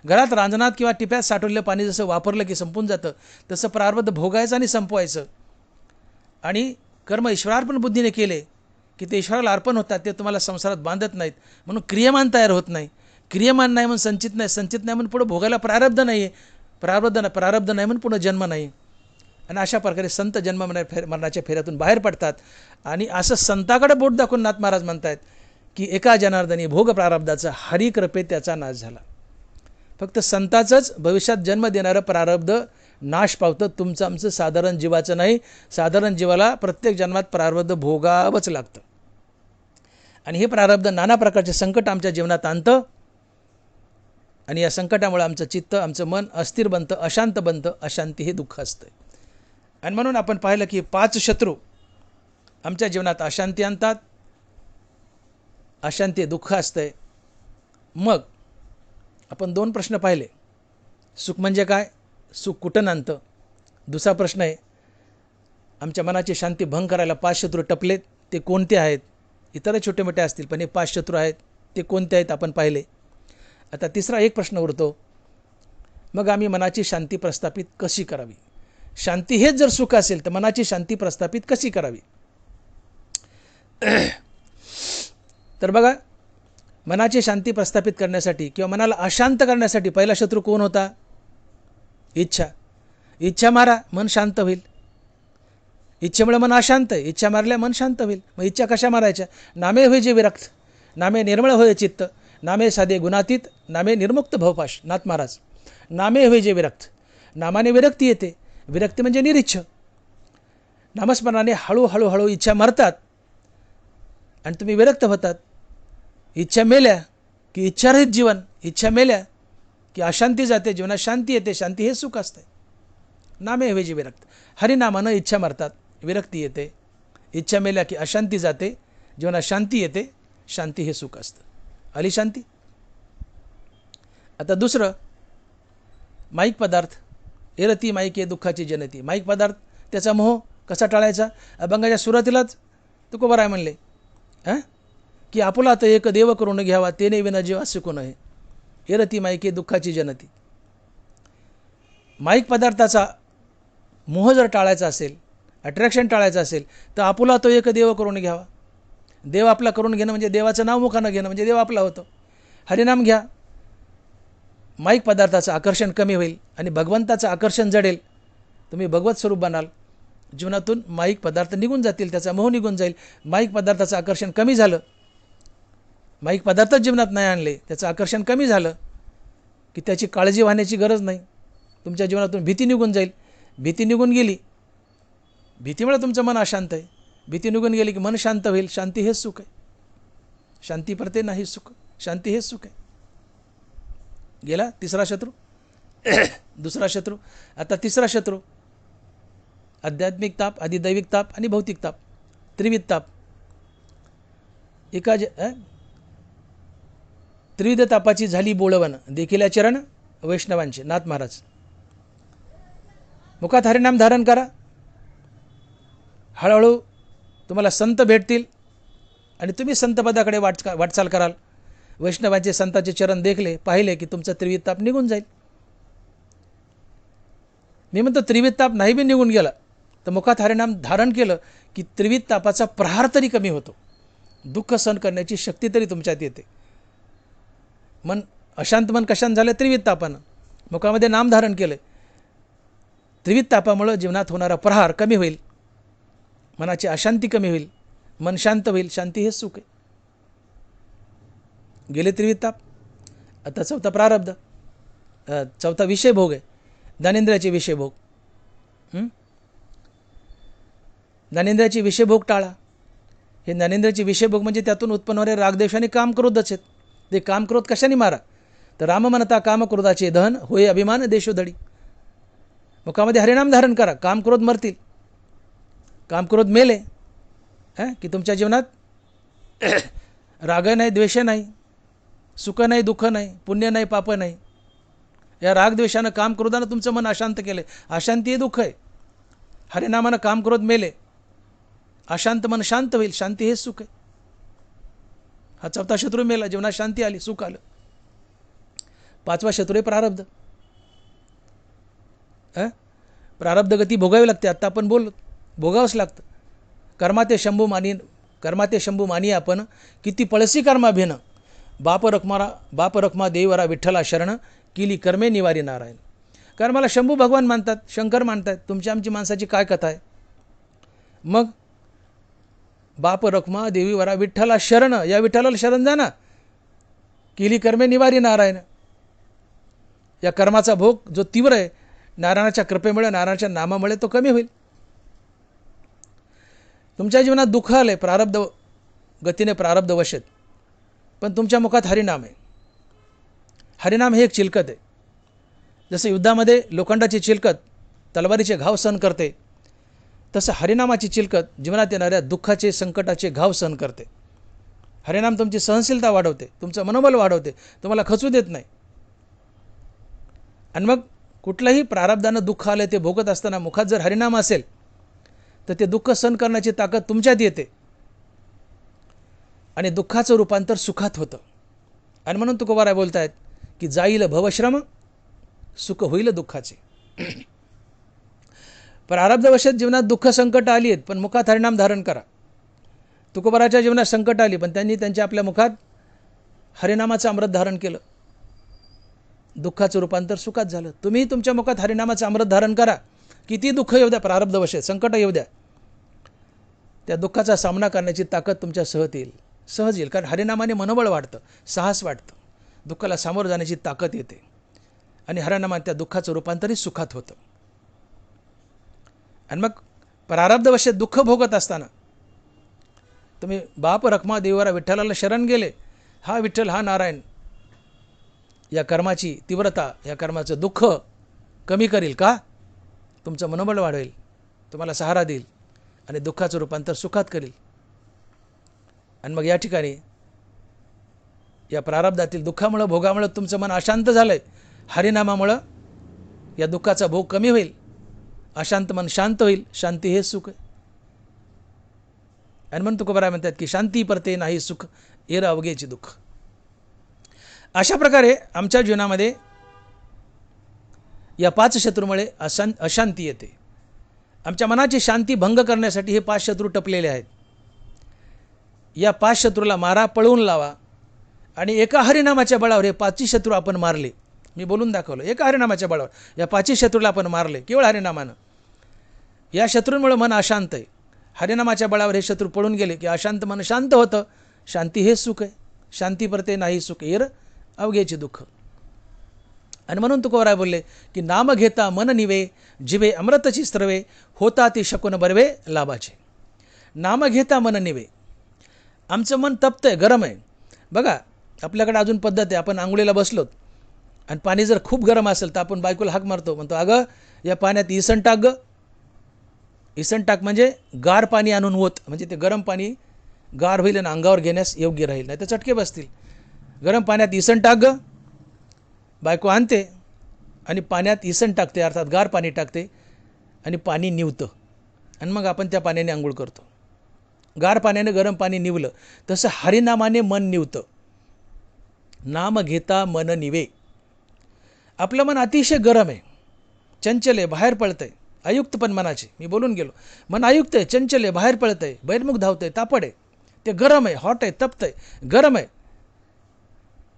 घरात रांजणात किंवा टिप्यात साठवलेलं पाणी जसं वापरलं की संपून जातं, तसं प्रारब्ध भोगायचं आणि संपवायचं. आणि कर्म ईश्वरार्पण बुद्धीने केले की ते ईश्वराला अर्पण होतात, ते तुम्हाला संसारात बांधत नाहीत. म्हणून क्रियमान तयार होत नाही. क्रियमान नाही म्हणून संचित नाही म्हणून पुढे भोगायला प्रारब्ध नाही आहे. प्रारब्ध नाही म्हणून पुढे जन्म नाही. आणि अशा प्रकारे संत जन्म मरणाच्या फेऱ्यातून बाहेर पडतात. आणि असं संताकडे बोट दाखवून नाथ महाराज म्हणतात की एका जनार्दनी भोग प्रारब्धाचा हरिकृपेत त्याचा नाश झाला. फक्त संताचंच भविष्यात जन्म देणारं प्रारब्ध नाश पावतं, तुमचं आमचं साधारण जीवाचं नाही. साधारण जीवाला प्रत्येक जन्मात प्रारब्ध भोगावंच लागतं. आणि हे प्रारब्ध नाना प्रकारचे संकट आमच्या जीवनात आणतं. आणि या संकटामुळे आमचं चित्त, आमचं मन अस्थिर बनतं, अशांत बनतं. अशांती हे दुःख असतं. आणि म्हणून आपण पाहिलं की 5 शत्रू आमच्या जीवनात अशांती आणतात. अशांती दुःख असतंय. मग आपण 2 प्रश्न पाहिले. सुख म्हणजे काय, सुख कुठं आणतं. दुसरा प्रश्न आहे, आमच्या मनाची शांती भंग करायला 5 शत्रू टपलेत, ते कोणते आहेत. इतर छोटे मोठे असतील, पण हे 5 शत्रू आहेत, ते कोणते आहेत आपण पाहिले. आता तिसरा एक प्रश्न उरतो, मग आम्ही मनाची शांती प्रस्थापित कशी करावी. शांती हेच जर सुख असेल तर मनाची शांती प्रस्थापित कशी करावी. तर बघा, मनाची शांती प्रस्थापित करण्यासाठी किंवा मनाला अशांत करण्यासाठी पहिला शत्रू कोण होता, इच्छा. इच्छा मारा, मन शांत होईल. इच्छेमुळे मन अशांत आहे, इच्छा मारल्या मन शांत होईल. मग इच्छा कशा मारायच्या? नामे होय जे विरक्त, नामे निर्मळ होय चित्त, नामे साधे गुणातीत, नामे निर्मुक्त भवपाश. नाथ महाराज, नामे होय जे विरक्त, नामाने विरक्ती येते. विरक्ती म्हणजे निरिच्छ. नामस्मरणाने हळूहळू हळू इच्छा मरतात आणि तुम्ही विरक्त होतात. इच्छा मेल्या की इच्छारहित जीवन, इच्छा मेल्या की अशांती जाते, जीवनात शांती येते. शांती हे सुख असते. नामे होय जे विरक्त, हरिनामानं इच्छा मरतात, विरक्ती येते. इच्छा मेल्या की अशांती जाते, जीवनात शांती येते. शांती हे सुख असतं. आली शांती. आता दुसरं, माईक पदार्थ. एरती माईके दुःखाची जनती. माईक पदार्थ, त्याचा मोह कसा टाळायचा? अभंगाच्या सुरुवातीलाच तुकोबाराय म्हणले की आपुला तर एक देव करून घ्यावा, तेने विना जीवा सुखो नये. एरती माईके दुःखाची जनती. माईक पदार्थाचा मोह जर टाळायचा असेल, अट्रॅक्शन टाळायचं असेल, तर आपुला तो एक देव करून घ्यावा. देव आपला करून घेणं म्हणजे देवाचं नाव मुखानं घेणं म्हणजे देव आपला होतो. हरिनाम घ्या, माईक पदार्थाचं आकर्षण कमी होईल आणि भगवंताचं आकर्षण जडेल. तुम्ही भगवत स्वरूप बनाल. जीवनातून माईक पदार्थ निघून जातील, त्याचा मोह निघून जाईल. माईक पदार्थाचं आकर्षण कमी झालं, माईक पदार्थच जीवनात नाही आणले, त्याचं आकर्षण कमी झालं की त्याची काळजी वाहण्याची गरज नाही. तुमच्या जीवनातून भीती निघून जाईल. भीती निघून गेली, भीतीमुळे तुमचं मन अशांत आहे. भीती निघून गेली की मन शांत होईल. शांती हेच सुख आहे. शांती परते नाही सुख, शांती हेच सुख आहे. गेला तिसरा शत्रू. दुसरा शत्रू. आता तिसरा शत्रू, आध्यात्मिक ताप, अधिदैविक ताप आणि भौतिक ताप, त्रिविध ताप. त्रिविध तापाची झाली बोळवण, देखील चरण वैष्णवांचे. नाथ महाराज, मुखात हरिनाम धारण करा. हळूहळू तुम्हाला संत भेटतील आणि तुम्ही संतपदाकडे वाटचाल कराल. वैष्णवांचे, संतांचे चरण देखले, पाहिले की तुमचा त्रिविध ताप निघून जाईल. मी म्हणतो त्रिविध ताप नाही बी निघून गेला तर मुखात हरिनाम धारण केलं की त्रिविध तापाचा प्रहार तरी कमी होतो. दुःख सहन करण्याची शक्ती तरी तुमच्यात येते. मन अशांत मन कशांत झालं? त्रिविध तापानं. मुखामध्ये नाम धारण केलं, त्रिविध तापामुळं जीवनात होणारा प्रहार कमी होईल, मनाची अशांती कमी होईल, मन शांत होईल. शांती हेच सुख आहे. गेले त्रिविध ताप. आता चौथा प्रारब्ध, चौथा विषय भोग आहे, ज्ञानेंद्रियाचे विषय भोग. ज्ञानेंद्रियाचे विषय भोग टाळा. हे ज्ञानेंद्रियाचे विषय भोग म्हणजे त्यातून उत्पन्न होणारे रागद्वेष आणि काम क्रोधच आहेत. ते काम क्रोध कशाने मारा? तर राम म्हणता काम क्रोधाचे दहन होय अभिमान देशोधडी. मुखामध्ये हरिनाम धारण करा, काम क्रोध मरतील. काम क्रोध मेले की तुमच्या जीवनात राग नाही, द्वेष नाही, सुख नाही, दुःख नाही, पुण्य नाही, पाप नाही. या रागद्वेषानं, काम क्रोधानं तुमचं मन अशांत केलं. अशांती हे दुःख आहे. हरिनामानं काम क्रोध मेले, अशांत मन शांत होईल. शांती हेच सुख आहे. हा चौथा शत्रू मेला, जीवनात शांती आली, सुख आलं. पाचवा शत्रू आहे प्रारब्ध. प्रारब्ध गती भोगावी लागते. आत्ता आपण बोललो, भोगावंच लागतं. कर्माते शंभू मानी आपण, किती पळसी कर्मा भेन, बाप रखमा देवरा विठ्ठला शरण, केली कर्मे निवारी नारायण. कर्माला शंभू भगवान मानतात, शंकर मानतात. तुमच्या आमची माणसाची काय कथा आहे? मग बाप रखमा देवीवरा विठ्ठला शरण, या विठ्ठलाला शरण जा ना. केली कर्मे निवारी नारायण. या कर्माचा भोग जो तीव्र आहे, नारायणाच्या कृपेमुळे, नारायणाच्या नामामुळे तो कमी होईल. तुमच्या जीवनात दुःख आले प्रारब्ध गतीने, प्रारब्ध वशेत, पण तुमच्या मुखात हरिनाम आहे. हरिनाम हे एक चिलकत आहे. जसं युद्धामध्ये लोखंडाची चिलकत तलवारीचे घाव सहन करते, तसं हरिनामाची चिलकत जीवनात येणाऱ्या दुःखाचे, संकटाचे घाव सहन करते. हरिनाम तुमची सहनशीलता वाढवते, तुमचं मनोबल वाढवते, तुम्हाला खचू देत नाही. आणि मग कुठल्याही प्रारब्धानं दुःख आले ते भोगत असताना मुखात जर हरिनाम असेल तर ते दुःख सहन करण्याची ताकद तुमच्यात येते आणि दुःखाचं रूपांतर सुखात होतं. आणि म्हणून तुकोबाराय बोलतायत की जाईल भवश्रम, सुख होईल दुःखाचे. प्रारब्धवशात जीवनात दुःख संकट आली आहेत, पण मुखात हरिनाम धारण करा. तुकोबाराच्या जीवनात संकट आली, पण त्यांनी त्यांच्या आपल्या मुखात हरिनामाचं अमृत धारण केलं. दुःखाचं रूपांतर सुखात झालं. तुम्ही तुमच्या मुखात हरिनामाचं अमृत धारण करा. किती दुःख येऊ द्या, प्रारब्धवश संकट येऊ द्या, त्या दुःखाचा सामना करण्याची ताकद तुमच्या सहज येईल. कारण हरिनामाने मनोबळ वाढतं, साहस वाटतं, दुःखाला सामोरं जाण्याची ताकद येते आणि हरिनामाने त्या दुःखाचं रूपांतरही सुखात होतं. आणि मग प्रारब्धवश दुःख भोगत असताना तुम्ही बाप रखमा देवरा विठ्ठलाला शरण गेले, हा विठ्ठल हा नारायण या कर्माची तीव्रता, या कर्माचं दुःख कमी करील का? तुमचं मनोबळ वाढवेल, तुम्हाला सहारा देईल आणि दुःखाचं रूपांतर सुखात करील. आणि मग या ठिकाणी या प्रारब्धातील दुःखामुळं, भोगामुळं तुमचं मन अशांत झालंय, हरिनामामुळं या दुःखाचा भोग कमी होईल, अशांत मन शांत होईल. शांती हे सुख आहे. आणि म्हणून तुकोबाराय म्हणतात की शांती परते नाही सुख, एरा अवघेची दुःख. अशा प्रकारे आमच्या जीवनामध्ये या 5 शत्रूमुळे अशांती येते. आमच्या मनाची शांती भंग करण्यासाठी हे 5 शत्रू टपलेले आहेत. या 5 शत्रूला मारा, पळवून लावा. आणि एका हरिनामाच्या बळावर हे 5 शत्रू आपण मारले. मी बोलून दाखवलं, एका हरिनामाच्या बळावर या 5 शत्रूला आपण मारले केवळ हरिनामानं. या शत्रूंमुळे मन अशांत आहे. हरिनामाच्या बळावर हे शत्रू पळून गेले की अशांत मन शांत होतं. शांती हे सुख आहे. शांती परते नाही सुख, एरा अवघेची दुःख. आणि म्हणून तुकोबाराय बोलले की नाम घेता मन निवे, जिवे अमृतची स्त्रवे, होता ती शकून बरवे लाभाचे. नाम घेता मन निवे. आमचं मन तप्त आहे, गरम आहे. बघा आपल्याकडे अजून पद्धत आहे, आपण आंघोळीला बसलोत आणि पाणी जर खूप गरम असेल तर आपण बायकोला हाक मारतो, म्हणतो अगं या पाण्यात इसन टाक गं. इसन टाक म्हणजे गार पाणी आणून ओत, म्हणजे ते गरम पाणी गार होईल आणि अंगावर घेण्यास योग्य राहील, नाही तर चटके बसतील. गरम पाण्यात इसन टाक गं. बायको आणते आणि पाण्यात इसन टाकते, अर्थात गार पाणी टाकते आणि पाणी निवतं आणि मग आपण त्या पाण्याने आंघोळ करतो. गार पाण्याने गरम पाणी निवलं तसं हरिनामाने मन निवतं. नाम घेता मन निवे. आपलं मन अतिशय गरम आहे, चंचल आहे, बाहेर पळतंय, आयुक्त पण मनाचे. मी बोलून गेलो, मन आयुक्त आहे, चंचल आहे, बाहेर पळतंय, बहिर्मुख धावतंय, तापड आहे, ते गरम आहे, हॉट आहे, तपतंय, गरम आहे.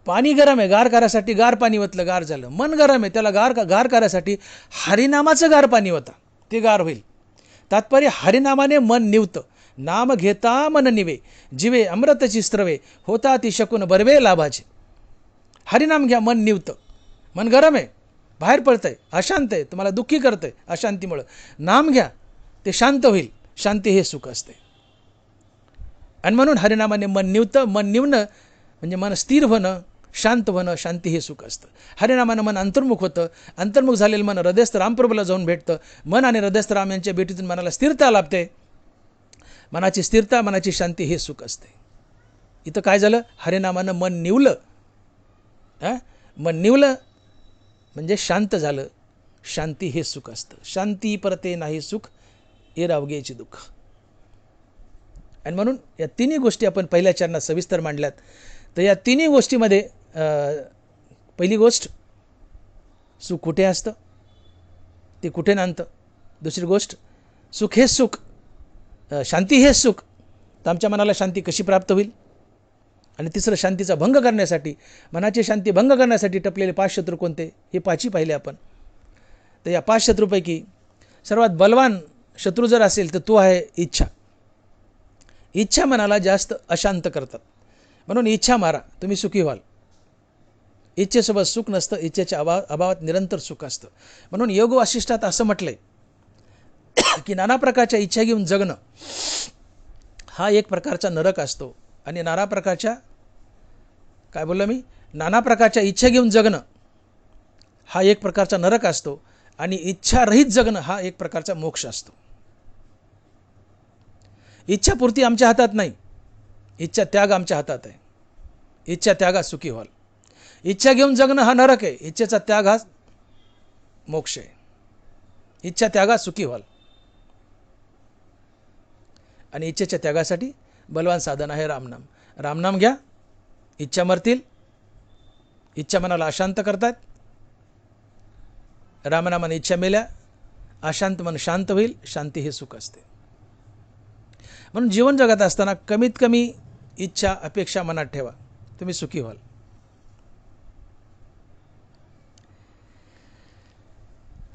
पाणी गरम आहे, गार करायसाठी गार पाणी ओतलं, गार झालं. मन गरम आहे, त्याला गार करायसाठी हरिनामाचं गार पाणी होता, ते गार होईल. तात्पर्य हरिनामाने मन निवतं. नाम घेता मन निवे, जिवे अमृतची स्त्रवे, होता ती शकून बरवे लाभाचे. हरिनाम घ्या, मन निवतं. मन गरम आहे, बाहेर पडतंय, अशांत आहे, तुम्हाला दुःखी करतंय अशांतीमुळं. नाम घ्या, ते शांत होईल. शांती हे सुख असते. आणि म्हणून हरिनामाने मन निवतं. मन निवणं म्हणजे मन स्थिर होणं, शांत होणं, शांती हे सुख असतं. हरिनामानं मन अंतर्मुख होतं. अंतर्मुख झालेलं मन हृदयस्थ रामप्रभूला जाऊन भेटतं. मन आणि हृदयस्थ राम यांच्या भेटीतून मनाला स्थिरता लाभते. मनाची स्थिरता, मनाची शांती हे सुख असते. इथं काय झालं? हरिनामानं मन निवलं. मन निवलं म्हणजे शांत झालं. शांती हे सुख असतं. शांती परते नाही सुख, एरा अवघेची दुःख. आणि म्हणून या तिन्ही गोष्टी आपण पहिल्या चरणात सविस्तर मांडल्यात. तर या तिन्ही गोष्टीमध्ये पहिली गोष्ट, सुख कुठे असतं, ते कुठे नांदतं. दुसरी गोष्ट, सुख हे सुख, शांती हे सुख, तर आमच्या मनाला शांती कशी प्राप्त होईल. आणि तिसरं, शांतीचा भंग करण्यासाठी, मनाची शांती भंग करण्यासाठी टपलेले 5 शत्रू कोणते, हे 5ही पाहिले आपण. तर या 5 शत्रूपैकी सर्वात बलवान शत्रू जर असेल तर तो आहे इच्छा. इच्छा मनाला जास्त अशांत करतात. म्हणून इच्छा मारा, तुम्ही सुखी व्हाल. इच्छेसोबत सुख नसतं, इच्छेच्या अभावात निरंतर सुख असतं. म्हणून योग वासिष्ठात असं म्हटलंय की नाना प्रकारच्या इच्छा घेऊन जगणं हा एक प्रकारचा नरक असतो. आणि नाना प्रकारच्या, काय बोललो मी, नाना प्रकारच्या इच्छा घेऊन जगणं हा एक प्रकारचा नरक असतो. आणि इच्छारहित जगणं हा एक प्रकारचा मोक्ष असतो. इच्छापूर्ती आमच्या हातात नाही, इच्छा त्याग आमच्या हातात आहे. इच्छा त्यागात सुखी व्हाल. इच्छा घेऊन जगणं हा नरक आहे, इच्छेचा त्याग हा मोक्ष आहे. इच्छा त्यागात सुखी व्हाल. आणि इच्छेच्या त्यागासाठी बलवान साधन आहे रामनाम. रामनाम घ्या, इच्छा मरतील. इच्छा मनाला अशांत करतात. रामनामाने इच्छा मेल्या, अशांत मन शांत होईल. शांती हे सुख असते. म्हणून जीवन जगत असताना कमीत कमी इच्छा, अपेक्षा मनात ठेवा, तुम्ही सुखी व्हाल.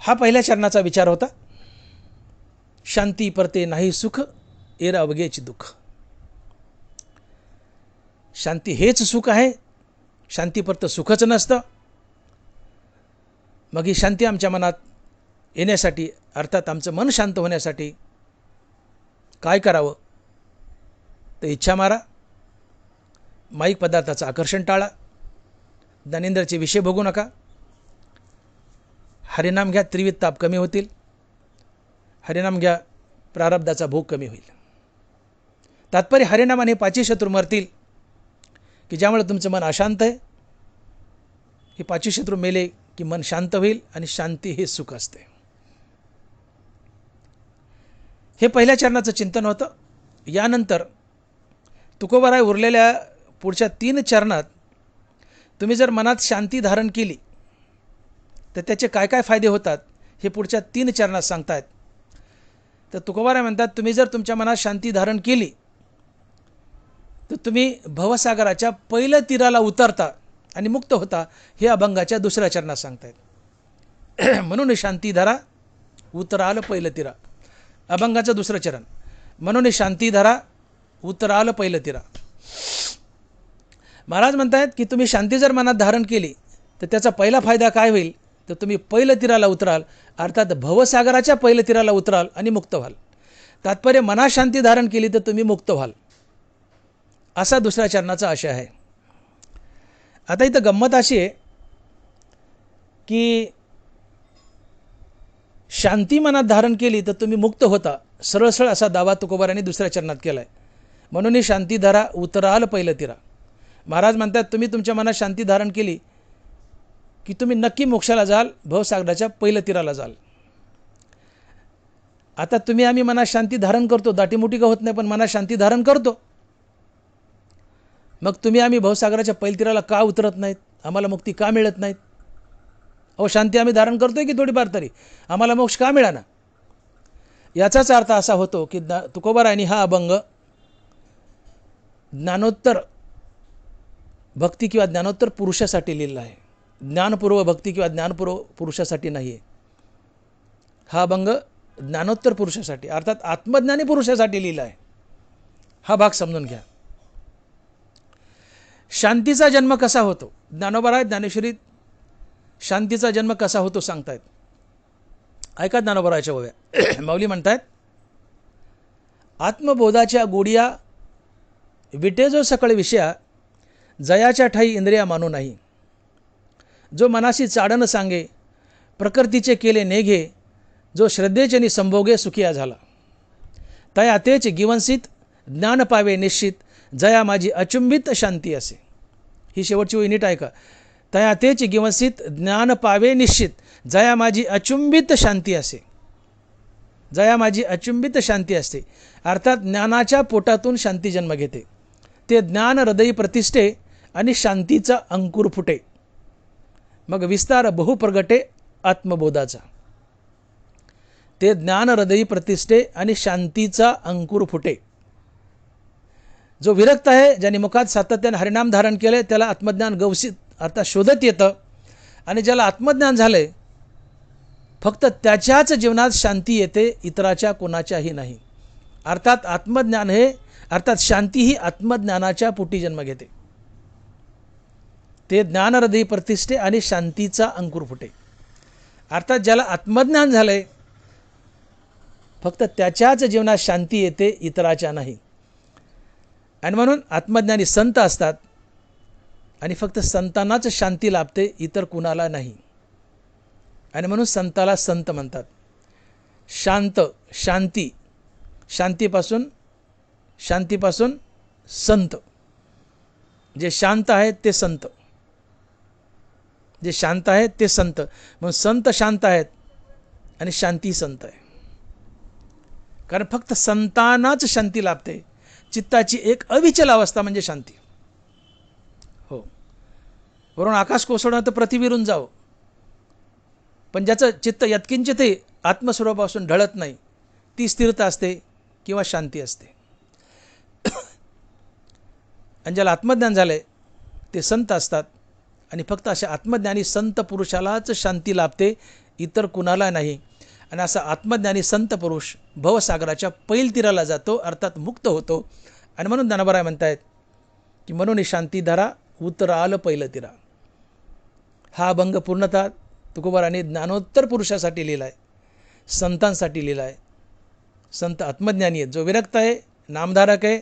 हा पहिल्या चरणाचा विचार होता. शांती परते नाही सुख, एरा अवघेच दुःख. शांती हेच सुख आहे, शांती परत सुखच नसतं. मग ही शांती आमच्या मनात येण्यासाठी, अर्थात आमचं मन शांत होण्यासाठी काय करावं? तर इच्छा मारा, माईक पदार्थाचं आकर्षण टाळा, ज्ञानेंद्राचे विषय बघू नका, हरिनाम घ्या, त्रिविध ताप कमी होतील. हरिनाम घ्या, प्रारब्धाचा भोग कमी होईल. तात्पर्य हरिनामाने 5 शत्रू मरतील की ज्यामुळे तुमचं मन अशांत आहे. हे 5 शत्रू मेले की मन शांत होईल आणि शांती हे सुख असते. हे पहिल्या चरणाचं चिंतन होतं. यानंतर तुकोबाराय उरलेल्या पुढच्या 3 चरणात तुम्ही जर मनात शांती धारण केली तर त्याचे काय काय फायदे होतात हे पुढच्या 3 चरणात सांगतायत. तर तुकोबाराय म्हणतात, तुम्ही जर तुमच्या मनात शांती धारण केली तर तुम्ही भवसागराच्या पहिल्या तीराला उतरता आणि मुक्त होता. हे अभंगाच्या 2ऱ्या चरणात सांगतायत. म्हणून शांती धरा, उतराल पहिलं तीरा. अभंगाचं 2रं चरण. म्हणून शांती धरा, उतराल पहिलं तीरा. महाराज म्हणतायत की तुम्ही शांती जर मनात धारण केली तर त्याचा पहिला फायदा काय होईल? तर तुम्ही पहिलं तीराला उतराल, अर्थात भवसागराच्या पहिलं तीराला उतराल आणि मुक्त व्हाल. तात्पर्य मनात शांती धारण केली तर तुम्ही मुक्त व्हाल, असा 2ऱ्या चरणाचा आशय आहे. आता इथं गंमत अशी आहे की शांती मनात धारण केली तर तुम्ही मुक्त होता, सरळ सरळ असा दावा तुकोबारांनी 2ऱ्या चरणात केला आहे. म्हणून शांती धरा, उतराल पहिलं तीरा. महाराज म्हणतात, तुम्ही तुमच्या मनात शांती धारण केली की तुम्ही नक्की मोक्षाला जाल, भवसागराच्या पहिलं तीराला जाल. आता आम्ही मनात शांती धारण करतो, दाटीमुटी का होत नाही, पण मनात शांती धारण करतो. मग आम्ही भवसागराच्या पहिल्या तीराला का उतरत नाहीत? आम्हाला मुक्ती का मिळत नाहीत? अहो, शांती आम्ही धारण करतोय की थोडीफार तरी, आम्हाला मोक्ष का मिळाना? याचाच अर्थ असा होतो की तुकोबारायांनी हा अभंग ज्ञानोत्तर भक्ती किंवा ज्ञानोत्तर पुरुषासाठी लिहिला आहे. ज्ञानपूर्व भक्ती किंवा ज्ञानपूर्व पुरुषासाठी नाही आहे. हा अभंग ज्ञानोत्तर पुरुषासाठी, अर्थात आत्मज्ञानी पुरुषासाठी लिहिला आहे. हा भाग समजून घ्या. शांतीचा जन्म कसा होतो? ज्ञानोबाराय ज्ञानेश्वरीत शांतीचा जन्म कसा होतो सांगतायत. ऐका ज्ञानोबारायच्या ओव्या. माऊली म्हणतायत, आत्मबोधाच्या गोडिया विटे जो सकळ विषया, जयाच्या ठाई इंद्रिया मानू नाही. जो मनाशी चाडण सांगे, प्रकृतीचे केले नेघे, जो श्रद्धेचे संभोगे सुखिया झाला. तया तेच गिवंसित ज्ञान पावे निश्चित, जया माझी अचुंबित शांती असे. ही शेवटची ओळी नीट ऐका. तया तेच गिवंसित ज्ञान पावे निश्चित, जया माझी अचुंबित शांती असे. जया माझी अचुंबित शांती असते, अर्थात ज्ञानाच्या पोटातून शांती जन्म घेते. ते ज्ञान हृदयी प्रतिष्ठे आणि शांतीचा अंकुर फुटे. मग विस्तार बहुप्रगटे आत्मबोधाचा. ते ज्ञान हृदयी प्रतिष्ठे आणि शांतीचा अंकुर फुटे. जो विरक्त आहे, ज्याने मुखात सातत्याने हरिनाम धारण केले, त्याला आत्मज्ञान गवसीत अर्थात शोधत येतं. आणि ज्याला आत्मज्ञान झाले, फक्त त्याच्याच जीवनात शांती येते, इतराच्या कोणाच्याही नाही. अर्थात आत्मज्ञान हे अर्थात शांती ही आत्मज्ञानाच्या पोटी जन्म घेते. ते ज्ञान हृदयी प्रतिष्ठे आणि शांतीचा अंकुर फुटे. अर्थात ज्याला आत्मज्ञान झालंय, फक्त त्याच्याच जीवनात शांती येते, इतराच्या नाही. आणि म्हणून आत्मज्ञानी संत असतात आणि फक्त संतांनाच शांती लाभते, इतर कुणाला नाही. आणि म्हणून संताला संत म्हणतात. शांत, शांती, शांतीपासून संत. जे शांत आहेत ते संत, जे शांत आहेत ते संत. म्हणून संत शांत आहेत आणि शांती संत आहे. कारण फक्त संतांनाच शांती लाभते. चित्ताची एक अविचल अवस्था म्हणजे शांती. हो, वरून आकाश कोसळणं तर पृथ्वीवरून जावं, पण ज्याचं चित्त यत्किंचितही आत्मस्वरूपापासून ढळत नाही, ती स्थिरता असते किंवा शांती असते. आणि ज्याला आत्मज्ञान झालंय ते संत असतात आणि फक्त अशा आत्मज्ञानी संत पुरुषालाच शांती लाभते, इतर कुणाला नाही. आणि असा आत्मज्ञानी संत पुरुष भवसागराच्या पैल तीराला जातो, अर्थात मुक्त होतो. आणि म्हणून ज्ञानोबा म्हणतायत की म्हणून शांती धरा उतराल पैल तीरा. हा अभंग पूर्णतः तुकोबारांनी ज्ञानोत्तर पुरुषासाठी लिहिला आहे, संतांसाठी लिहिला आहे. संत आत्मज्ञानी आहेत. जो विरक्त आहे, नामधारक आहे,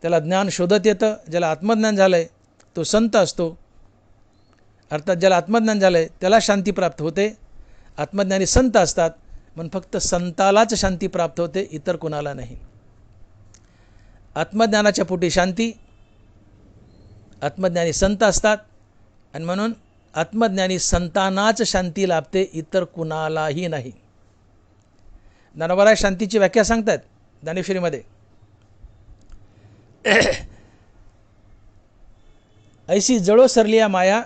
त्याला ज्ञान शोधत येतं. ज्याला आत्मज्ञान झालं आहे तो संत असतो. अर्थात ज्याला आत्मज्ञान झालं आहे त्याला शांती प्राप्त होते. आत्मज्ञानी संत असतात, पण फक्त संतालाच शांती प्राप्त होते, इतर कुणाला नाही. आत्मज्ञानाच्या पोटी शांती, आत्मज्ञानी संत असतात आणि म्हणून आत्मज्ञानी संतांनाच शांती लाभते, इतर कुणालाही नाही. ज्ञानोबा शांतीची व्याख्या सांगतात ज्ञानेश्वरीमध्ये. ऐशी जळो सरलिया माया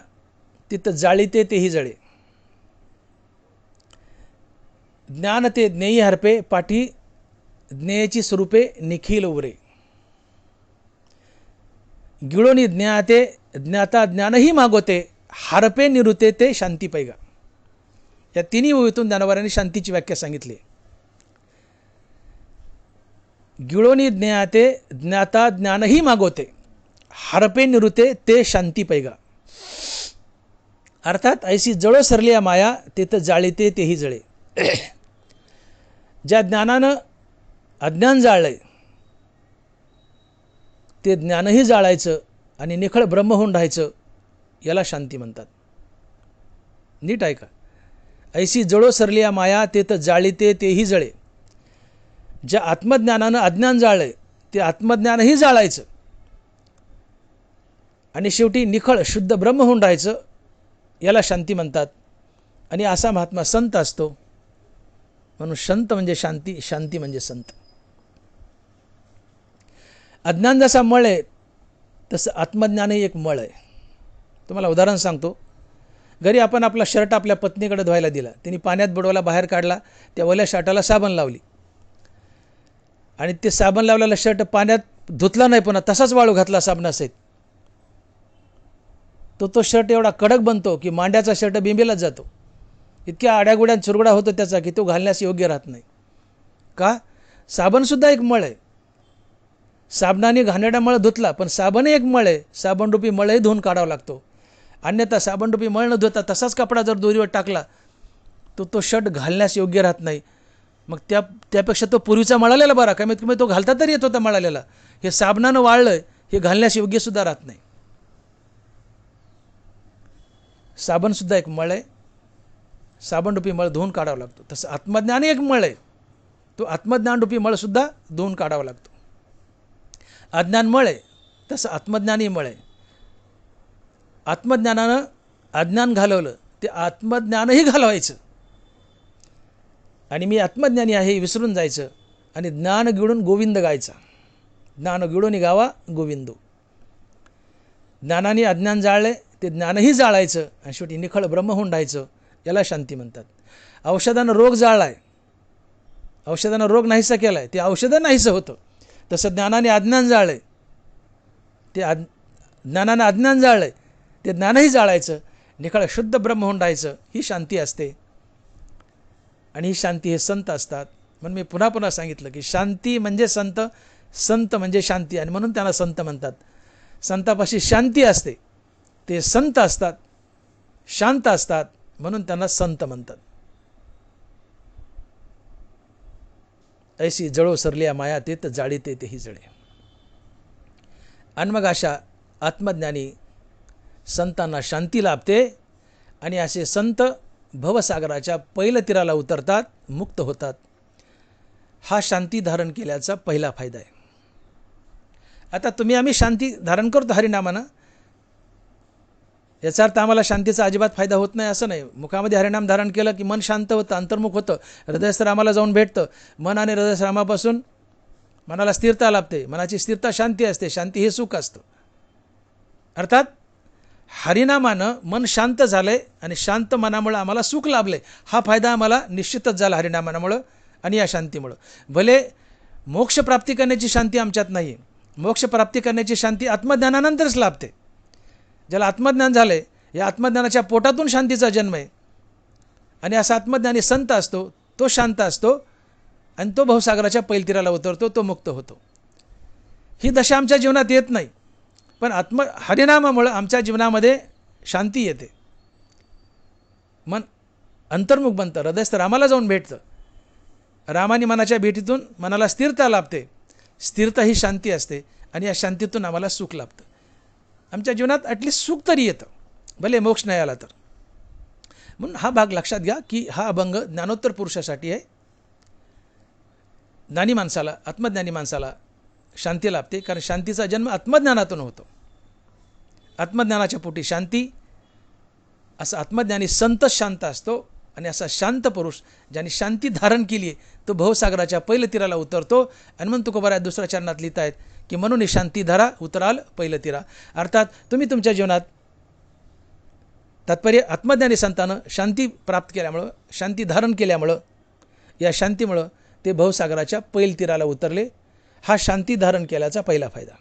तिथं जाळीते तेही जळे. ज्ञान ते ज्ञेयी हरपे पाठी ज्ञेयाची स्वरूपे निखिल उरे. गिळोनी ज्ञाते ज्ञाता ज्ञानही मागवते हरपे निरुते ते शांती पैगा. या तिन्ही ओळीतून ज्ञानोबारांनी शांतीची व्याख्या सांगितली. गिळोनी ज्ञाते ज्ञाता ज्ञानही मागवते हरपे निरुते ते शांती पैगा. अर्थात ऐशी जळो सरलिया माया तिथं जाळीते तेही जळे. ज्या ज्ञानानं अज्ञान जाळलंय ते ज्ञानही जाळायचं आणि निखळ ब्रह्म होऊन राहायचं, याला शांती म्हणतात. नीट ऐका. ऐशी जळो सरलिया माया तिथं जाळीते तेही जळे. ज्या आत्मज्ञानानं अज्ञान जाळलंय ते आत्मज्ञानही जाळायचं आणि शेवटी निखळ शुद्ध ब्रह्म होऊन राहायचं, याला शांती म्हणतात. आणि असा महात्मा संत असतो. म्हणून संत म्हणजे शांती, शांती म्हणजे संत. अज्ञान जसा मळ आहे तसं आत्मज्ञानही एक मळ आहे. तुम्हाला उदाहरण सांगतो. घरी आपण आपला शर्ट आपल्या पत्नीकडे धुवायला दिला, तिने पाण्यात बुडवायला बाहेर काढला, त्या ओल्या शर्टाला साबण लावली आणि ते साबण लावलेला शर्ट पाण्यात धुतला नाही, पण तसाच वाळू घातला साबणासहित, तो शर्ट एवढा कडक बनतो की मांड्याचा शर्ट बिंबीलाच जातो. इतक्या आड्यागुड्यात चुरगुडा होतो त्याचा की तो घालण्यास योग्य राहत नाही. का? साबणसुद्धा एक मळ आहे. साबणाने घाणेरडा मळ धुतला, पण साबण एक मळ आहे. साबणरूपी मळही धुवून काढावा लागतो. अन्यथा साबणरूपी मळ न धुता तसाच कपडा जर दोरीवर टाकला तो शर्ट घालण्यास योग्य राहत नाही. मग त्यापेक्षा तो पूर्वीचा मळालेला बरा, कमीत कमी तो घालता तरी येत होता मळालेला. हे साबणानं वाळलं, हे घालण्यास योग्यसुद्धा राहत नाही. साबणसुद्धा एक मळ आहे. साबणरूपी मळ धुवून काढावा लागतो. तसं आत्मज्ञान एक मळ आहे. तो आत्मज्ञानरूपी मळसुद्धा धुवून काढावा लागतो. अज्ञान मळ आहे, तसं आत्मज्ञानही मळ आहे. आत्मज्ञानानं अज्ञान घालवलं ते आत्मज्ञानही घालवायचं आणि मी आत्मज्ञानी आहे विसरून जायचं आणि ज्ञान गिळून गोविंद गायचा. ज्ञान गिळून गावा गोविंदो. ज्ञानाने अज्ञान जाळले ते ज्ञानही जाळायचं आणि शेवटी निखळ ब्रह्म होऊन राहायचं, याला शांती म्हणतात. औषधानं रोग जाळलाय, औषधानं रोग नाहीसा केलाय, ते औषधं नाहीसं होतं. तसं ज्ञानाने अज्ञान जाळलंय, ते ज्ञानानं अज्ञान जाळलंय ते ज्ञानही जाळायचं, निखळ शुद्ध ब्रह्म होऊन राहायचं, ही शांती असते. आणि ही शांती हे संत असतात. म्हणून मी पुन्हा पुन्हा सांगितलं की शांती म्हणजे संत, संत म्हणजे शांती, आणि म्हणून त्यांना संत म्हणतात. संतापाशी शांती असते, ते संत असतात, शांत असतात, म्हणून त्यांना संत म्हणतात. ऐशी जळो सरलिया माया तेत जाळीते तेही जळे. आणि मग अशा आत्मज्ञानी संतांना शांती लाभते आणि असे संत भवसागराच्या पैल तीराला उतरतात, मुक्त होतात. हा शांती धारण केल्याचा पहिला फायदा आहे. आता तुम्ही आम्ही शांती धारण करतो हरिनामानं, याचा अर्थ आम्हाला शांतीचा अजिबात फायदा होत नाही असं नाही. मुखामध्ये हरिनाम धारण केलं की मन शांत होतं, अंतर्मुख होतं, हृदयस्थ रामाला जाऊन भेटतं. मन आणि हृदयस्थ रामापासून मनाला स्थिरता लाभते. मनाची स्थिरता शांती असते, शांती हे सुख असतं. अर्थात हरिनामानं मन शांत झालंय आणि शांत मनामुळे आम्हाला सुख लाभले, हा फायदा आम्हाला निश्चितच झाला हरिनामामुळं आणि या शांतीमुळं. भले मोक्ष प्राप्ती करण्याची शांती आमच्यात नाही, मोक्ष प्राप्ती करण्याची शांती आत्मज्ञानानंतरच लाभते. ज्याला आत्मज्ञान झालंय, या आत्मज्ञानाच्या पोटातून शांतीचा जन्म आहे आणि असा आत्मज्ञानी संत असतो, तो शांत असतो आणि तो भवसागराच्या पैलतीराला उतरतो, तो मुक्त होतो. ही दशा आमच्या जीवनात येत नाही, पण हरिनामामुळं आमच्या जीवनामध्ये शांती येते. मन अंतर्मुख बनतं, हृदयस्थ रामाला जाऊन भेटतं. रामानी मनाच्या भेटीतून मनाला स्थिरता लाभते. स्थिरता ही शांती असते आणि या शांतीतून आम्हाला सुख लाभतं. आमच्या जीवनात ॲटलिस्ट सुख तरी येतं, भले मोक्ष नाही आला तर. म्हणून हा भाग लक्षात घ्या की हा अभंग ज्ञानोत्तर पुरुषासाठी आहे. ज्ञानी माणसाला, आत्मज्ञानी माणसाला शांती लाभते, कारण शांतीचा जन्म आत्मज्ञानातून होतो. आत्मज्ञानाच्या पोटी शांती. असा आत्मज्ञानी संत शांत असतो आणि असा शांत पुरुष ज्याने शांती धारण केली आहे तो भवसागराच्या पहिलं तीराला उतरतो. आणि म्हणून तुकोबाराय दुसऱ्या चरणात लिहित आहेत की म्हणून शांती धरा उतराल पहिलं तीरा. अर्थात तुम्ही तुमच्या जीवनात तात्पर्य आत्मज्ञानी संतानं शांती प्राप्त केल्यामुळं, शांती धारण केल्यामुळं, या शांतीमुळं ते भवसागराच्या पैल तीराला उतरले. हा शांती धारण केल्याचा पहिला फायदा.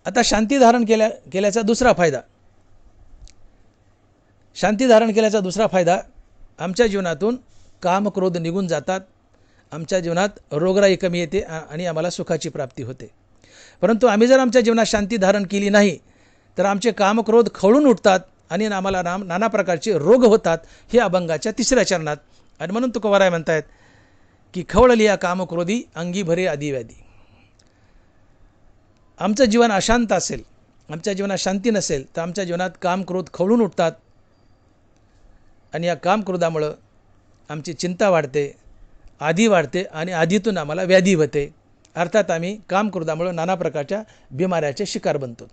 आता शांती धारण केल्याचा दुसरा फायदा. शांती धारण केल्याचा दुसरा फायदा, आमच्या जीवनातून काम क्रोध निघून जातात. आमच्या जीवनात रोगराई कमी येते आणि आम्हाला सुखाची प्राप्ती होते. परंतु आम्ही जर आमच्या जीवनात शांती धारण केली नाही तर आमचे काम क्रोध खवळून उठतात आणि आम्हाला नाना प्रकारचे रोग होतात. हे अभंगाच्या तिसऱ्या चरणात. आणि म्हणून तुकोबाराय म्हणतायत की खवळली या कामक्रोधी अंगी भरे आदिव्याधी. आमचं जीवन अशांत असेल, आमच्या जीवनात शांती नसेल तर आमच्या जीवनात काम क्रोध खवळून उठतात आणि या कामक्रोधामुळं आमची चिंता वाढते, आधी वाढते आणि आधीतून आम्हाला व्याधी होते. अर्थात आम्ही कामक्रोधामुळं नाना प्रकारच्या बिमाऱ्याचे शिकार बनतो.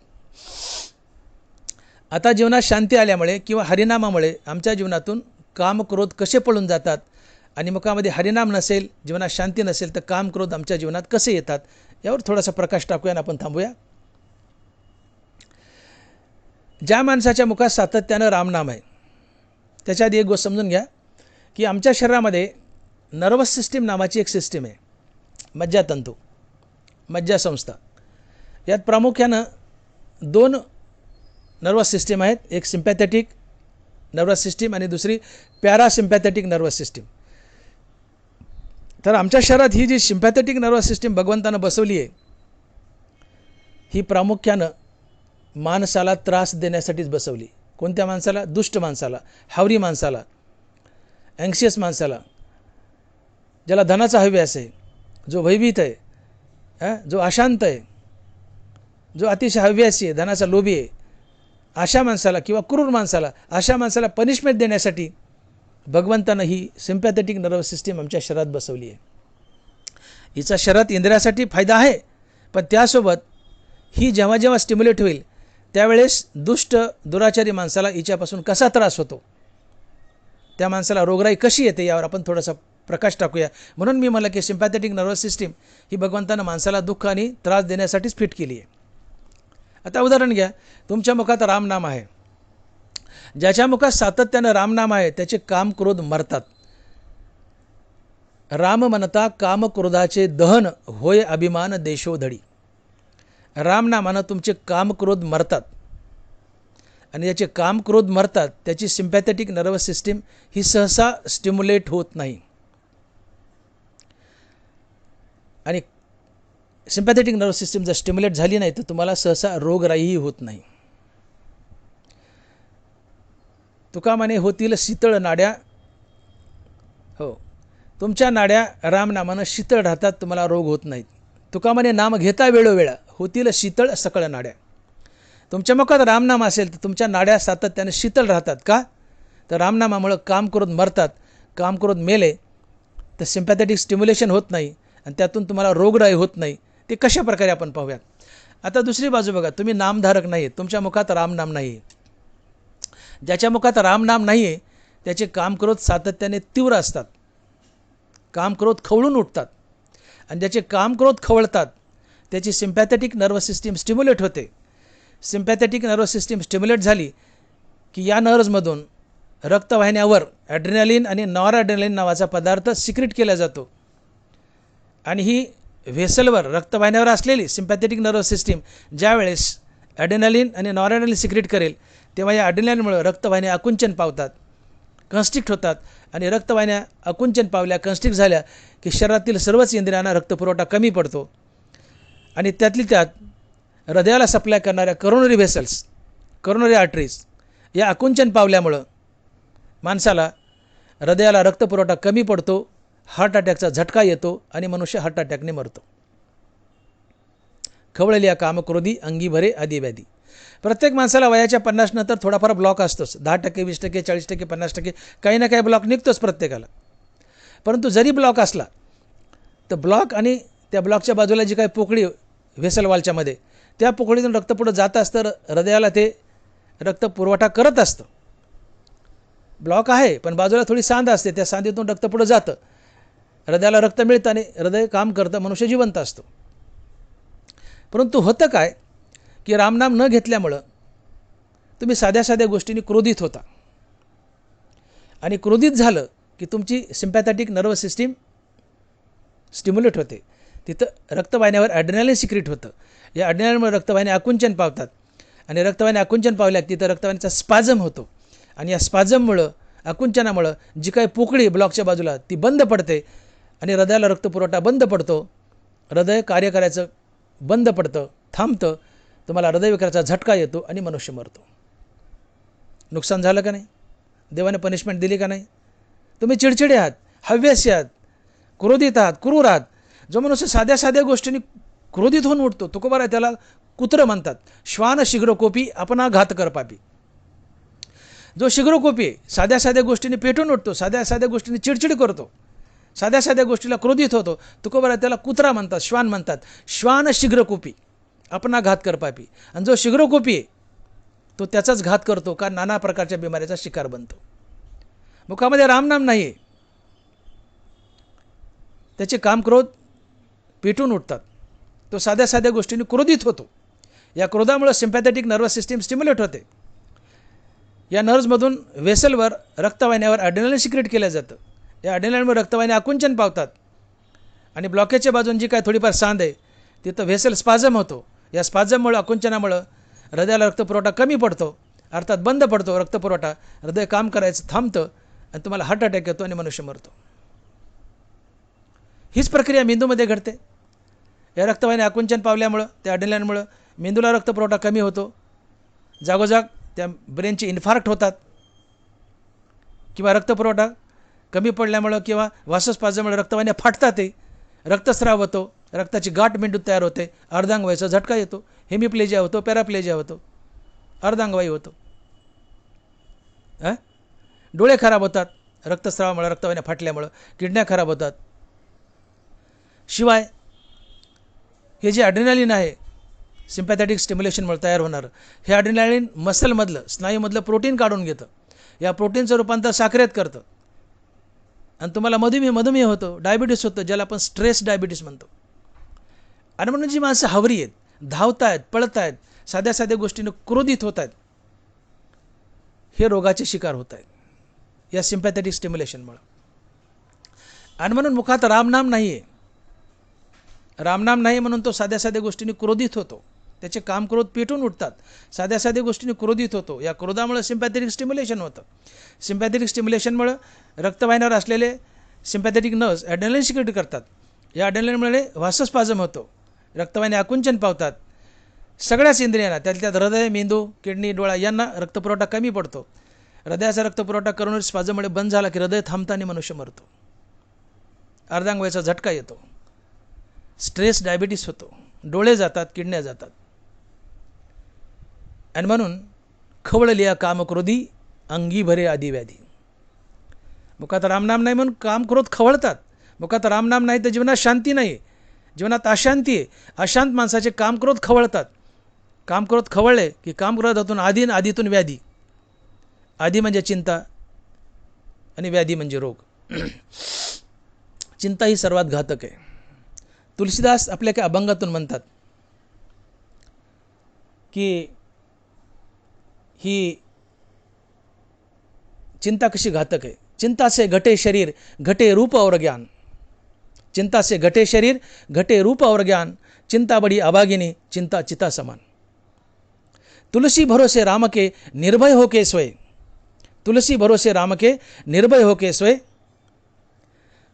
आता जीवनात शांती आल्यामुळे किंवा हरिनामामुळे आमच्या जीवनातून कामक्रोध कसे पळून जातात आणि मुखामध्ये हरिनाम नसेल, जीवनात शांती नसेल तर कामक्रोध आमच्या जीवनात कसे येतात यावर थोडासा प्रकाश टाकूया आणि आपण थांबूया. ज्या माणसाच्या मुखात सातत्यानं रामनाम आहे त्याच्या आधी एक गोष्ट समजून घ्या की आमच्या शरीरामध्ये नर्वस सिस्टीम नावाची एक सिस्टीम आहे, मज्जातंतू, मज्जासंस्था. यात प्रामुख्यानं दोन नर्वस सिस्टीम आहेत. एक सिम्पॅथेटिक नर्वस सिस्टीम आणि दुसरी पॅरासिम्पॅथेटिक नर्वस सिस्टीम. तर आमच्या शरीरात ही जी सिम्पॅथेटिक नर्वस सिस्टीम भगवंतानं बसवली आहे ही प्रामुख्यानं माणसाला त्रास देण्यासाठीच बसवली. कोणत्या माणसाला? दुष्ट माणसाला, हावरी माणसाला, अँक्शियस माणसाला, ज्याला धनाचा हव्यास आहे, जो भयभीत आहे, जो अशांत आहे, जो अतिशय हव्यासी आहे, धनाचा लोभी आहे, अशा माणसाला किंवा क्रूर माणसाला, अशा माणसाला पनिशमेंट देण्यासाठी भगवंतानं ही सिम्पॅथेटिक नर्वस सिस्टीम आमच्या शरीरात बसवली आहे. हिचा शरीरात इंद्रियासाठी फायदा आहे, पण त्यासोबत ही जेव्हा जेव्हा स्टिम्युलेट होईल त्यावेळेस दुष्ट दुराचारी माणसाला हिच्यापासून कसा त्रास होतो, त्या माणसाला रोगराई कशी येते यावर आपण थोडासा प्रकाश टाकूया. म्हणून मी म्हटलं की सिम्पॅथेटिक नर्वस सिस्टीम ही भगवंतानं माणसाला दुःख आणि त्रास देण्यासाठीच फिट केली आहे. आता उदाहरण घ्या, तुमच्या मुखात रामनाम आहे. ज्याच्या मुखात सातत्यानं रामनाम आहे त्याचे काम क्रोध मरतात. राम म्हणता काम क्रोधाचे दहन होय अभिमान देशोधडी. रामनामानं तुमचे काम क्रोध मरतात आणि ज्याचे काम क्रोध मरतात त्याची सिम्पॅथेटिक नर्वस सिस्टीम ही सहसा स्टिम्युलेट होत नाही. आणि सिम्पॅथेटिक नर्वस सिस्टीम जर स्टिम्युलेट झाली नाही तर तुम्हाला सहसा रोगराईही होत नाही. तुका म्हणे होतील शीतळ नाड्या. हो, तुमच्या नाड्या रामनामानं शीतळ राहतात, तुम्हाला रोग होत नाहीत. तुका म्हणे नाम घेता वेळोवेळा होतील शीतळ सकळ नाड्या. तुमच्या मुखात रामनाम असेल तर तुमच्या नाड्या सातत्याने शीतळ राहतात. का? तर रामनामामुळं कामक्रोध मरतात. कामक्रोध मेले तर सिम्पॅथेटिक स्टिम्युलेशन होत नाही आणि त्यातून तुम्हाला रोगराई होत नाही. ते कशा प्रकारे आपण पाहूयात. आता दुसरी बाजू बघा, तुम्ही नामधारक नाही आहे, तुमच्या मुखात रामनाम नाही आहे. ज्याच्या मुखात रामनाम नाही आहे त्याचे कामक्रोध सातत्याने तीव्र असतात, कामक्रोध खवळून उठतात. आणि ज्याचे कामक्रोध खवळतात त्याची सिम्पॅथेटिक नर्वस सिस्टीम स्टिम्युलेट होते. सिम्पॅथेटिक नर्वस सिस्टीम स्टिम्युलेट झाली की या नर्व्समधून रक्तवाहिन्यावर ॲड्रेनालिन आणि नॉर ॲड्रेनालिन नावाचा पदार्थ सिक्रेट केला जातो. आणि ही व्हेसलवर रक्तवाहिन्यावर असलेली सिम्पॅथेटिक नर्वस सिस्टीम ज्यावेळेस ॲड्रेनालिन आणि नॉर ॲड्रेनालिन सिक्रेट करेल तेव्हा या ॲड्रेनालिनमुळे रक्तवाहिन्या आकुंचन पावतात कन्स्ट्रिक्ट होतात आणि रक्तवाहिन्या आकुंचन पावल्या, कन्स्ट्रिक्ट झाल्या की शरीरातील सर्वच इंद्रियांना रक्तपुरवठा कमी पडतो आणि त्यातली त्यात हृदयाला सप्लाय करणाऱ्या करोनरी व्हेसल्स, करोनरी आर्टरीज या आकुंचन पावल्यामुळं माणसाला हृदयाला रक्तपुरवठा कमी पडतो, हार्ट अटॅकचा झटका येतो आणि मनुष्य हार्ट अटॅकने मरतो. खवळलेल्या कामक्रोधी अंगी भरे आदी व्याधी. प्रत्येक माणसाला वयाच्या 50 नंतर थोडाफार ब्लॉक असतोच. 10%, 20%, 40%, 50% काही ना काही ब्लॉक निघतोच प्रत्येकाला. परंतु जरी ब्लॉक असला तर ब्लॉक आणि त्या ब्लॉकच्या बाजूला जी काही पोकळी व्हेसल वॉलच्यामध्ये, त्या पोकळीतून रक्त पुढं जात असतं, हृदयाला ते रक्त पुरवठा करत असतं. ब्लॉक आहे पण बाजूला थोडी सांध असते, त्या सांधीतून रक्त पुढं जातं, हृदयाला रक्त मिळतं आणि हृदय काम करतं, मनुष्य जिवंत असतो. परंतु होतं काय की रामनाम न घेतल्यामुळं तुम्ही साध्या साध्या गोष्टींनी क्रोधित होता आणि क्रोधित झालं की तुमची सिम्पॅथॅटिक नर्वस सिस्टीम स्टिम्युलेट होते. तिथं रक्तवाहिन्यावर ॲड्रेनालिन सिक्रेट होतं. या ॲड्रेनालिनमुळे रक्तवाहिन्या आकुंचन पावतात आणि रक्तवाहिन्या आकुंचन पावल्या तिथं रक्तवाहिन्याचा स्पाझम होतो आणि या स्पाझममुळं, आकुंचनामुळं जी काही पोकळी ब्लॉकच्या बाजूला ती बंद पडते आणि हृदयाला रक्तपुरवठा बंद पडतो, हृदय कार्य करायचं बंद पडतं, थांबतं, तुम्हाला हृदयविकाराचा झटका येतो आणि मनुष्य मरतो. नुकसान झालं का नाही? देवाने पनिशमेंट दिली का नाही? तुम्ही चिडचिडे आहात, हव्यासी आहात, क्रोधित आहात, क्रूर आहात. जो मनुष्य साध्या साध्या गोष्टींनी क्रोधित होऊन उठतो, तुकोबारा त्याला कुत्र म्हणतात. श्वान शीघ्रकोपी आपणा घात कर पापी. जो शीघ्रकोपी आहे, साध्या साध्या गोष्टींनी पेटून उठतो, साध्या साध्या गोष्टींनी चिडचिड करतो, साध्या साध्या गोष्टीला क्रोधित होतो, तुकोबारा त्याला कुत्रा म्हणतात, श्वान म्हणतात. श्वान शीघ्रकोपी आपणा घात कर पापी. आणि जो शीघ्रकोपी आहे तो त्याचाच घात करतो, का नाना प्रकारच्या बिमारीचा शिकार बनतो. मुखामध्ये रामनाम नाही आहे, त्याचे कामक्रोध पेटून उठतात, तो साध्या साध्या गोष्टींनी क्रोधित होतो. या क्रोधामुळे सिम्पॅथॅटिक नर्वस सिस्टीम स्टिम्युलेट होते. या नर्व्समधून व्हेसलवर, रक्तवाहिन्यावर ॲड्रेनालिन सिक्रेट केलं जातं. या ॲड्रेनालिनमुळे रक्तवाहिन्या आकुंचन पावतात आणि ब्लॉकेजच्या बाजून जी काय थोडीफार सांध आहे तिथं व्हेसल स्पाझम होतो. या स्पाझममुळे, आकुंचनामुळं हृदयाला रक्तपुरवठा कमी पडतो, अर्थात बंद पडतो रक्तपुरवठा, हृदय काम करायचं थांबतं आणि तुम्हाला हार्ट अटॅक येतो आणि मनुष्य मरतो. हीच प्रक्रिया मेंदूमध्ये घडते. या रक्तवाहिन्या आकुंचन पावल्यामुळं, त्या ॲड्रेनालिनमुळं मेंदूला रक्तपुरवठा कमी होतो, जागोजाग त्या ब्रेनचे इन्फार्क्ट होतात किंवा रक्तपुरवठा कमी पडल्यामुळं किंवा वासस्पाझममुळे रक्तवाहिन्या फाटतात, रक्तस्राव होतो, रक्ताची गाठ मेंदूत तयार होते, अर्धांग व्हायचा झटका येतो, हेमिप्लेजिया होतो, पॅराप्लेजिया होतो, अर्धांगवायू होतो, डोळे खराब होतात रक्तस्रावामुळे, रक्तवाहिन्या फाटल्यामुळं, किडन्या खराब होतात. शिवाय हे जे ॲड्रेनालिन आहे सिम्पॅथॅटिक स्टिम्युलेशनमुळे तयार होणारं, हे ॲड्रेनालिन मसलमधलं, स्नायूमधलं प्रोटीन काढून घेतं. या प्रोटीनचं रूपांतर साखरेत करतं आणि तुम्हाला मधुमेह होतो, डायबिटीस होतं, ज्याला आपण स्ट्रेस डायबिटीस म्हणतो. आणि म्हणून जी माणसं हावरी आहेत, धावत आहेत, पळत आहेत, साध्या साध्या गोष्टीनं क्रोधित होत आहेत, हे रोगाचे शिकार होत आहेत या सिम्पॅथॅटिक स्टिम्युलेशनमुळे. आणि म्हणून मुखात रामनाम नाही आहे. रामनाम नाही म्हणून तो साध्या साध्या गोष्टींनी क्रोधित होतो, त्याचे कामक्रोध पेटून उठतात, साध्या साध्या गोष्टींनी क्रोधित होतो. या क्रोधामुळे सिम्पॅथॅटिक स्टिम्युलेशन होतं. सिम्पॅथॅटिक स्टिम्युलेशनमुळे रक्तवाहिन्यावर असलेले सिम्पॅथॅटिक नर्व्स ॲड्रेनालिन सिक्रेट करतात. या ॲड्रेनालिनमुळे वासस्पाझम होतो, रक्तवाहिन्या आकुंचन पावतात. सगळ्याच इंद्रियांना, त्यात हृदय, मेंदू, किडनी, डोळा यांना रक्तपुरवठा कमी पडतो. हृदयाचा रक्तपुरवठा करोनरी स्पाझममुळे बंद झाला की हृदय थांबतं आणि मनुष्य मरतो, अर्धांग व्हायचा झटका येतो, स्ट्रेस डायबिटीस होतो, डोळे जातात, किडन्या जातात. आणि म्हणून खवळलिया कामक्रोधी अंगी भरे आदी व्याधी. मुखात रामनाम नाही म्हणून कामक्रोध खवळतात. मुखात रामनाम नाही तर जीवनात शांती नाही, जीवनात अशांती आहे. अशांत माणसाचे कामक्रोध खवळतात. कामक्रोध खवळले की कामक्रोधातून आधी, आधीतून व्याधी. आधी म्हणजे चिंता आणि व्याधी म्हणजे रोग. चिंता ही सर्वात घातक आहे. तुलसीदास आपल्या काही अभंगातून म्हणतात की ही चिंता कशी घातक आहे. चिंता से घटे शरीर, घटे रूप और ज्ञान. चिंता से घटे शरीर, घटे रूप और ज्ञान. चिंता बड़ी अभागिनी, चिंता चिता समान. तुलसी भरोसे राम के, निर्भय हो के सोए. तुलसी भरोसे राम के निर्भय हो के सोय,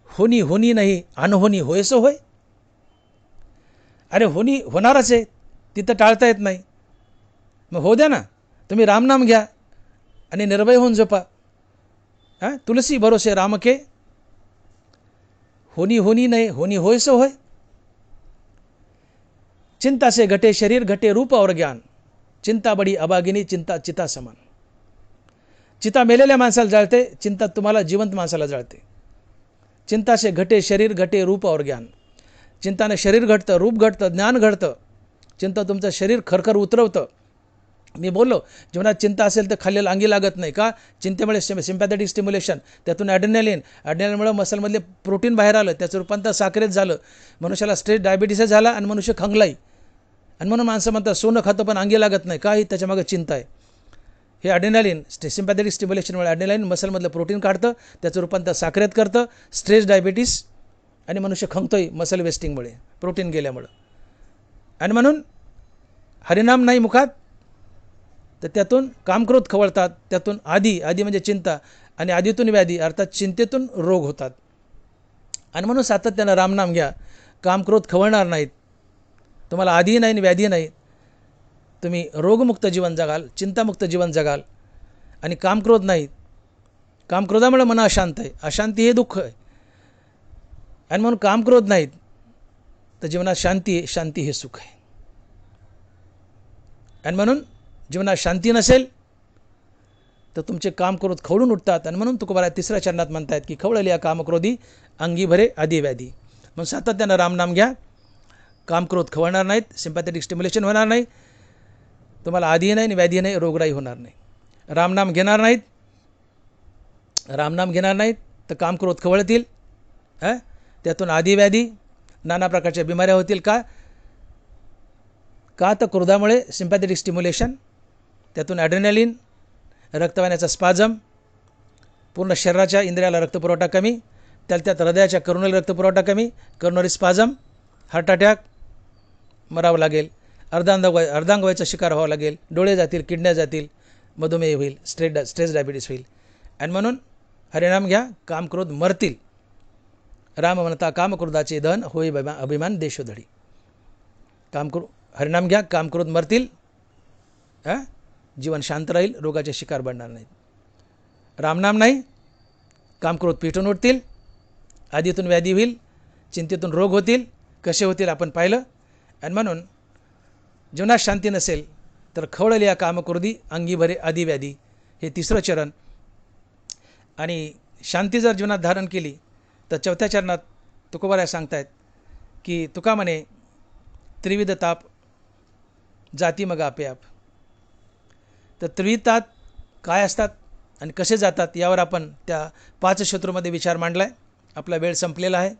होनी होनी नाही अनहोनी होयसो होय. अरे होनी होणारच आहे, तिथं टाळता येत नाही. मग हो द्या ना, तुम्ही रामनाम घ्या आणि निर्भय होऊन झोपा. तुलसी भरोसे राम के होनी होनी नाही होनी होयसो होय. चिंता से घटे शरीर घटे रूप और ज्ञान, चिंता बडी अभागिनी चिंता चिता समान. चिता मेलेल्या माणसाला जाळते, चिंता तुम्हाला जिवंत माणसाला जाळते. चिंता से घटे शरीर घटे रूप और ज्ञान. चिंताने शरीर घडतं, रूप घडतं, ज्ञान घडतं. चिंता तुमचं शरीर खरखर उतरवतं. मी बोललो जीवनात चिंता असेल तर खाल्लेलं अंगी लागत नाही का. चिंतेमुळे सिम्पॅथेटिक स्टिम्युलेशन, त्यातून ॲड्रेनॅलिनमुळे मसलमधले प्रोटीन बाहेर आलं, त्याचं रूपांतर साखरेत झालं, मनुष्याला स्ट्रेस डायबिटीस झाला आणि मनुष्य खंगलाई. आणि म्हणून माणसं म्हणतात सोनं खातं पण अंगी लागत नाही का, ही त्याच्यामागे चिंता आहे. हे ॲड्रेनॅलिन सिम्पॅथेटिक स्टिम्युलेशनमुळे ॲड्रेनॅलिन मसलमधलं प्रोटीन काढतं, त्याचं रूपांतर साखरेत करतं, स्ट्रेस डायबिटीस, आणि मनुष्य खंगतोय मसल वेस्टिंगमुळे, प्रोटीन गेल्यामुळं. आणि म्हणून हरिनाम नाही मुखात तर त्यातून कामक्रोध खवळतात, त्यातून आदी म्हणजे चिंता, आणि आदीतून व्याधी अर्थात चिंतेतून रोग होतात. आणि म्हणून सातत्यानं रामनाम घ्या, कामक्रोध खवळणार नाहीत, तुम्हाला आधी नाही व्याधी नाही, तुम्ही रोगमुक्त जीवन जगाल, चिंतामुक्त जीवन जगाल, आणि कामक्रोध नाहीत. कामक्रोधामुळे मन अशांत आहे, अशांती हे दुःख आहे. आणि म्हणून कामक्रोध नाहीत तर जीवनात शांती आहे, शांती हे सुख आहे. आणि म्हणून जीवनात शांती नसेल तर तुमचे कामक्रोध खवळून उठतात. आणि म्हणून तुकोबाराय तिसऱ्या चरणात म्हणतायत की खवळली या कामक्रोधी अंगी भरे आदी व्याधी. म्हणून सातत्यानं रामनाम घ्या, कामक्रोध खवळणार नाहीत, सिम्पॅथेटिक स्टिम्युलेशन होणार नाही, तुम्हाला आधी नाही व्याधी नाही, रोगराई होणार नाही. रामनाम घेणार नाहीत, रामनाम घेणार नाहीत तर कामक्रोध खवळतील, त्यातून आधी व्याधी नाना प्रकारच्या बिमाऱ्या होतील. का तर क्रोधामुळे सिम्पॅथेटिक स्टिम्युलेशन, त्यातून ॲड्रेनॅलिन, रक्तवाहिन्याचा स्पाझम, पूर्ण शरीराच्या इंद्रियाला रक्तपुरवठा कमी, त्यात हृदयाच्या करोनरी रक्तपुरवठा कमी, करोनरी स्पाझम, हार्ट अटॅक, मरावं लागेल, अर्धांगवायूचा शिकार व्हावं लागेल, डोळे जातील, किडन्या जातील, मधुमेह होईल, स्ट्रेस डायबिटीस होईल. आणि म्हणून हरिनाम घ्या, कामक्रोध मरतील. राम म्हणता कामक्रोधाचे धन होई अभिमान देशोधडी. हरिनाम घ्या, कामक्रोध मरतील, जीवन शांत राहील, रोगाचे शिकार बनणार नाहीत. रामनाम नाही, कामक्रोध पेटून उठतील, आधीतून व्याधी होईल, चिंतेतून रोग होतील, कसे होतील आपण पाहिलं. आणि म्हणून जीवनात शांती नसेल तर खवळली या कामक्रोधी अंगी भरे आदी व्याधी, हे तिसरं चरण. आणि शांती जर जीवनात धारण केली तर चौथ्या चरणात तुकोबाराय सांगतायत की तुका म्हणे त्रिविध ताप जाती मग आपेआप. तर त्रिविध ताप काय असतात आणि कसे जातात यावर आपण त्या 5 शत्रूमध्ये विचार मांडला आहे. आपला वेळ संपलेला आहे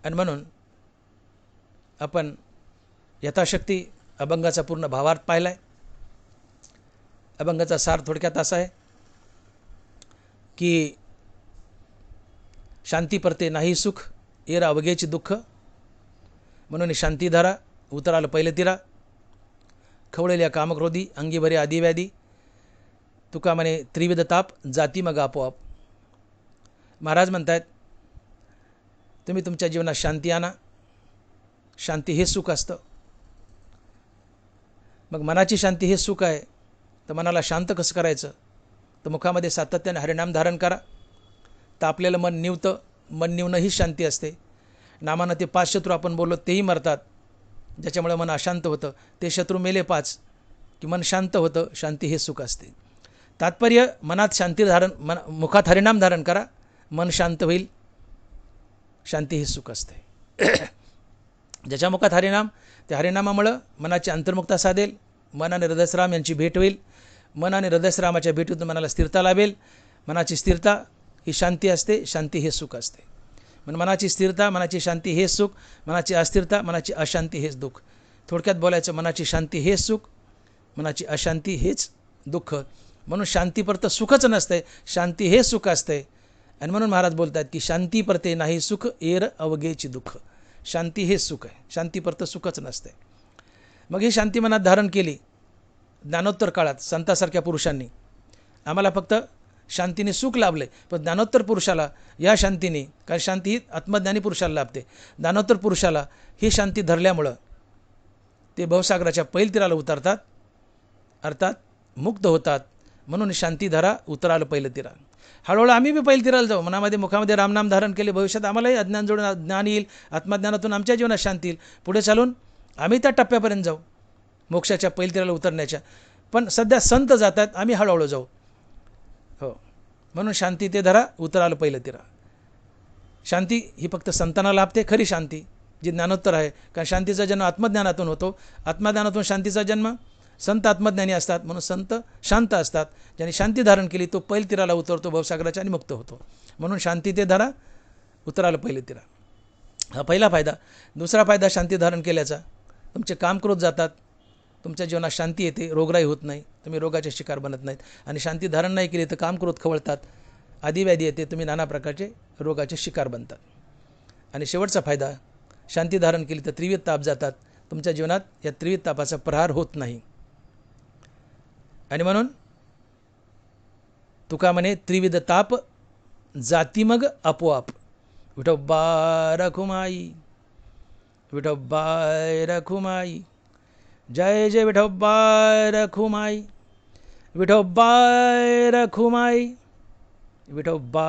आणि म्हणून आपण यथाशक्ती अभंगाचा पूर्ण भावार्थ पाहिला आहे. अभंगाचा सार थोडक्यात असा आहे की शांती परते नाही सुख, येरा अवघेची दुःख, म्हणून शांती धरा, उतराल पहिले तिरा, खवळलेल्या कामक्रोधी अंगी भरे आदी व्याधी, तुका म्हणे त्रिविध ताप जाती मग आपोआप. महाराज म्हणतायत तुम्ही तुमच्या जीवनात शांती आणा, शांती हे सुख असतं. मग मनाची शांती हे सुख आहे, तर मनाला शांत कसं करायचं, तर मुखामध्ये सातत्याने हरिनाम धारण करा. तापलेलं मन निवतं, मन निवणं ही शांती असते. नामानं ते 5 शत्रू आपण बोललो तेही मरतात, ज्याच्यामुळे मन अशांत होतं. ते शत्रू मेले 5 की मन शांत होतं, शांती हे सुख असते. तात्पर्य मनात शांती धारण, मुखात हरिनाम धारण करा, मन शांत होईल, शांती हे सुख असते. ज्याच्या मुखात हरिनाम, त्या हरिनामामुळं मनाची अंतर्मुक्ता साधेल, मन आणि हृदयश्राम यांची भेट होईल, मन आणि हृदयश्रामाच्या भेटीतून मनाला स्थिरता लाभेल. मनाची स्थिरता ही शांती असते, शांती हे सुख असते. म्हणून मनाची स्थिरता, मनाची शांती हे सुख, मनाची अस्थिरता, मनाची अशांती हेच दुःख. थोडक्यात बोलायचं, मनाची शांती हेच सुख, मनाची अशांती हेच दुःख. म्हणून शांती परत सुखच नसते, शांती हे सुख असते. आणि म्हणून महाराज बोलतात की शांती परते नाही सुख, येर अवघेची दुःख. शांती हेच सुख आहे, शांती परत सुखच नसते. मग ही शांती मनात धारण केली ज्ञानोत्तर काळात संतासारख्या पुरुषांनी, आम्हाला फक्त शांतीने सुख लाभले, पण ज्ञानोत्तर पुरुषाला या शांतीने, कारण शांती ही आत्मज्ञानी पुरुषाला लाभते, ज्ञानोत्तर पुरुषाला ही शांती धरल्यामुळं ते भवसागराच्या पैल तीराला उतरतात, अर्थात मुक्त होतात. म्हणून शांती धरा, उतराल पैल तीरा. हळूहळू आम्ही बी पैल तीराला जाऊ, मनामध्ये मुखामध्ये रामनाम धारण केले, भविष्यात आम्हालाही अज्ञान जोडून ज्ञान येईल, आत्मज्ञानातून आमच्या जीवनात शांती येईल, पुढे चालून आम्ही त्या टप्प्यापर्यंत जाऊ मोक्षाच्या पैल तीराला उतरण्याच्या. पण सध्या संत जातात, आम्ही हळूहळू जाऊ. हो, म्हणून शांती ते धरा, उतराल पैल तीरा. शांती ही फक्त संतांना लाभते खरी शांती, जी ज्ञानोत्तर आहे. कारण शांतीचा जन्म आत्मज्ञानातून होतो, आत्मज्ञानातून शांतीचा जन्म. संत आत्मज्ञानी असतात, म्हणून संत शांत असतात. ज्यांनी शांती धारण केली तो पैल तीराला उतरतो भवसागराच्या आणि मुक्त होतो. म्हणून शांती ते धरा, उतराल पैल तीरा. हा पहिला फायदा. दुसरा फायदा शांती धारण केल्याचा, तुमचे कामक्रोध जातात, तुमच्या जीवनात शांती येते, रोगराई होत नाही, तुम्ही रोगाचे शिकार बनत नाहीत. आणि शांती धारण नाही केली तर कामक्रोध खवळतात, आदिव्याधी येते, तुम्ही नाना प्रकारचे रोगाचे शिकार बनतात. आणि शेवटचा फायदा, शांती धारण केली तर त्रिविध ताप जातात, तुमच्या जीवनात या त्रिविध तापाचा प्रहार होत नाही. आणि म्हणून तुका म्हणे त्रिविध ताप जाती मग आपोआप. विठोबा रखुमाई, विठोबा रखुमाई, जय जय विठोबा रखुमाई, विठोबा रखुमाई, विठोबा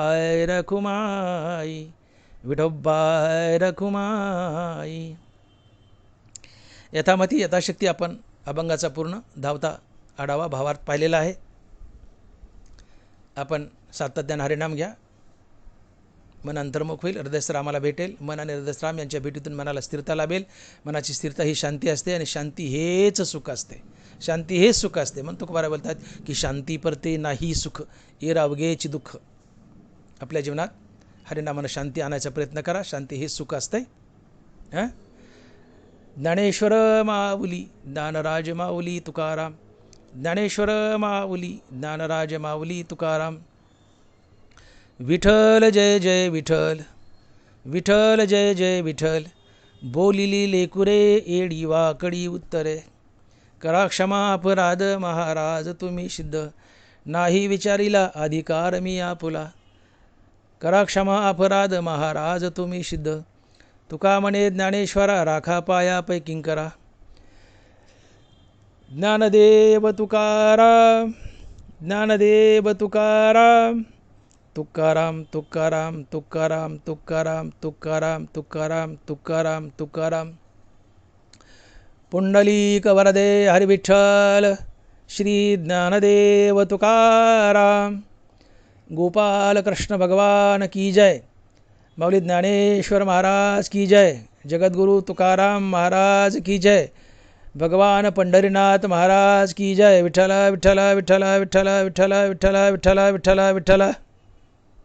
रखुमाई, विठोबा रखुमाई. यथामती यथाशक्ती आपण अभंगाचा पूर्ण धावता आढावा भावार्थ पाहिलेला आहे. आपण सातत्याने हरिनाम घ्या, मन अंतर्मुख होईल, हृदयस्थरामाला भेटेल. मन आणि हृदयस्थराम यांच्या भेटीतून मनाला स्थिरता लाभेल. मनाची स्थिरता ही शांती असते आणि शांती हेच सुख असते. शांती हेच सुख असते. म्हणून तुकोबाराय बोलतात की शांती परते नाही सुख, ये रावगेची दुःख. आपल्या जीवनात हरिनामानं शांती आणायचा प्रयत्न करा. शांती हेच सुख असते. हां, ज्ञानेश्वर माऊली, ज्ञानराज माऊली तुकाराम, ज्ञानेश्वर माऊली, ज्ञानराज माऊली तुकाराम. विठ्ठल जय जय विठ्ठल, विठ्ठल जय जय विठ्ठल. बोलिली लेकुरे एडी वाकडी उत्तरे, करा क्षमा अपराध महाराज तुम्ही सिद्ध. नाही विचारिला अधिकार मी आपुला, करा क्षमा अपराध महाराज तुम्ही सिद्ध. तुका म्हणे ज्ञानेश्वरा राखा पायापै किंकरा. ज्ञानदेव तुकाराम, ज्ञानदेव तुकाराम, तुकाराम तुकाराम तुकाराम तुकाराम तुकाराम तुकाराम तुकाराम तुकाराम. पुंडलिक वरदे हरिविठ्ठल, श्री ज्ञानदेव तुकाराम. गोपाल कृष्ण भगवान की जय. माऊली ज्ञानेश्वर महाराज की जय. जगद्गुरु तुकाराम महाराज की जय. भगवान पंढरीनाथ महाराज की जय. विठ्ठल विठ्ठल विठ्ठल विठ्ठल विठ्ठल विठ्ठल विठ्ठल विठ्ठल विठ्ठल.